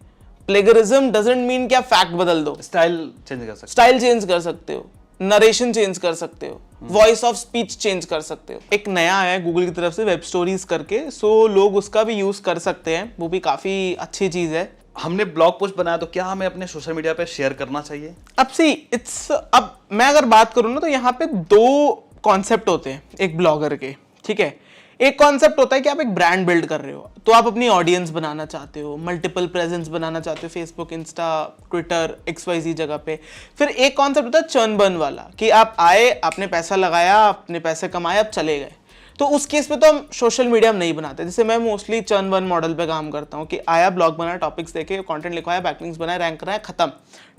S2: प्लेगरिज्म डजंट मीन कि आप फैक्ट बदल दो,
S1: स्टाइल चेंज कर सकते
S2: स्टाइल चेंज कर सकते हो, नरेशन चेंज कर सकते हो, वॉइस ऑफ स्पीच चेंज कर सकते हो। एक नया है गूगल की तरफ से वेब स्टोरीज करके, सो लोग उसका भी यूज कर सकते हैं, वो भी काफी अच्छी चीज है।
S1: हमने ब्लॉग पोस्ट बनाया तो क्या हमें अपने सोशल मीडिया पे शेयर करना चाहिए?
S2: अब सी इट्स, अब मैं अगर बात करूं ना तो यहाँ पे 2 कॉन्सेप्ट होते हैं एक ब्लॉगर के, ठीक है। एक कॉन्सेप्ट होता है कि आप एक ब्रांड बिल्ड कर रहे हो, तो आप अपनी ऑडियंस बनाना चाहते हो, मल्टीपल प्रेजेंस बनाना चाहते हो, फेसबुक, इंस्टा, ट्विटर, XYZ जगह पे। फिर एक कॉन्सेप्ट होता है चर्न बर्न वाला, कि आप आए, आपने पैसा लगाया, आपने पैसे कमाए, आप चले गए। तो उस केस पे तो हम सोशल मीडिया में नहीं बनाते। जैसे मैं मोस्टली चर्न बर्न मॉडल पे काम करता हूँ कि आया, ब्लॉग बनाया, टॉपिक्स देखे, कंटेंट लिखवाया, बैकलिंक्स बनाए, रैंक कराया, खत्म,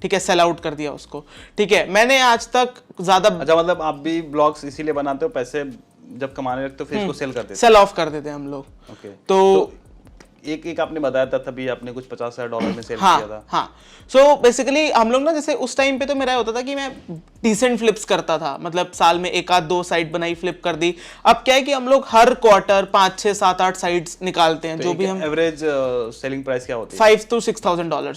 S2: ठीक है, सेल आउट कर दिया उसको, ठीक है। मैंने आज तक ज्यादा,
S1: अच्छा, मतलब आप भी ब्लॉग्स इसीलिए बनाते हो, पैसे जब कमाने लगते हो फिर इसको सेल कर देते
S2: सेल ऑफ कर देते हैं हम लोग।
S1: ओके।
S2: तो
S1: एक आपने बताया था तभी आपने कुछ $50,000 में सेल
S2: हाँ,
S1: किया था।
S2: हाँ, सो बेसिकली हम लोग ना, जैसे उस टाइम पे तो मेरा होता था कि मैं डिसेंट फ्लिप्स करता था, मतलब साल में 1-2 साइट बनाई, फ्लिप कर दी। अब क्या है कि हम लोग हर क्वार्टर 5, 6, 7, 8 साइट्स निकालते हैं,
S1: तो
S2: जो भी हम
S1: एवरेज सेलिंग प्राइस क्या होती है
S2: $5,000 to $6,000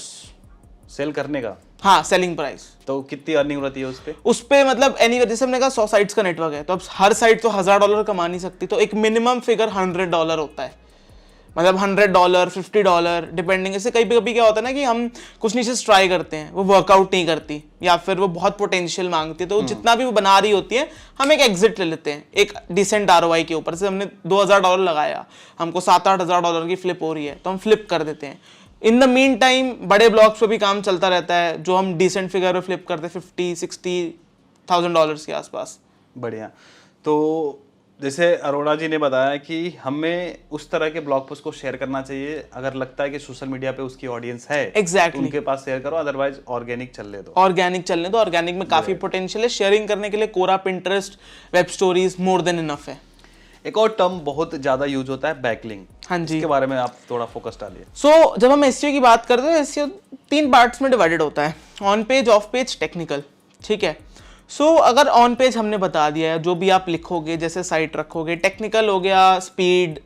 S1: सेल करने का?
S2: हाँ, सेलिंग प्राइस।
S1: तो कितनी अर्निंग रहती है उस
S2: पे मतलब एनी, जैसे हमने कहा 100 साइट्स का नेटवर्क है, तो अब हर साइट तो $1,000 कमा नहीं सकती, तो एक मिनिमम फिगर $100 होता है, मतलब $100, $50 डिपेंडिंग। इससे कभी कभी क्या होता है ना कि हम कुछ नीशेस ट्राई करते हैं, वो वर्कआउट नहीं करती, या फिर वो बहुत पोटेंशियल मांगती है, तो जितना भी वो बना रही होती है हम एक एग्जिट ले लेते हैं एक डिसेंट ROI के ऊपर। से हमने $2,000 लगाया, हमको $7-8,000 की फ्लिप हो रही है, तो हम फ्लिप कर देते हैं। इन द मीन टाइम बड़े ब्लॉग्स पे भी काम चलता रहता है, जो हम डिसेंट फिगर में फ्लिप करते हैं $50,000-60,000 के आसपास।
S1: बढ़िया। तो जैसे अरोड़ा जी ने बताया कि हमें उस तरह के ब्लॉग पोस्ट को शेयर करना चाहिए अगर लगता है कि सोशल मीडिया पे उसकी ऑडियंस है।
S2: एग्जैक्टली,
S1: उनके पास शेयर करो, अदरवाइज ऑर्गेनिक चलने दो।
S2: ऑर्गेनिक में काफी पोटेंशियल है, शेयरिंग करने के लिए Quora, Pinterest, web stories more than enough है।
S1: एक और टर्म बहुत ज्यादा यूज होता है, बैकलिंक।
S2: हाँ जी,
S1: इसके बारे में आप थोड़ा फोकस डालिए।
S2: सो जब हम SEO की बात करते हैं, SEO 3 पार्ट्स में डिवाइडेड होता है, on page, of page, technical, ठीक है। सो अगर ऑन पेज हमने बता दिया है, जो भी आप लिखोगे, जैसे साइट रखोगे, टेक्निकल हो गया, स्पीड,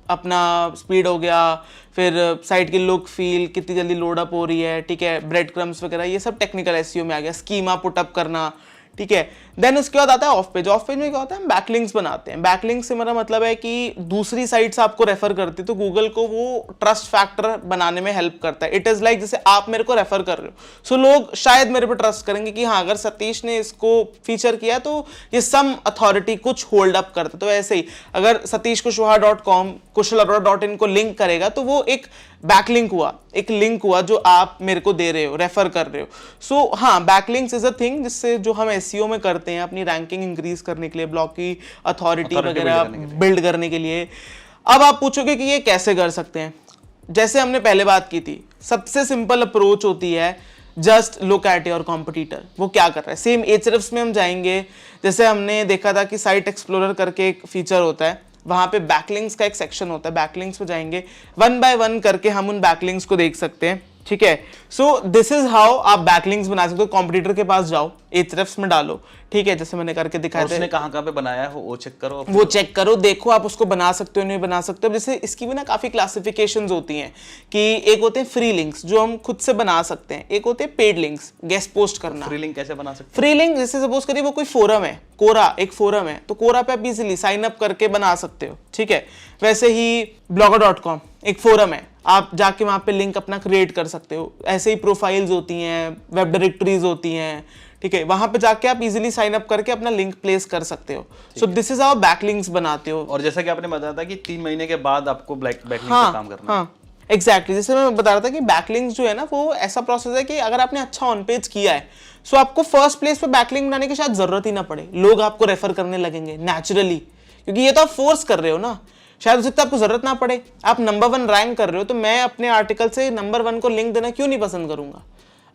S2: अपना स्पीड हो गया, फिर साइट की लुक, फील, कितनी जल्दी लोड अप हो रही है, ठीक है, ब्रेड क्रम्स वगैरह, ये सब टेक्निकल SEO में आ गया, स्कीमा पुटअप करना, ठीक है। देन उसके बाद आता है ऑफ पेज। ऑफ पेज में क्या होता है, हम बैकलिंक्स बनाते हैं। बैकलिंक्स से मेरा मतलब है कि दूसरी साइट्स आपको रेफर करती है, तो गूगल को वो ट्रस्ट फैक्टर बनाने में हेल्प करता है। इट इज लाइक जैसे आप मेरे को रेफर कर रहे हो, सो लोग शायद मेरे पे ट्रस्ट करेंगे कि हाँ, अगर सतीश ने इसको फीचर किया तो ये सम अथॉरिटी कुछ होल्ड अप करता है। तो ऐसे ही अगर satishkushwaha.com kushalarora.in को लिंक करेगा तो वो एक बैकलिंक हुआ, एक लिंक हुआ जो आप मेरे को दे रहे हो, रेफर कर रहे हो। सो हाँ, बैकलिंक्स इज अ थिंग जिससे जो हम SEO में करते हैं अपनी रैंकिंग इंक्रीज करने के लिए, ब्लॉग की अथॉरिटी वगैरह बिल्ड करने के लिए। अब आप पूछोगे कि ये कैसे कर सकते हैं। जैसे हमने पहले बात की थी, सबसे सिंपल अप्रोच होती है just look at your competitor, वो क्या कर रहा है। सेम Ahrefs में हम जाएंगे, जैसे हमने देखा था कि साइट एक्सप्लोरर करके एक फीचर होता है, वहां पे बैकलिंक्स का एक सेक्शन होता है, बैकलिंक्स पे जाएंगे, 1 बाय 1 करके हम उन बैकलिंक्स को देख सकते हैं, ठीक है। सो दिस इज हाउ आप बैकलिंक्स बना सकते हो। कॉम्पिटिटर के पास जाओ, Ahrefs में डालो, ठीक है, जैसे मैंने करके दिखाया था।
S1: उसने कहाँ पे बनाया है वो चेक करो,
S2: वो चेक करो, देखो आप उसको बना सकते हो नहीं बना सकते हो। जैसे इसकी भी ना काफी क्लासिफिकेशंस होती हैं कि एक होते हैं फ्री लिंक्स जो हम खुद से बना सकते हैं, एक होते हैं पेड लिंक्स, गेस्ट पोस्ट करना।
S1: फ्री लिंक कैसे बना सकते
S2: फ्री लिंक जैसे सपोज करिए वो कोई फोरम है, कोरा एक फोरम है, तो कोरा पे आप इजीली साइन अप करके बना सकते हो, ठीक है। वैसे ही blogger.com एक फोरम है, आप जाके वहां पे लिंक अपना क्रिएट कर सकते हो। ऐसे ही प्रोफाइल्स होती हैं, वेब डायरेक्टरीज होती हैं, ठीक है, वहां पे जाके आप इजीली साइन अप करके अपना लिंक प्लेस कर सकते हो। So this is how backlinks बनाते हो।
S1: और जैसा कि आपने बताया था कि 3 महीने के बाद आपको बैकलिंक का काम करना है।
S2: हाँ एग्जैक्टली, जैसे मैं बता रहा था कि बैकलिंक्स जो है ना वो ऐसा प्रोसेस है कि अगर आपने अच्छा ऑन पेज किया है, सो आपको फर्स्ट प्लेस पे बैकलिंक बनाने की शायद जरूरत ही ना पड़े, लोग आपको रेफर करने लगेंगे नेचुरली, क्योंकि ये तो आप फोर्स कर रहे हो ना। शायद उस आपको जरूरत ना पड़े, आप नंबर 1 रैंक कर रहे हो, तो मैं अपने आर्टिकल से नंबर 1 को लिंक देना क्यों नहीं पसंद करूंगा।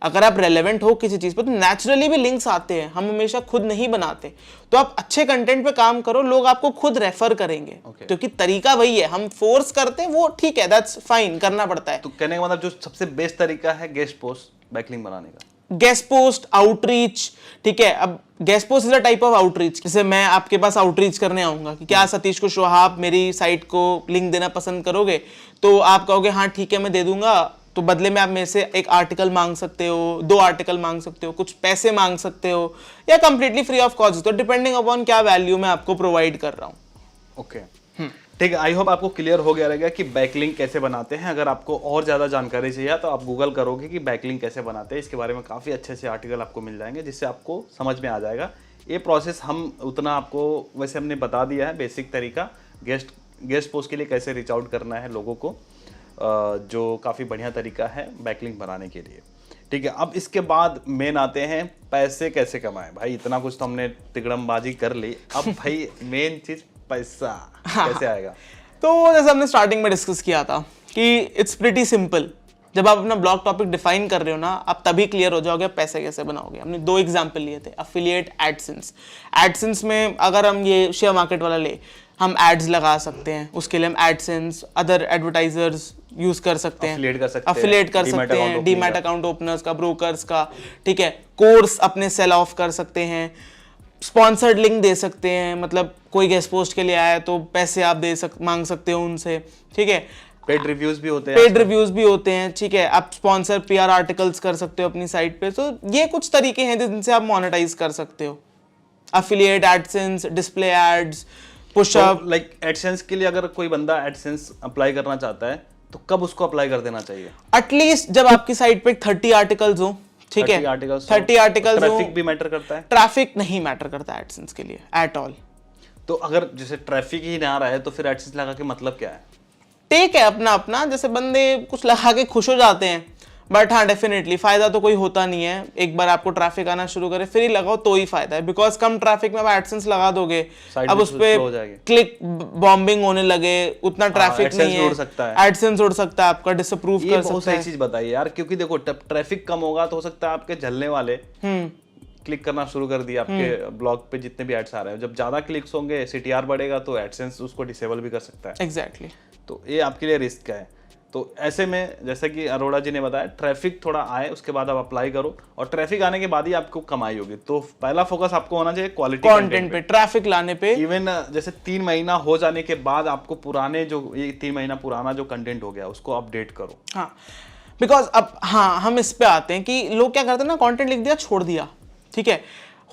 S2: अगर आप रेलेवेंट हो किसी चीज पर तो नेचुरली भी लिंक्स आते हैं, हम हमेशा खुद नहीं बनाते। तो आप अच्छे कंटेंट पे काम करो, लोग आपको खुद रेफर करेंगे, क्योंकि तरीका वही है। हम फोर्स करते हैं वो ठीक है, दैट्स फाइन, करना पड़ता है।
S1: तो कहने का मतलब जो सबसे बेस्ट तरीका है गेस्ट पोस्ट बैकलिंक बनाने का,
S2: गेस्ट पोस्ट, आउटरीच, ठीक है। अब guest post is a type of outreach. जैसे मैं आपके पास आउटरीच करने आऊंगा कि क्या सतीश कुशवाहा आप मेरी साइट को लिंक देना पसंद करोगे, तो आप कहोगे हाँ ठीक है मैं दे दूंगा, तो बदले में आप मेरे से एक आर्टिकल मांग सकते हो, 2 आर्टिकल मांग सकते हो, कुछ पैसे मांग सकते हो, या कंप्लीटली फ्री ऑफ कॉस्ट, तो डिपेंडिंग अपॉन क्या वैल्यू मैं आपको प्रोवाइड कर रहा हूँ।
S1: ओके ठीक है। आई होप आपको क्लियर हो गया रहेगा कि बैकलिंक कैसे बनाते हैं। अगर आपको और ज़्यादा जानकारी चाहिए तो आप गूगल करोगे कि बैकलिंक कैसे बनाते हैं, इसके बारे में काफ़ी अच्छे से आर्टिकल आपको मिल जाएंगे, जिससे आपको समझ में आ जाएगा। ये प्रोसेस हम उतना आपको वैसे हमने बता दिया है, बेसिक तरीका गेस्ट पोस्ट के लिए कैसे रीच आउट करना है लोगों को, जो काफ़ी बढ़िया तरीका है बैकलिंक बनाने के लिए, ठीक है। अब इसके बाद मेन आते हैं पैसे कैसे कमाएं। भाई इतना कुछ तो हमने तिगड़मबाजी कर ली, अब भाई मेन चीज़ पैसा कैसे आएगा।
S2: तो जैसे हमने स्टार्टिंग में डिस्कस किया था कि इट्स प्रीटी सिंपल। जब आप अपना ब्लॉग टॉपिक डिफाइन कर रहे हो ना, आप तभी क्लियर हो जाओगे पैसे कैसे बनाओगे। हमने 2 एग्जांपल लिए थे, एफिलिएट, एडसेंस। एडसेंस में अगर हम ये शेयर मार्केट वाला ले, हम एड्स लगा सकते हैं, उसके लिए हम एडसेंस, अदर एडवर्टाइजर्स यूज कर सकते हैं, अफिलिएट कर सकते हैं, डीमैट अकाउंट ओपनर्स का, ब्रोकर्स का, ठीक है। कोर्स अपने सेल ऑफ कर सकते हैं, स्पॉन्सर्ड लिंक दे सकते हैं, मतलब कोई गेस्ट पोस्ट के लिए आया है तो पैसे आप मांग सकते हो उनसे, ठीक है।
S1: पेड रिव्यूज भी होते हैं,
S2: ठीक है। आप स्पॉन्सर पीआर आर्टिकल्स कर सकते हो अपनी साइट पे। तो ये कुछ तरीके हैं जिनसे आप मोनेटाइज कर सकते हो, affiliate, AdSense, display ads, pushup.
S1: Like AdSense के लिए अगर कोई बंदा एडसेंस अप्लाई करना चाहता है तो कब उसको अप्लाई कर देना चाहिए?
S2: एटलीस्ट जब आपकी साइट पे 30 आर्टिकल्स हो, ठीक है। 30 आर्टिकल्स।
S1: ट्रैफिक भी मैटर करता है?
S2: ट्रैफिक नहीं मैटर करता एडसेंस के लिए एट ऑल।
S1: तो अगर जैसे ट्रैफिक ही ना आ रहा है तो फिर एडसेंस लगा के मतलब क्या है?
S2: टेक है अपना अपना, जैसे बंदे कुछ लगा के खुश हो जाते हैं, बट हाँ डेफिनेटली फायदा तो कोई होता नहीं है। एक बार आपको ट्रैफिक आना शुरू करे फिर ही लगाओ तो ही फायदा है, बिकॉज कम ट्रैफिक में आप एडसेंस लगा दोगे, अब उस पर क्लिक बॉम्बिंग होने लगे, उतना ट्रैफिक नहीं है, एडसेंस उड़ सकता है आपका, डिसअप्रूव कर सकता है।
S1: बहुत सही चीज बताइए यार, क्योंकि देखो ट्रैफिक कम होगा तो हो सकता है आपके झलने वाले क्लिक करना शुरू कर दिया आपके ब्लॉग पे जितने भी एड्स आ रहे हैं। जब ज्यादा क्लिक्स होंगे, सीटीआर बढ़ेगा, तो एडसेंस उसको डिसेबल भी कर सकता है।
S2: एग्जैक्टली।
S1: तो ये आपके लिए रिस्क है। तो ऐसे में जैसा कि अरोड़ा जी ने बताया, ट्रैफिक थोड़ा आए उसके बाद आप अप्लाई करो, और ट्रैफिक आने के बाद ही आपको कमाई होगी। तो पहला फोकस आपको होना चाहिए क्वालिटी
S2: कंटेंट पे, ट्रैफिक लाने पे।
S1: इवन जैसे 3 महीना हो जाने के बाद आपको पुराने जो ये 3 महीना पुराना जो कंटेंट हो गया उसको अपडेट करो।
S2: हाँ, बिकॉज अब हाँ हम इस पे आते हैं कि लोग क्या करते हैं ना, कंटेंट लिख दिया छोड़ दिया, ठीक है।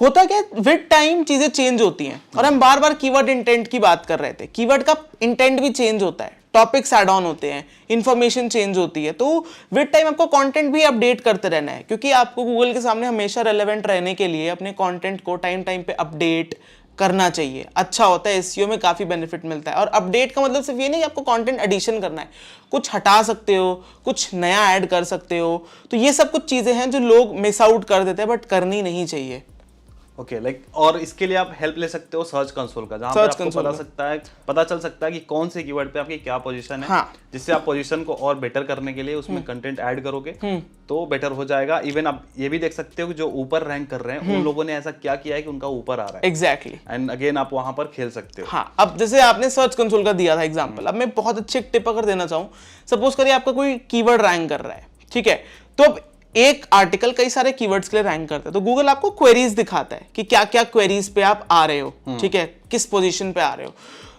S2: होता क्या, विद टाइम चीजें चेंज होती हैं, और हम बार बार कीवर्ड इंटेंट की बात कर रहे थे। कीवर्ड का इंटेंट भी चेंज होता है, टॉपिक्स ऐड ऑन होते हैं, इंफॉर्मेशन चेंज होती है। तो विद टाइम आपको कंटेंट भी अपडेट करते रहना है, क्योंकि आपको गूगल के सामने हमेशा रेलेवेंट रहने के लिए अपने कंटेंट को टाइम पे अपडेट करना चाहिए। अच्छा होता है, एसईओ में काफी बेनिफिट मिलता है। और अपडेट का मतलब सिर्फ ये नहीं कि आपको कंटेंट एडिशन करना है, कुछ हटा सकते हो, कुछ नया ऐड कर सकते हो। तो ये सब कुछ चीजें हैं जो लोग मिस आउट कर देते हैं, बट करनी नहीं चाहिए।
S1: ओके लाइक, और इसके लिए आप हेल्प ले सकते हो सर्च कंसोल का, जहाँ पे आपको पता चल सकता है कि कौन से कीवर्ड पे आपकी क्या पोजीशन है।
S2: हाँ।
S1: जिससे आप पोजीशन को और बेटर करने के लिए उसमें कंटेंट ऐड करोगे तो बेटर हो जाएगा। इवन आप ये भी देख सकते हो कि जो ऊपर रैंक कर रहे हैं उन लोगों ने ऐसा क्या किया है कि उनका ऊपर आ रहा है।
S2: एग्जैक्टली।
S1: एंड अगेन आप वहां पर खेल सकते हो।
S2: हाँ, अब जैसे आपने सर्च कंसोल का दिया था एग्जांपल, अब मैं बहुत अच्छी एक टिप अगर देना चाहूँ, सपोज करिए आपका कोई कीवर्ड रैंक कर रहा है, ठीक है, तो अब एक आर्टिकल कई सारे कीवर्ड्स के लिए रैंक करता है, तो गूगल आपको क्वेरीज दिखाता है कि क्या क्या क्वेरीज पे आप आ रहे हो, ठीक है, किस पोजीशन पे आ रहे हो।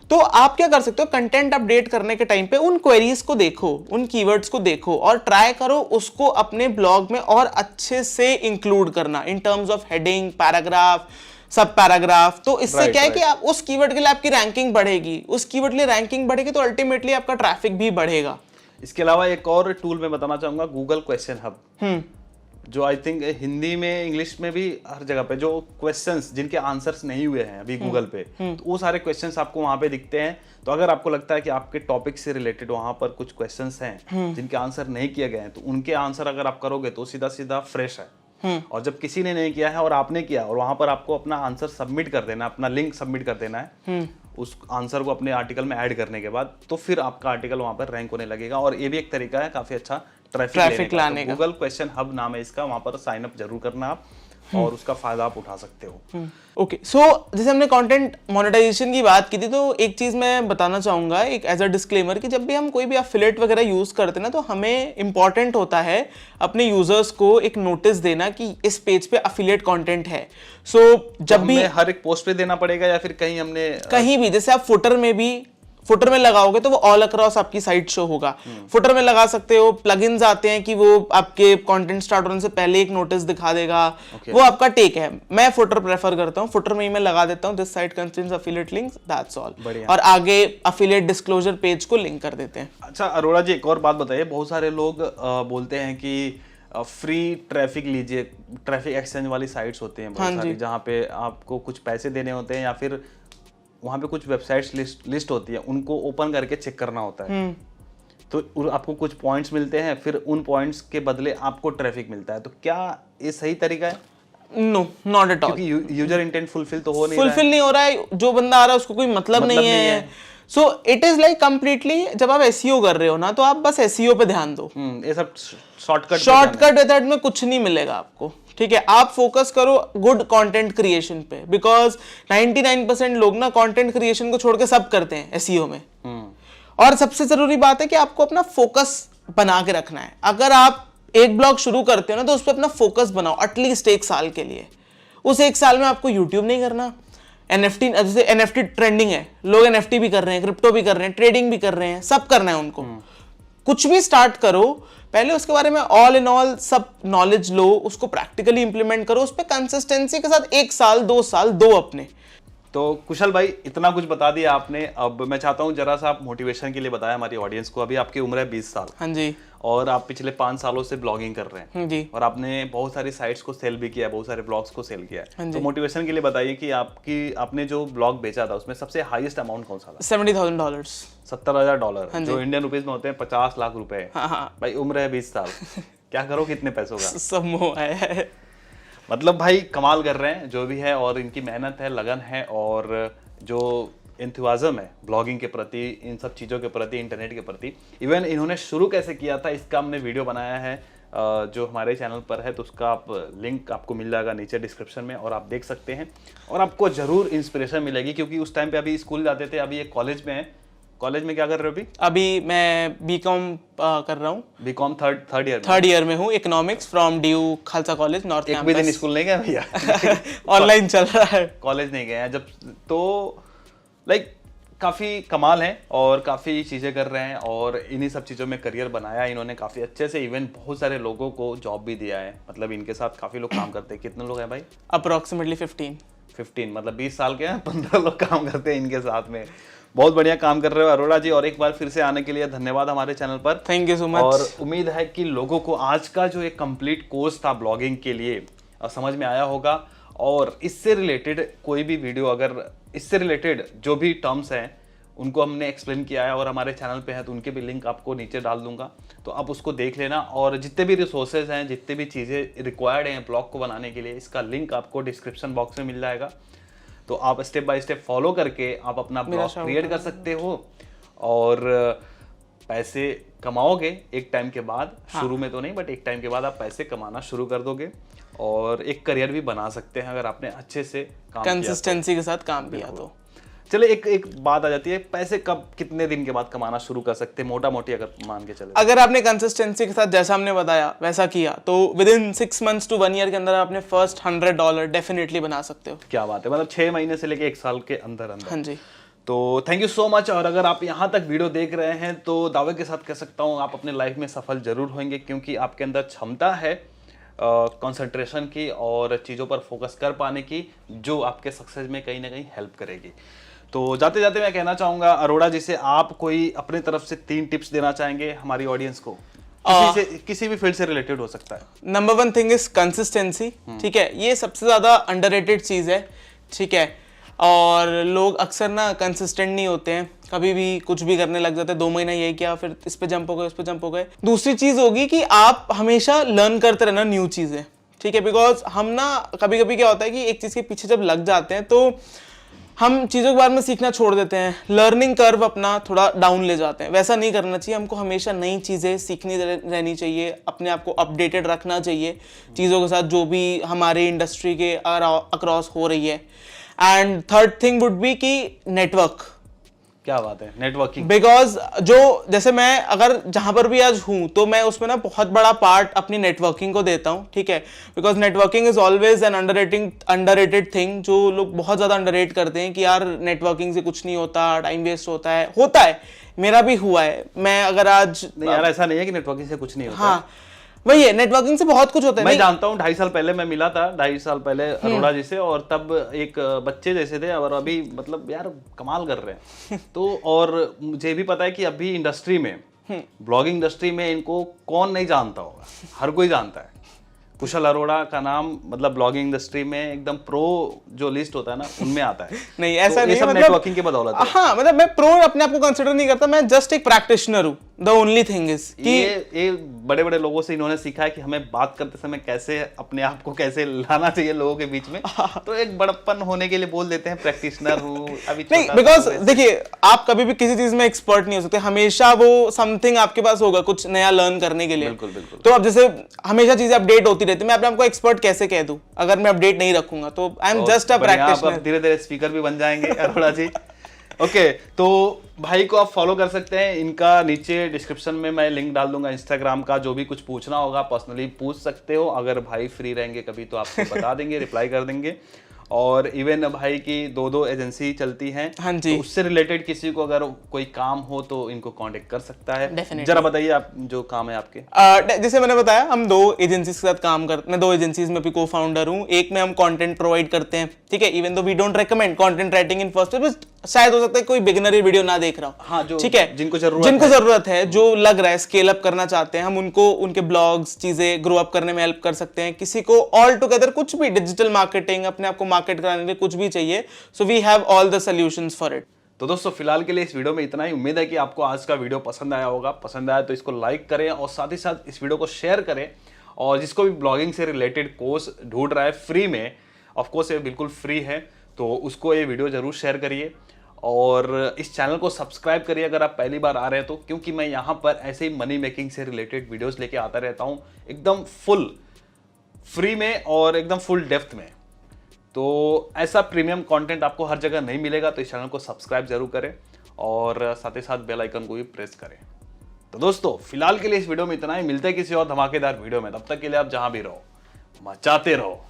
S2: तो आप क्या कर सकते हो, कंटेंट अपडेट करने के टाइम पे उन क्वेरीज को देखो, उन कीवर्ड्स को देखो और ट्राई करो उसको अपने ब्लॉग में और अच्छे से इंक्लूड करना in terms of heading, paragraph, सब पैराग्राफ। तो इससे क्या है कि आप उस कीवर्ड के लिए आपकी रैंकिंग बढ़ेगी, उस कीवर्ड के लिए रैंकिंग बढ़ेगी तो अल्टीमेटली आपका ट्रैफिक भी बढ़ेगा।
S1: इसके अलावा एक और टूल मैं बताना चाहूंगा, गूगल क्वेश्चन हब, जो आई थिंक हिंदी में, इंग्लिश में भी हर जगह पे जो क्वेश्चंस जिनके आंसर्स नहीं हुए हैं अभी गूगल पे, तो वो सारे क्वेश्चंस आपको वहां पे दिखते हैं। तो अगर आपको लगता है कि आपके टॉपिक से रिलेटेड वहां पर कुछ क्वेश्चंस हैं जिनके आंसर नहीं किए गए हैं, तो उनके आंसर अगर आप करोगे तो सीधा सीधा फ्रेश है। और जब किसी ने नहीं किया है और आपने किया और वहां पर आपको अपना आंसर सबमिट कर देना, अपना लिंक सबमिट कर देना है उस आंसर को अपने आर्टिकल में ऐड करने के बाद, तो फिर आपका आर्टिकल वहां पर रैंक होने लगेगा। और ये भी एक तरीका है काफी अच्छा ट्रैफिक लाने का। गूगल क्वेश्चन हब नाम है इसका, वहां पर साइन अप जरूर करना आप और उसका फायदा आप उठा सकते हो।
S2: ओके, सो जैसे हमने कंटेंट मोनेटाइजेशन की बात की थी, तो एक चीज मैं बताना चाहूंगा एक एज अ डिस्क्लेमर कि जब भी हम कोई भी एफिलिएट वगैरह यूज करते हैं ना, तो हमें इंपॉर्टेंट होता है अपने यूजर्स को एक नोटिस देना कि इस पेज पे एफिलिएट कंटेंट है। सो जब भी
S1: हर एक पोस्ट पे देना पड़ेगा या फिर कहीं हमने
S2: कहीं भी, जैसे आप फुटर में लगाओगे तो वो ऑल अक्रॉस आपकी साइट शो होगा। फुटर में लगा सकते हो, प्लगइन्स आते हैं कि वो आपके कंटेंट स्टार्ट होने से पहले एक नोटिस दिखा देगा। वो आपका टेक है, मैं फुटर प्रेफर करता हूँ, फुटर में ही मैं लगा देता हूँ this site contains affiliate links, that's all, और आगे एफिलिएट डिस्क्लोजर पेज को लिंक कर देते हैं।
S1: अच्छा अरोड़ा जी, एक और बात बताइए, बहुत सारे लोग बोलते हैं कि फ्री ट्रैफिक लीजिए, ट्रैफिक एक्सचेंज वाली साइट्स होती हैं बहुत सारी, जहाँ पे आपको कुछ पैसे देने होते हैं या फिर वहाँ पे कुछ वेबसाइट्स लिस्ट होती है, उनको ओपन करके चेक करना होता है। तो आपको कुछ पॉइंट्स मिलते हैं, फिर उन पॉइंट्स के बदले आपको ट्रैफिक मिलता है। तो क्या ये सही तरीका है?
S2: नो, नॉट एट ऑल,
S1: क्योंकि यूजर इंटेंट फुलफिल
S2: नहीं हो रहा है, जो बंदा आ रहा है उसको कोई मतलब नहीं है। So it is like completely, जब आप एसईओ कर रहे हो ना, तो आप बस एसईओ पे ध्यान दो।
S1: ये सब शॉर्टकट
S2: मेथड में कुछ नहीं मिलेगा आपको, ठीक है। आप फोकस करो गुड कंटेंट क्रिएशन पे, बिकॉज 99% लोग ना कंटेंट क्रिएशन को छोड़ के सब करते हैं एसईओ में। और सबसे जरूरी बात है कि आपको अपना फोकस बना के रखना है। अगर आप एक ब्लॉग शुरू करते हो ना, तो उस पर अपना फोकस बनाओ एटलीस्ट 1 साल के लिए। उस 1 साल में आपको यूट्यूब नहीं करना, NFT, जैसे NFT ट्रेंडिंग है, लोग NFT भी कर रहे हैं, क्रिप्टो भी कर रहे हैं, ट्रेडिंग भी कर रहे हैं, सब करना है उनको। कुछ भी स्टार्ट करो, पहले उसके बारे में ऑल इन ऑल सब नॉलेज लो, उसको प्रैक्टिकली इंप्लीमेंट करो, उस पर कंसिस्टेंसी के साथ 1 साल 2 साल दो अपने।
S1: तो कुशल भाई, इतना कुछ बता दिया आपने, अब मैं चाहता हूँ जरा सा आप मोटिवेशन के लिए बताया हमारी ऑडियंस को। अभी आपकी उम्र है 20 साल।
S2: हाँ जी।
S1: और आप पिछले 5 सालों से ब्लॉगिंग कर रहे हैं
S2: जी।
S1: और आपने बहुत सारी साइट्स को सेल भी किया है, बहुत सारे ब्लॉग्स को सेल किया है। तो मोटिवेशन के लिए बताइए कि आपने जो ब्लॉग बेचा था उसमें सबसे हाईएस्ट अमाउंट कौन सा था?
S2: $70,000।
S1: $70,000, जो इंडियन रुपीज में होते हैं 50 लाख रुपए।
S2: हाँ।
S1: भाई उम्र है 20 साल, क्या करो कितने पैसों का?
S2: सब मोह है।
S1: मतलब भाई कमाल कर रहे हैं जो भी है, और इनकी मेहनत है, लगन है, और जो एंथुसियाज्म है ब्लॉगिंग के प्रति, इन सब चीज़ों के प्रति, इंटरनेट के प्रति। इवन इन्होंने शुरू कैसे किया था इसका हमने वीडियो बनाया है जो हमारे चैनल पर है, तो उसका आप लिंक आपको मिल जाएगा नीचे डिस्क्रिप्शन में, और आप देख सकते हैं और आपको ज़रूर इंस्पिरेशन मिलेगी। क्योंकि उस टाइम पे अभी स्कूल जाते थे, अभी ये कॉलेज में है। कॉलेज में क्या कर रहे हो अभी?
S2: अभी मैं बीकॉम कर रहा हूँ।
S1: बीकॉम थर्ड
S2: ईयर में हूँ, economics from DU Khalsa college north campus.
S1: एक भी दिन स्कूल नहीं गया भैया?
S2: ऑनलाइन चल रहा है,
S1: कॉलेज नहीं गए हैं जब। तो लाइक काफ़ी कमाल है और काफ़ी चीज़ें कर रहे हैं, और इन्हीं सब चीज़ों में करियर बनाया इन्होंने काफ़ी अच्छे से। इवन बहुत सारे लोगों को जॉब भी दिया है, मतलब इनके साथ काफ़ी लोग काम करते हैं। कितने लोग हैं भाई?
S2: अप्रोक्सीमेटली 15,
S1: मतलब 20 साल के हैं, 15 लोग काम करते हैं इनके साथ में। बहुत बढ़िया काम कर रहे हो अरोड़ा जी, और एक बार फिर से आने के लिए धन्यवाद हमारे चैनल पर।
S2: Thank you so much.
S1: और उम्मीद है कि लोगों को आज का जो एक कंप्लीट कोर्स था ब्लॉगिंग के लिए समझ में आया होगा, और इससे रिलेटेड कोई भी वीडियो, अगर इससे रिलेटेड जो भी टर्म्स हैं उनको हमने एक्सप्लेन किया है और हमारे चैनल पे है, तो उनके भी लिंक आपको नीचे डाल दूंगा, तो आप उसको देख लेना। और जितने भी रिसोर्सेज हैं, जितने भी चीज़ें रिक्वायर्ड हैं ब्लॉग को बनाने के लिए, इसका लिंक आपको डिस्क्रिप्शन बॉक्स में मिल जाएगा। तो आप स्टेप बाय स्टेप फॉलो करके आप अपना ब्लॉग क्रिएट कर सकते हो और पैसे कमाओगे एक टाइम के बाद। शुरू में तो नहीं, बट एक टाइम के बाद आप पैसे कमाना शुरू कर दोगे और एक करियर भी बना सकते हैं अगर आपने अच्छे से काम
S2: कंसिस्टेंसी के साथ काम किया तो।
S1: चले एक बात आ जाती है, पैसे कब कितने दिन के बाद कमाना शुरू कर सकते हैं, मोटा मोटी अगर मान के चले?
S2: अगर आपने कंसिस्टेंसी के साथ जैसा हमने बताया वैसा किया तो with in 6 months to 1 year के अंदर आपने फर्स्ट $100 डेफिनेटली बना सकते हो।
S1: क्या बात है, मतलब 6 महीने से लेके 1 साल के अंदर अंदर।
S2: हाँ जी।
S1: तो थैंक यू सो मच। और अगर आप यहाँ तक वीडियो देख रहे हैं तो दावे के साथ कह सकता हूँ आप अपने लाइफ में सफल जरूर होंगे, क्योंकि आपके अंदर क्षमता है कंसंट्रेशन की और चीज़ों पर फोकस कर पाने की, जो आपके सक्सेस में कहीं ना कहीं हेल्प करेगी। तो जाते जाते मैं कहना चाहूँगा अरोड़ा जी से, आप कोई अपने तरफ से 3 टिप्स देना चाहेंगे हमारी ऑडियंस को? किसी भी फील्ड से रिलेटेड हो सकता है।
S2: Number 1 thing is consistency. ठीक है, ये सबसे ज़्यादा अंडररेटेड चीज़ है। ठीक है, और लोग अक्सर ना कंसिस्टेंट नहीं होते हैं, कभी भी कुछ भी करने लग जाते हैं। 2 महीना यही किया, फिर इस पे जंप हो गए, उस पे जंप हो गए। दूसरी चीज़ होगी कि आप हमेशा लर्न करते रहना न्यू चीज़ें। ठीक है, बिकॉज हम ना कभी कभी क्या होता है कि एक चीज़ के पीछे जब लग जाते हैं तो हम चीज़ों के बारे में सीखना छोड़ देते हैं, लर्निंग कर्व अपना थोड़ा डाउन ले जाते हैं। वैसा नहीं करना चाहिए, हमको हमेशा नई चीज़ें सीखनी रहनी चाहिए, अपने आप को अपडेटेड रखना चाहिए चीज़ों के साथ जो भी हमारे इंडस्ट्री के अक्रॉस हो रही है। And third thing would be कि नेटवर्क।
S1: क्या बात है, नेटवर्किंग।
S2: बिकॉज जो जैसे मैं अगर जहां पर भी आज हूं तो मैं उसमें ना बहुत बड़ा पार्ट अपनी नेटवर्किंग को देता हूं। ठीक है, because networking is always an underrated thing, जो लोग बहुत ज्यादा अंडररेट करते हैं कि यार नेटवर्किंग से कुछ नहीं होता, टाइम वेस्ट होता है। मेरा भी हुआ है। मैं अगर आज
S1: नहीं यार, ऐसा नहीं है कि नेटवर्किंग से कुछ नहीं होता।
S2: हाँ, वही है, नेटवर्किंग से बहुत कुछ होता है।
S1: मैं जानता हूँ, 2.5 साल पहले मैं मिला था, 2.5 साल पहले अरोड़ा जी से, और तब एक बच्चे जैसे थे और अभी मतलब यार कमाल कर रहे हैं। तो और मुझे भी पता है कि अभी इंडस्ट्री में, ब्लॉगिंग इंडस्ट्री में इनको कौन नहीं जानता होगा, हर कोई जानता है। कुशल अरोड़ा का नाम मतलब ब्लॉगिंग इंडस्ट्री में एकदम प्रो जो लिस्ट होता है ना, उनमें आता है।
S2: नहीं ऐसा
S1: तो
S2: नहीं,
S1: सब नेटवर्किंग के बदौलत है।
S2: हाँ, मतलब मैं प्रो अपने आप को कंसिडर नहीं करता, मैं जस्ट एक प्रैक्टिशनर हूँ। द ओनली थिंग इज कि
S1: ये बड़े बड़े लोगों से इन्होंने सीखा है कि हमें बात करते समय कैसे अपने आप को कैसे लाना चाहिए लोगों के बीच में। तो एक बड़प्पन होने के लिए बोल देते हैं प्रैक्टिशनर हूँ अभी।
S2: नहीं, बिकॉज देखिए, आप कभी भी किसी चीज में एक्सपर्ट नहीं हो सकते, हमेशा वो समथिंग आपके पास होगा कुछ नया लर्न करने के लिए।
S1: बिल्कुल बिल्कुल।
S2: तो अब जैसे हमेशा चीजें अपडेट होती रहती है, मैं अपने आपको एक्सपर्ट कैसे कह दूं अगर मैं अपडेट नहीं रखूंगा? तो I am just a practitioner.
S1: धीरे धीरे स्पीकर भी बन जाएंगे अरोड़ा जी। ओके, तो भाई को आप फॉलो कर सकते हैं, इनका नीचे डिस्क्रिप्शन में मैं लिंक डाल दूंगा इंस्टाग्राम का। जो भी कुछ पूछना होगा पर्सनली पूछ सकते हो, अगर भाई फ्री रहेंगे कभी तो आपको बता देंगे, रिप्लाई कर देंगे। और इवन भाई की 2 एजेंसी चलती हैं।
S2: हाँ जी।
S1: तो उससे रिलेटेड किसी को अगर कोई काम हो तो इनको कांटेक्ट कर सकता है।
S2: Definitely।
S1: जरा बताइए आप जो काम है आपके।
S2: जैसे मैंने बताया, हम 2 एजेंसीज के साथ काम करते, मैं 2 एजेंसीज में भी को फाउंडर हूँ। एक में हम कंटेंट प्रोवाइड करते हैं। ठीक है, even though we don't recommend content writing in first place. शायद हो सकता है कोई बिगिनर ये वीडियो ना देख रहा हो।
S1: हाँ, जो
S2: ठीक है,
S1: जिनको
S2: जरूरत है, जो लग रहा है स्केल अप करना चाहते हैं, हम उनको उनके ब्लॉग्स चीजें ग्रो अप करने में हेल्प कर सकते हैं। किसी को ऑल टुगेदर कुछ भी डिजिटल मार्केटिंग, अपने आप को मार्केट कराने के लिए कुछ भी चाहिए, so we have all the solutions for it.
S1: तो दोस्तों फिलहाल के लिए इस वीडियो में इतना ही। उम्मीद है कि आपको आज का वीडियो पसंद आया होगा। पसंद आया तो इसको लाइक करें और साथ ही साथ इस वीडियो को शेयर करें। और जिसको भी ब्लॉगिंग से रिलेटेड कोर्स ढूंढ रहा है फ्री में, ऑफ कोर्स ये बिल्कुल फ्री है, तो उसको ये वीडियो जरूर शेयर करिए। और इस चैनल को सब्सक्राइब करिए अगर आप पहली बार आ रहे हैं तो, क्योंकि मैं यहाँ पर ऐसे ही मनी मेकिंग से रिलेटेड वीडियोस लेके आता रहता हूँ, एकदम फुल फ्री में और एकदम फुल डेप्थ में। तो ऐसा प्रीमियम कंटेंट आपको हर जगह नहीं मिलेगा, तो इस चैनल को सब्सक्राइब जरूर करें और साथ ही साथ बेल आइकन को भी प्रेस करें। तो दोस्तों फिलहाल के लिए इस वीडियो में इतना ही। मिलते हैं किसी और धमाकेदार वीडियो में, तब तक के लिए आप जहां भी रहो मचाते रहो।